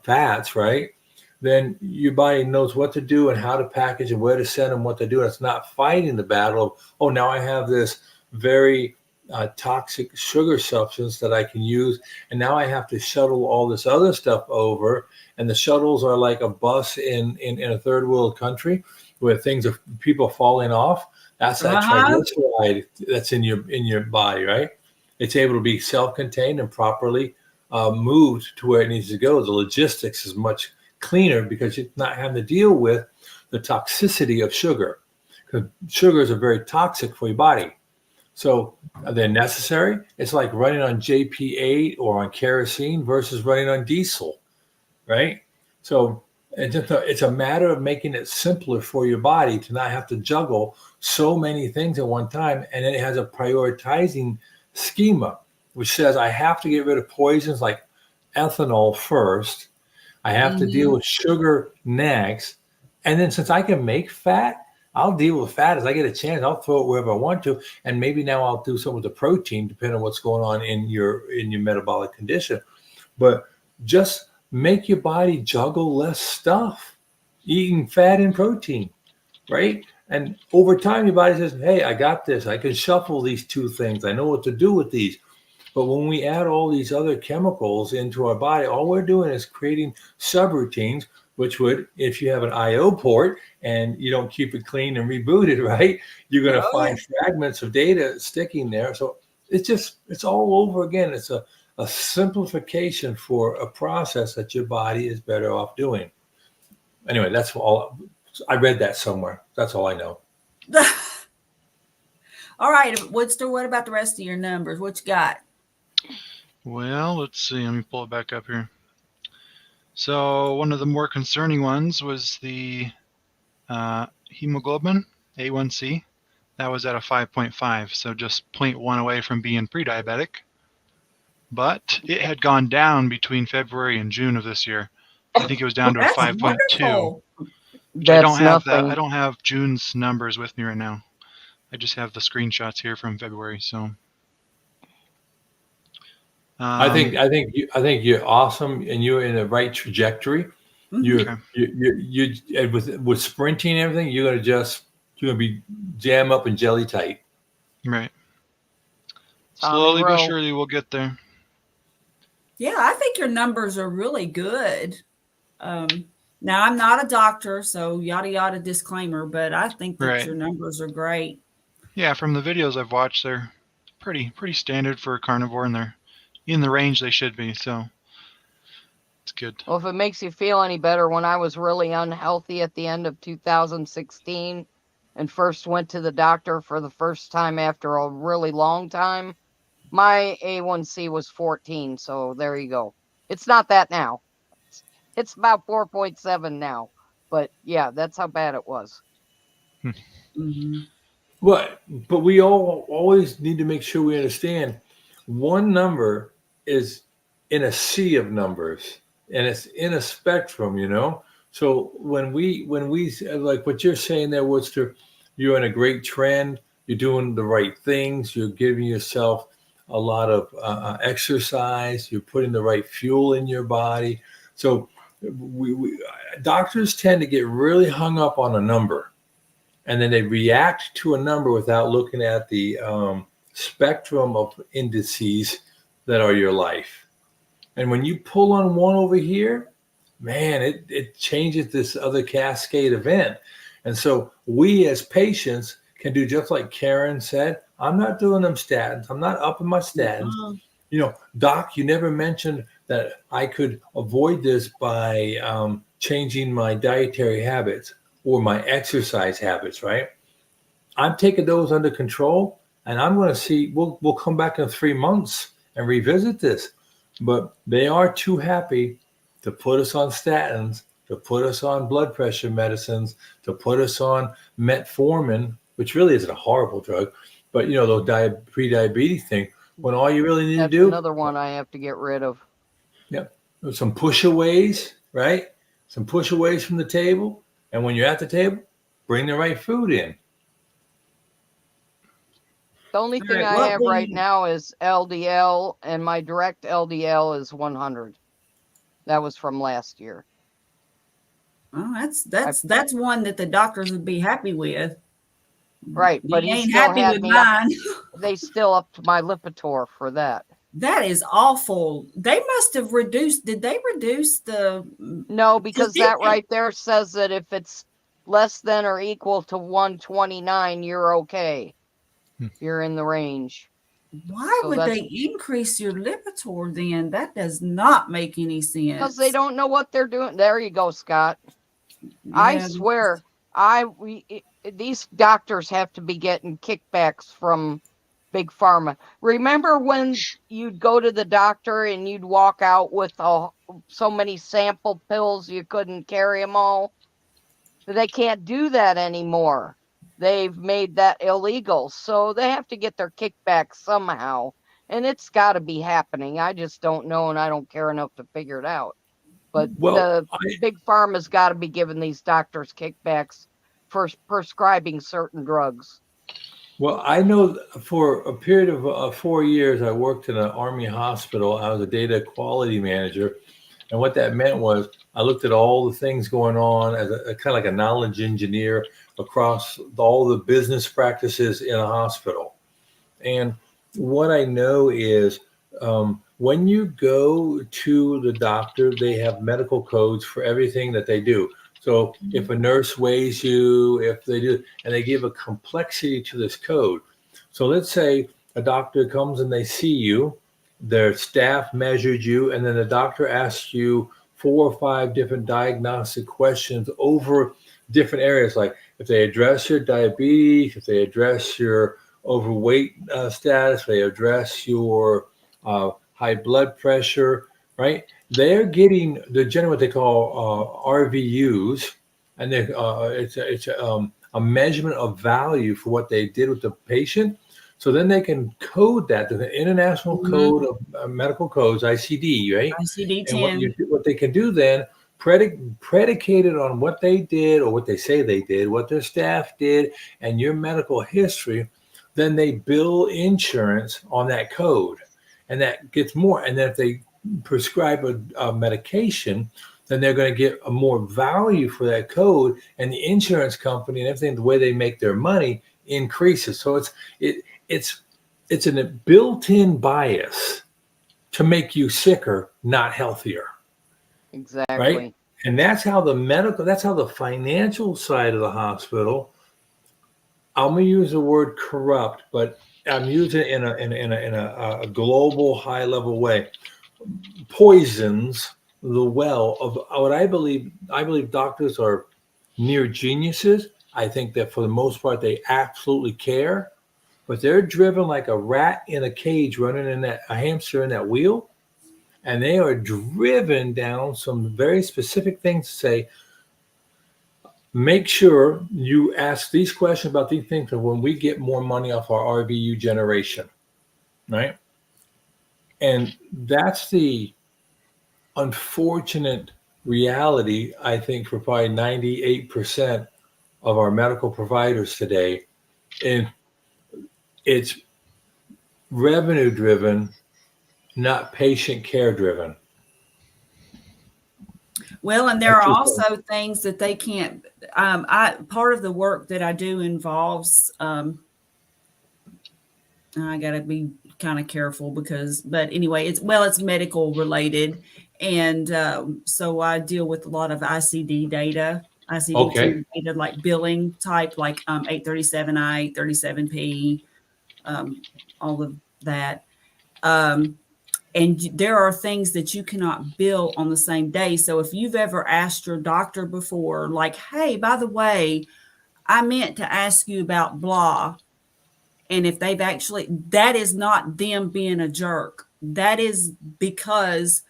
fats, right? Then your body knows what to do and how to package and where to send them, what to do. And it's not fighting the battle of, oh, now I have this very toxic sugar substance that I can use, and now I have to shuttle all this other stuff over. And the shuttles are like a bus in a third world country where people falling off. That's that triglyceride that's in your body, right? It's able to be self-contained and properly moved to where it needs to go. The logistics is much cleaner because you're not having to deal with the toxicity of sugar, because sugars are very toxic for your body. So they're necessary. It's like running on JP8 or on kerosene versus running on diesel, right? So it's a matter of making it simpler for your body to not have to juggle so many things at one time. And then it has a prioritizing schema, which says I have to get rid of poisons like ethanol first. I have to deal with sugar next. And then since I can make fat, I'll deal with fat as I get a chance. I'll throw it wherever I want to. And maybe now I'll do some with the protein, depending on what's going on in your metabolic condition. But just make your body juggle less stuff, eating fat and protein, right? And over time, your body says, hey, I got this. I can shuffle these two things. I know what to do with these. But when we add all these other chemicals into our body, all we're doing is creating subroutines, which would, if you have an IO port and you don't keep it clean and rebooted, right, you're going to find fragments of data sticking there. So it's all over again. It's a simplification for a process that your body is better off doing. Anyway, that's all. I read that somewhere. That's all I know. All right, Woodster, what about the rest of your numbers? What you got? Well, let's see. Let me pull it back up here. So one of the more concerning ones was the hemoglobin, A1C. That was at a 5.5, so just 0.1 away from being pre-diabetic. But it had gone down between February and June of this year. I think it was down to a 5.2. I don't have June's numbers with me right now. I just have the screenshots here from February. So I think you're awesome, and you're in the right trajectory. You with sprinting and everything, you're gonna be jam up and jelly tight. Right. Slowly but surely we'll get there. Yeah, I think your numbers are really good. Now I'm not a doctor, so yada yada disclaimer, but I think that your numbers are great. Yeah, from the videos I've watched, they're pretty standard for a carnivore, and they're in the range they should be. So It's good. Well, if it makes you feel any better, when I was really unhealthy at the end of 2016 and first went to the doctor for the first time after a really long time, my A1C was 14. So there you go. It's not that now. It's about 4.7 now. But yeah, that's how bad it was. Mm-hmm. But we all always need to make sure we understand one number is in a sea of numbers, and it's in a spectrum, you know. So when we like what you're saying there, Woodster, you're in a great trend. You're doing the right things. You're giving yourself a lot of exercise. You're putting the right fuel in your body. So we doctors tend to get really hung up on a number, and then they react to a number without looking at the spectrum of indices that are your life. And when you pull on one over here, man, it changes this other cascade event. And so we as patients can do just like Karen said. I'm not doing them statins. I'm not upping my statins. You know, doc, you never mentioned that I could avoid this by changing my dietary habits or my exercise habits, right? I'm taking those under control, and I'm going to see. We'll come back in 3 months and revisit this. But they are too happy to put us on statins, to put us on blood pressure medicines, to put us on metformin, which really isn't a horrible drug, but you know, the pre-diabetes thing. When all you really need That's to do, another one I have to get rid of. yeah, some push-aways, right? Some push-aways from the table, and when you're at the table, bring the right food in. The only thing right, I what have will right you- now is LDL, and my direct LDL is 100. That was from last year. Oh, that's one that the doctors would be happy with. Right, but They he ain't still happy had with me up. mine. They still upped my Lipitor for that. That is awful. They must have reduced. Did they reduce the? No, because did that they- right there says that if it's less than or equal to 129, you're okay. You're in the range. Why So would that's they increase your Lipitor then? That does not make any because sense. they don't know what they're doing. There you go, Scott. I Yeah, swear, these doctors have to be getting kickbacks from Big Pharma. Remember when you'd go to the doctor and you'd walk out with so many sample pills you couldn't carry them all? They can't do that anymore. They've made that illegal. So they have to get their kickbacks somehow. And it's got to be happening. I just don't know, and I don't care enough to figure it out. But the Big Pharma's got to be giving these doctors kickbacks for prescribing certain drugs. Well, I know for a period of 4 years, I worked in an Army hospital. I was a data quality manager. And what that meant was I looked at all the things going on as a kind of like a knowledge engineer across all the business practices in a hospital. And what I know is when you go to the doctor, they have medical codes for everything that they do. So if a nurse weighs you, if they do, and they give a complexity to this code. So let's say a doctor comes and they see you, their staff measured you, and then the doctor asks you 4 or 5 different diagnostic questions over different areas, like if they address your diabetes, if they address your overweight status, they address your high blood pressure, right? They're getting the general what they call RVUs, and it's a measurement of value for what they did with the patient. So then they can code that to the International Code of Medical Codes, ICD, right? ICD-10. And what they can do then, predicated on what they did or what they say they did, what their staff did, and your medical history, then they bill insurance on that code, and that gets more. And then if they prescribe a medication, then they're going to get a more value for that code, and the insurance company and everything, the way they make their money increases. So it's a built-in bias to make you sicker, not healthier. Exactly. Right? And that's how the financial side of the hospital, I'm going to use the word corrupt, but I'm using it in a global high level way, poisons the well of what I believe. I believe doctors are near geniuses. I think that for the most part, they absolutely care, but they're driven like a rat in a cage running a hamster in that wheel. And they are driven down some very specific things to say, make sure you ask these questions about these things when we get more money off our RVU generation, right? And that's the unfortunate reality, I think, for probably 98% of our medical providers today. And it's revenue driven, not patient care driven. Well, and there are also things that they can't. Part of the work that I do involves. I got to be kind of careful but anyway, it's medical related, and so I deal with a lot of ICD data, data, like billing type, like 837I, 837P, all of that. And there are things that you cannot bill on the same day. So if you've ever asked your doctor before, like, hey, by the way, I meant to ask you about blah. And if they've actually, that is not them being a jerk. That is because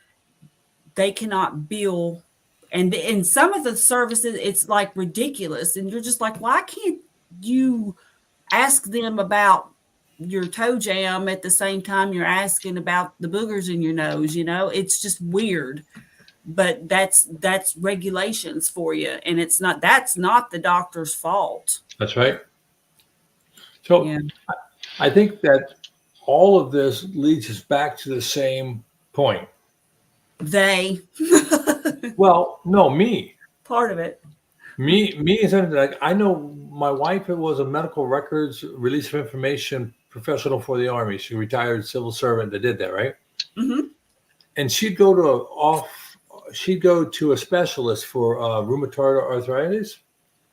they cannot bill. And in some of the services, it's like ridiculous. And you're just like, why can't you ask them about your toe jam at the same time you're asking about the boogers in your nose? It's just weird. But that's regulations for you. And that's not the doctor's fault. That's right. So yeah. I think that all of this leads us back to the same point. They. Well, no, me. Part of it. Me is something like I know my wife was a medical records release of information professional for the Army. She retired civil servant that did that, right? Mm-hmm. And she'd go to a specialist for rheumatoid arthritis.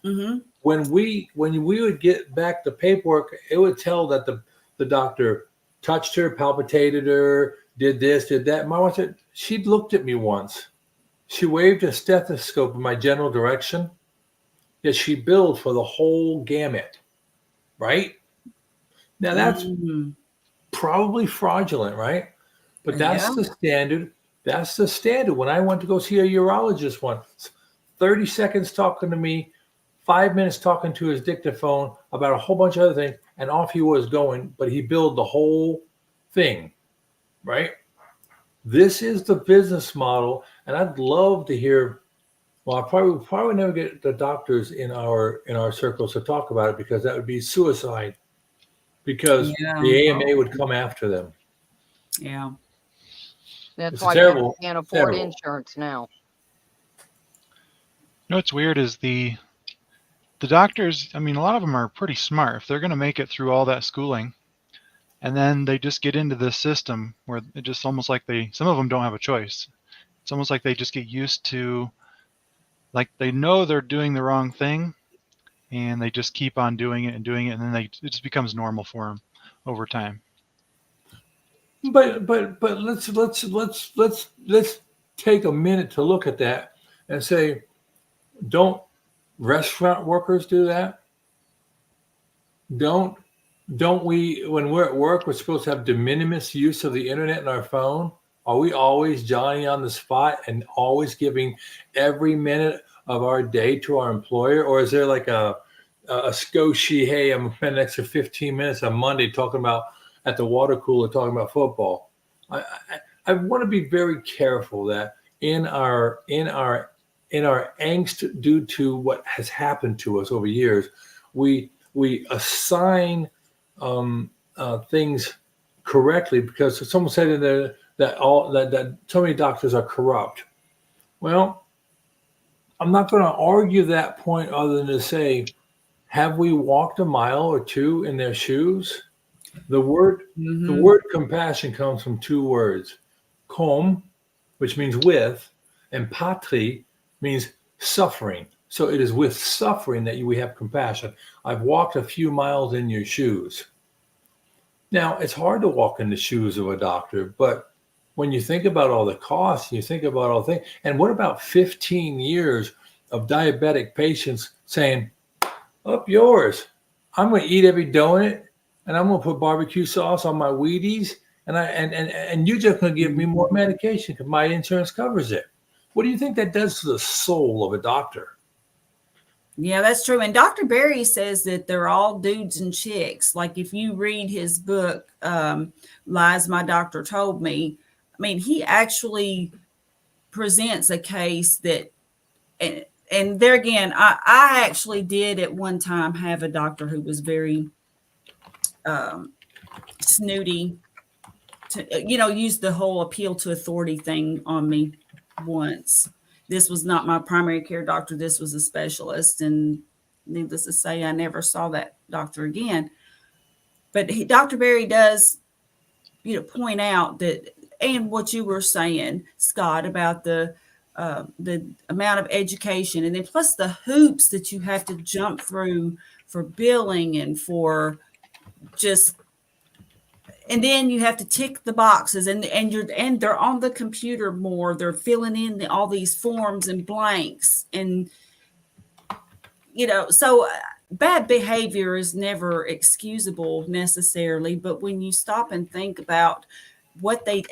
Mm-hmm. When we would get back the paperwork, it would tell that the doctor touched her, palpitated her, did this, did that. My wife said, she looked at me once. She waved a stethoscope in my general direction. Yet she billed for the whole gamut, right? Now that's probably fraudulent, right? But that's the standard. That's the standard. When I went to go see a urologist once, 30 seconds talking to me, 5 minutes talking to his dictaphone about a whole bunch of other things, and off he was going, but he billed the whole thing, right? This is the business model, and I'd love to hear. Well, I probably would never get the doctors in our circles to talk about it because that would be suicide. Because the AMA would come after them. Yeah, that's why people can't afford insurance now. What's weird is the doctors. I mean, a lot of them are pretty smart. If they're going to make it through all that schooling, and then they just get into this system where it just almost like some of them don't have a choice. It's almost like they just get used to. Like they know they're doing the wrong thing, and they just keep on doing it, and then it just becomes normal for them over time. But let's take a minute to look at that and say, don't restaurant workers do that? Don't we, when we're at work, we're supposed to have de minimis use of the internet and our phone? Are we always Johnny on the spot and always giving every minute of our day to our employer? Or is there like a Scotty, hey, I'm going to spend an extra 15 minutes on Monday talking about at the water cooler, talking about football? I want to be very careful that in our angst due to what has happened to us over years, we assign things correctly because someone said in there that so many doctors are corrupt. Well, I'm not going to argue that point other than to say, have we walked a mile or two in their shoes? The word compassion comes from two words, com, which means with, and patrie means suffering. So it is with suffering that we have compassion. I've walked a few miles in your shoes. Now, it's hard to walk in the shoes of a doctor, but when you think about all the costs, you think about all the things. And what about 15 years of diabetic patients saying, up yours, I'm going to eat every donut and I'm going to put barbecue sauce on my Wheaties, and you're just going to give me more medication because my insurance covers it. What do you think that does to the soul of a doctor? Yeah, that's true. And Dr. Berry says that they're all dudes and chicks. Like if you read his book, Lies My Doctor Told Me, I mean, he actually presents a case that, and there again, I actually did at one time have a doctor who was very snooty, to, use the whole appeal to authority thing on me once. This was not my primary care doctor. This was a specialist. And needless to say, I never saw that doctor again. But Dr. Berry does, point out that, and what you were saying, Scott, about the amount of education, and then plus the hoops that you have to jump through for billing and for just, and then you have to tick the boxes, and they're on the computer more. They're filling in all these forms and blanks, and so bad behavior is never excusable necessarily. But when you stop and think about what they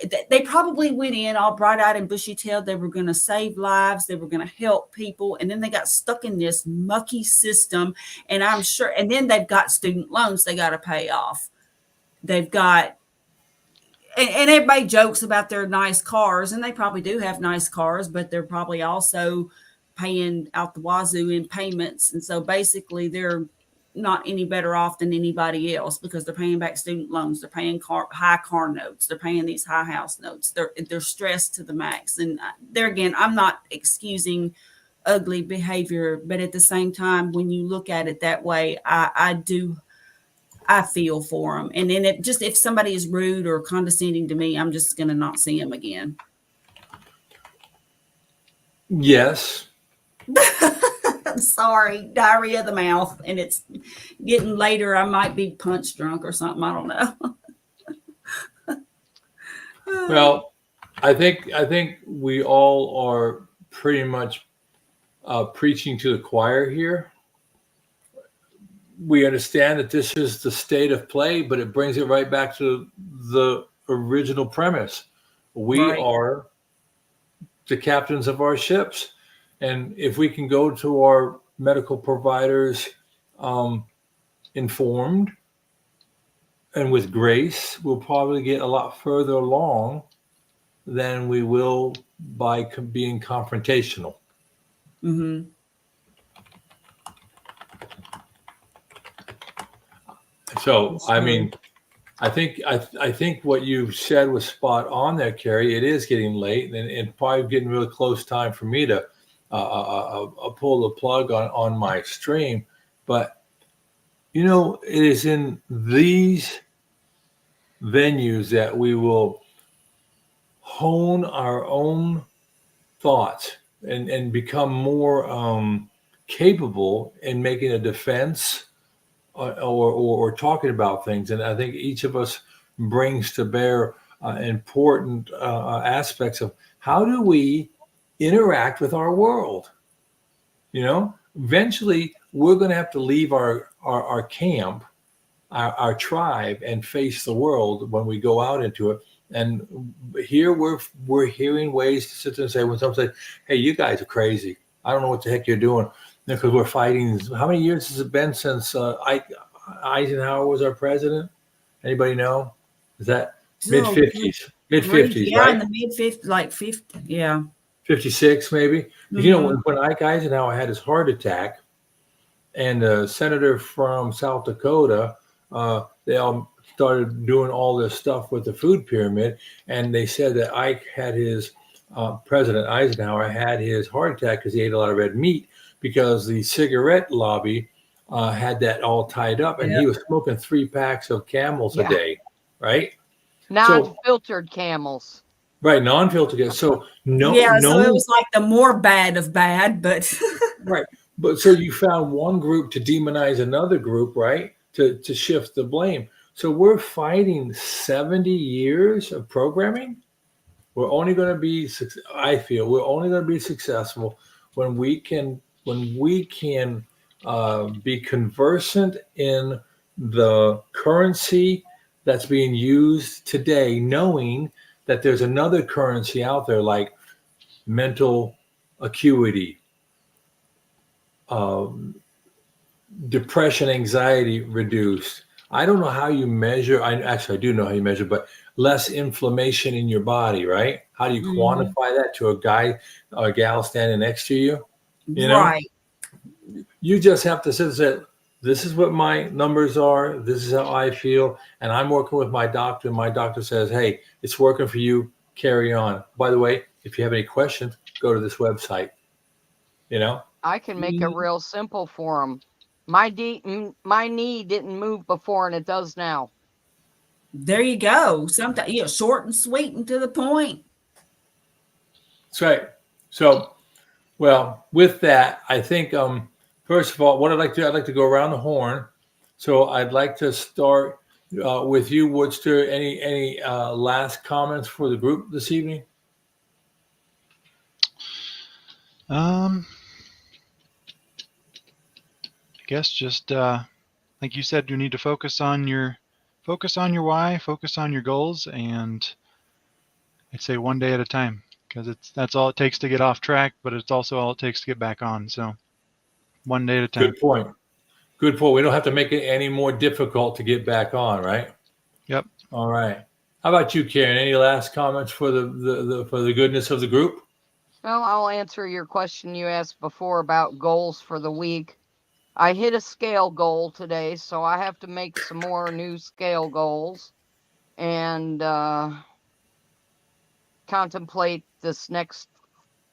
probably went in all bright-eyed and bushy-tailed, they were going to save lives, they were going to help people, and then they got stuck in this mucky system. And I'm sure, and then they've got student loans they got to pay off. They've got, and everybody jokes about their nice cars, and they probably do have nice cars, but they're probably also paying out the wazoo in payments. And so basically they're not any better off than anybody else because they're paying back student loans. They're paying high car notes. They're paying these high house notes. They're stressed to the max. And there again, I'm not excusing ugly behavior, but at the same time, when you look at it that way, I feel for them. And then if somebody is rude or condescending to me, I'm just going to not see them again. Yes. I'm sorry, diarrhea of the mouth, and it's getting later. I might be punch drunk or something. I don't know. Well, I think we all are pretty much preaching to the choir here. We understand that this is the state of play, but it brings it right back to the original premise. We are the captains of our ships. And if we can go to our medical providers informed and with grace, we'll probably get a lot further along than we will by being confrontational. Mm-hmm. So, I mean, I think what you said was spot on there, Carrie. It is getting late and probably getting really close time for me to pull the plug on my stream. But, it is in these venues that we will hone our own thoughts and become more capable in making a defense or talking about things. And I think each of us brings to bear important aspects of how do we interact with our world. Eventually we're going to have to leave our camp, our tribe, and face the world when we go out into it. And here we're hearing ways to sit there and say, when someone says, hey, you guys are crazy, I don't know what the heck you're doing, because we're fighting. How many years has it been since Eisenhower was our president? Anybody know? Is that mid-50s? Mid-50s, yeah, right? in the mid-50s, like 50, yeah. 56 maybe. Mm-hmm. When Ike Eisenhower had his heart attack, and the senator from South Dakota, they all started doing all this stuff with the food pyramid, and they said that Ike had his President Eisenhower had his heart attack because he ate a lot of red meat, because the cigarette lobby had that all tied up, and he was smoking 3 packs of Camels a day, right? Non-filtered Camels. Right, non-filtered. So so it was like the more bad of bad, but right. But so you found one group to demonize another group, right? To shift the blame. So we're fighting 70 years of programming. We're only going to be, I feel, we're only going to be successful when we can be conversant in the currency that's being used today, knowing that there's another currency out there like mental acuity, depression, anxiety reduced. I don't know how you measure. I do know how you measure, but less inflammation in your body, right? How do you quantify that to a guy or a gal standing next to you? You know, Right. you just have to sit and say, this is what my numbers are. This is how I feel. And I'm working with my doctor. My doctor says, hey, it's working for you. Carry on. By the way, if you have any questions, go to this website. You know, I can make it real simple for them. My knee didn't move before, and it does now. There you go. Something, short and sweet and to the point. that's right. So, well, with that, I think first of all, what I'd like to go around the horn. So I'd like to start with you, Woodster. Any last comments for the group this evening? I guess just like you said, you need to focus on your why, focus on your goals, and I'd say one day at a time, because that's all it takes to get off track, but it's also all it takes to get back on. So one day at a time. Good point. Good point. We don't have to make it any more difficult to get back on, right? Yep. All right. How about you, Karen? Any last comments for the goodness of the group? Well, I'll answer your question you asked before about goals for the week. I hit a scale goal today, so I have to make some more new scale goals and contemplate this next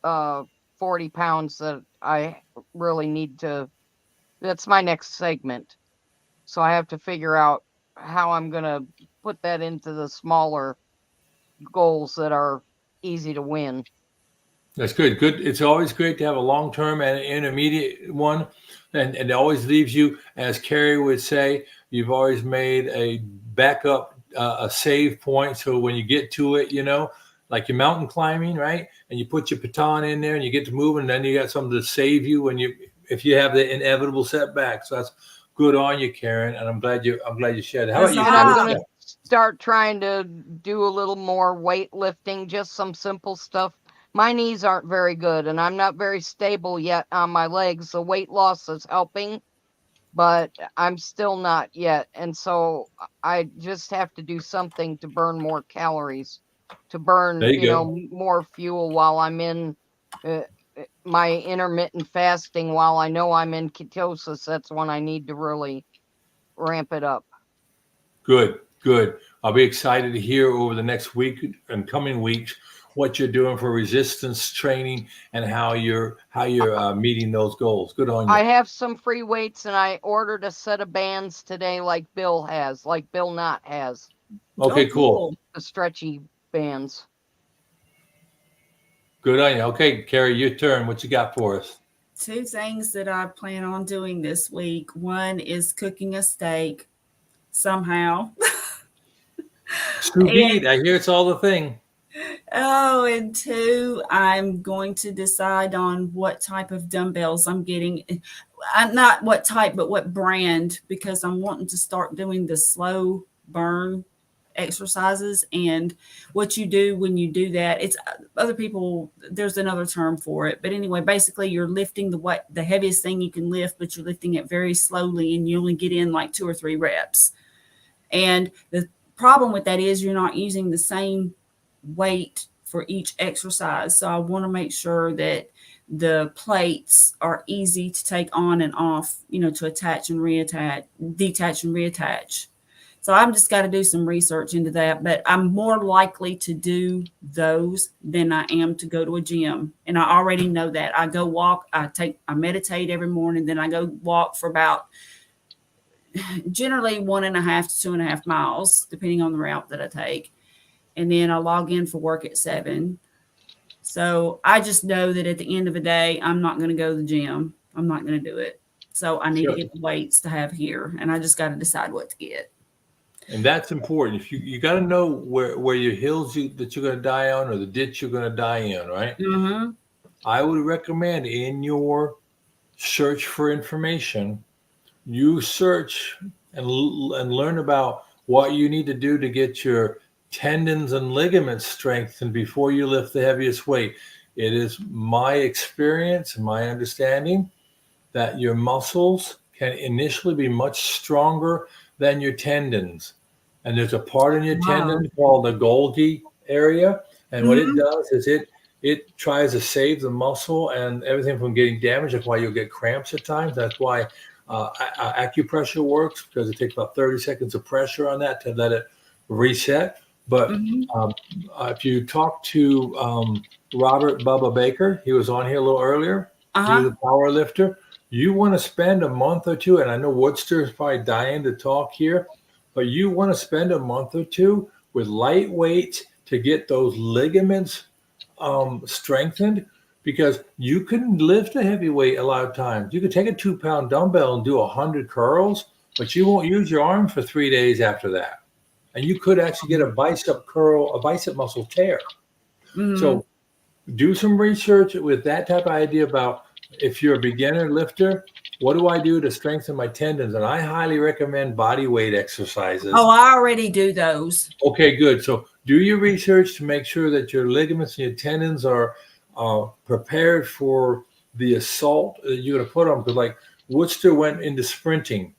40 pounds that I really need to. That's my next segment. So I have to figure out how I'm going to put that into the smaller goals that are easy to win. That's good. Good. It's always great to have a long-term and an intermediate one. And it always leaves you, as Carrie would say, you've always made a backup, a save point. So when you get to it, like your mountain climbing, right? And you put your baton in there and you get to move, and then you got something to save you if you have the inevitable setback. So that's good on you, Karen. And I'm glad you shared it. How about you? I'm going to start trying to do a little more weightlifting, just some simple stuff. My knees aren't very good, and I'm not very stable yet on my legs. The weight loss is helping, but I'm still not yet. And so I just have to do something to burn more calories, to burn, more fuel while I'm in my intermittent fasting. While I know I'm in ketosis, that's when I need to really ramp it up. Good. I'll be excited to hear over the next week and coming weeks what you're doing for resistance training and how you're meeting those goals. Good on you. I have some free weights, and I ordered a set of bands today, like Bill Knott has. Okay, cool. The stretchy bands. Good on you. Okay, Carrie, your turn. What you got for us? 2 things that I plan on doing this week. One is cooking a steak somehow. Sous vide. I hear it's all the thing. Oh, and 2, I'm going to decide on what type of dumbbells I'm getting. Not what type, but what brand, because I'm wanting to start doing the slow burn exercises. And what you do when you do that, it's other people, there's another term for it. But anyway, basically you're lifting the heaviest thing you can lift, but you're lifting it very slowly, and you only get in like 2 or 3 reps. And the problem with that is you're not using the same weight for each exercise. So I want to make sure that the plates are easy to take on and off, to attach and reattach, detach and reattach. So I'm just got to do some research into that, but I'm more likely to do those than I am to go to a gym. And I already know that. I go walk, I meditate every morning, then I go walk for about generally 1.5 to 2.5 miles, depending on the route that I take. And then I log in for work at 7. So I just know that at the end of the day, I'm not going to go to the gym. I'm not going to do it. So I need to get the weights to have here, and I just got to decide what to get. And that's important. If you got to know where your hills that you're going to die on or the ditch you're going to die in, right? Mm-hmm. I would recommend in your search for information, you search and learn about what you need to do to get your tendons and ligaments strengthened before you lift the heaviest weight. It is my experience and my understanding that your muscles can initially be much stronger than your tendons. And there's a part in your Wow. tendon called the Golgi area. And what it Mm-hmm. does is it tries to save the muscle and everything from getting damaged. That's why you'll get cramps at times. That's why acupressure works, because it takes about 30 seconds of pressure on that to let it reset. But Mm-hmm. if you talk to Robert Bubba Baker, he was on here a little earlier. He's Uh-huh. a power lifter. You want to spend a month or two, and I know Woodster is probably dying to talk here, but you want to spend a month or two with light weights to get those ligaments strengthened, because you can lift a heavy weight a lot of times. You can take a 2-pound dumbbell and do 100 curls, but you won't use your arms for 3 days after that. And you could actually get a bicep curl, a bicep muscle tear. Mm-hmm. So do some research with that type of idea about, if you're a beginner lifter, what do I do to strengthen my tendons? And I highly recommend body weight exercises. Oh, I already do those. Okay, good. So do your research to make sure that your ligaments and your tendons are prepared for the assault that you're going to put on. Because like Woodster went into sprinting,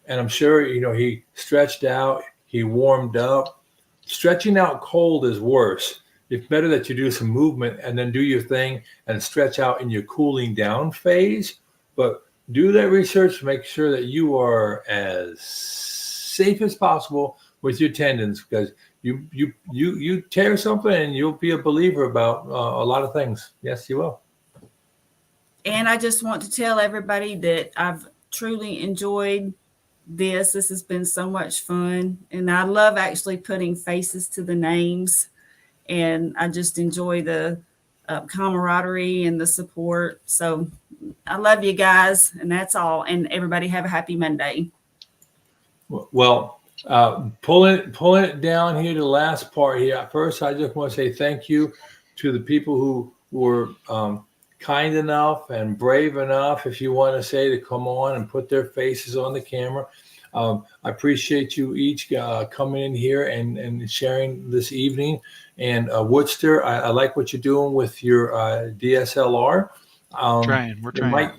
and I'm sure, he stretched out, he warmed up. Stretching out cold is worse. It's better that you do some movement and then do your thing and stretch out in your cooling down phase. But do that research to make sure that you are as safe as possible with your tendons, because you tear something and you'll be a believer about a lot of things. Yes, you will. And I just want to tell everybody that I've truly enjoyed this. This has been so much fun. And I love actually putting faces to the names. And I just enjoy the camaraderie and the support. So I love you guys. And that's all. And everybody have a happy Monday. Well, pulling it down here to the last part here. First, I just want to say thank you to the people who were kind enough and brave enough, if you want to say, to come on and put their faces on the camera. I appreciate you each coming in here and sharing this evening. And Woodster, I like what you're doing with your DSLR. We're trying.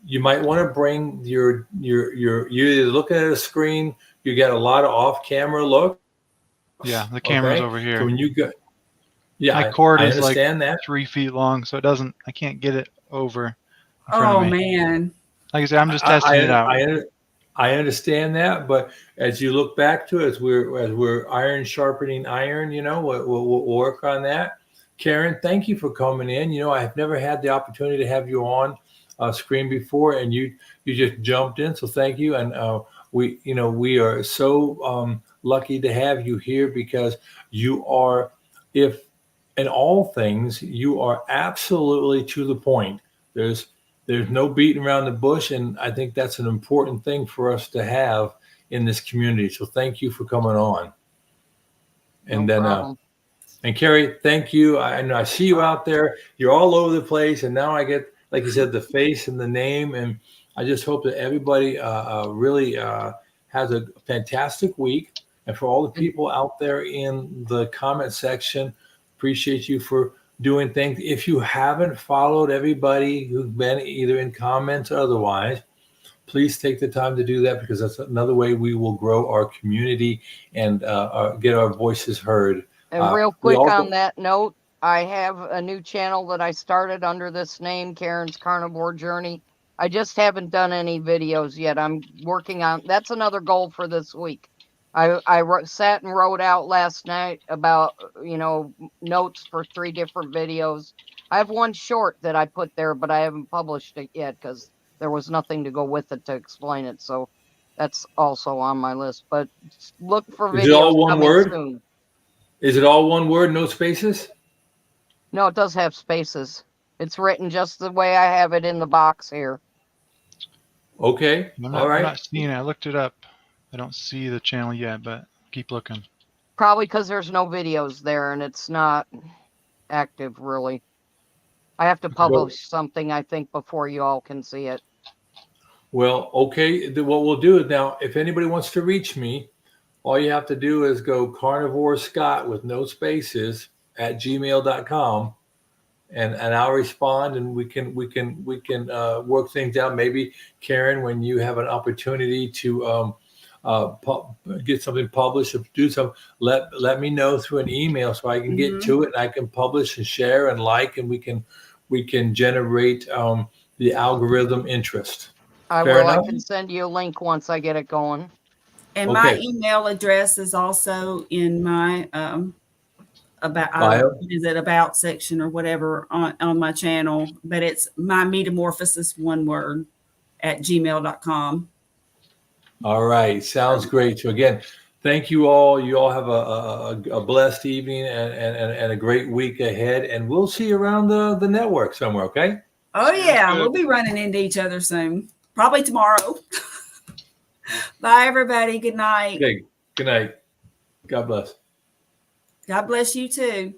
You might want to bring you're either looking at a screen, you got a lot of off-camera look. Yeah, the camera's over here. So when you go, my cord I is like that. 3 feet long, so I can't get it over in front of me. Man. Like I said, I'm just testing it out. I understand that, but as you look back to it, as we're iron sharpening iron, we'll work on that. Karen, thank you for coming in. I've never had the opportunity to have you on screen before, and you just jumped in, so thank you. And we are so lucky to have you here, because you are, if in all things, you are absolutely to the point. There's no beating around the bush, and I think that's an important thing for us to have in this community. So thank you for coming on. And No problem. And Carrie, thank you. I see you out there. You're all over the place, and now I get, like you said, the face and the name. And I just hope that everybody really has a fantastic week. And for all the people out there in the comment section, appreciate you for doing things. If you haven't followed everybody who's been either in comments or otherwise, please take the time to do that, because that's another way we will grow our community and get our voices heard. And real quick on that note, I have a new channel that I started under this name, Karen's Carnivore Journey. I just haven't done any videos yet. I'm working on, that's another goal for this week. I sat and wrote out last night about, notes for 3 different videos. I have one short that I put there, but I haven't published it yet because there was nothing to go with it to explain it. So that's also on my list. But look for videos. Is it all one word? Soon. Is it all one word, no spaces? No, it does have spaces. It's written just the way I have it in the box here. Okay. All right. I'm not seeing it. I looked it up. I don't see the channel yet, but keep looking. Probably because there's no videos there and it's not active, really. I have to publish something, I think, before you all can see it. Well, okay. What we'll do is now, if anybody wants to reach me, all you have to do is go Carnivore Scott with no spaces at gmail.com. And I'll respond, and we can work things out. Maybe Karen, when you have an opportunity to get something published or do something, let me know through an email so I can get to it and I can publish and share and like, and we can generate the algorithm interest. I Fair will. enough? I can send you a link once I get it going. And my email address is also in my about section or whatever on my channel, but it's my metamorphosis, one word, at gmail.com. All right. Sounds great. So again, thank you all. You all have a blessed evening and a great week ahead. And we'll see you around the network somewhere. Okay. Oh yeah. We'll be running into each other soon. Probably tomorrow. Bye everybody. Good night. Okay. Good night. God bless. God bless you too.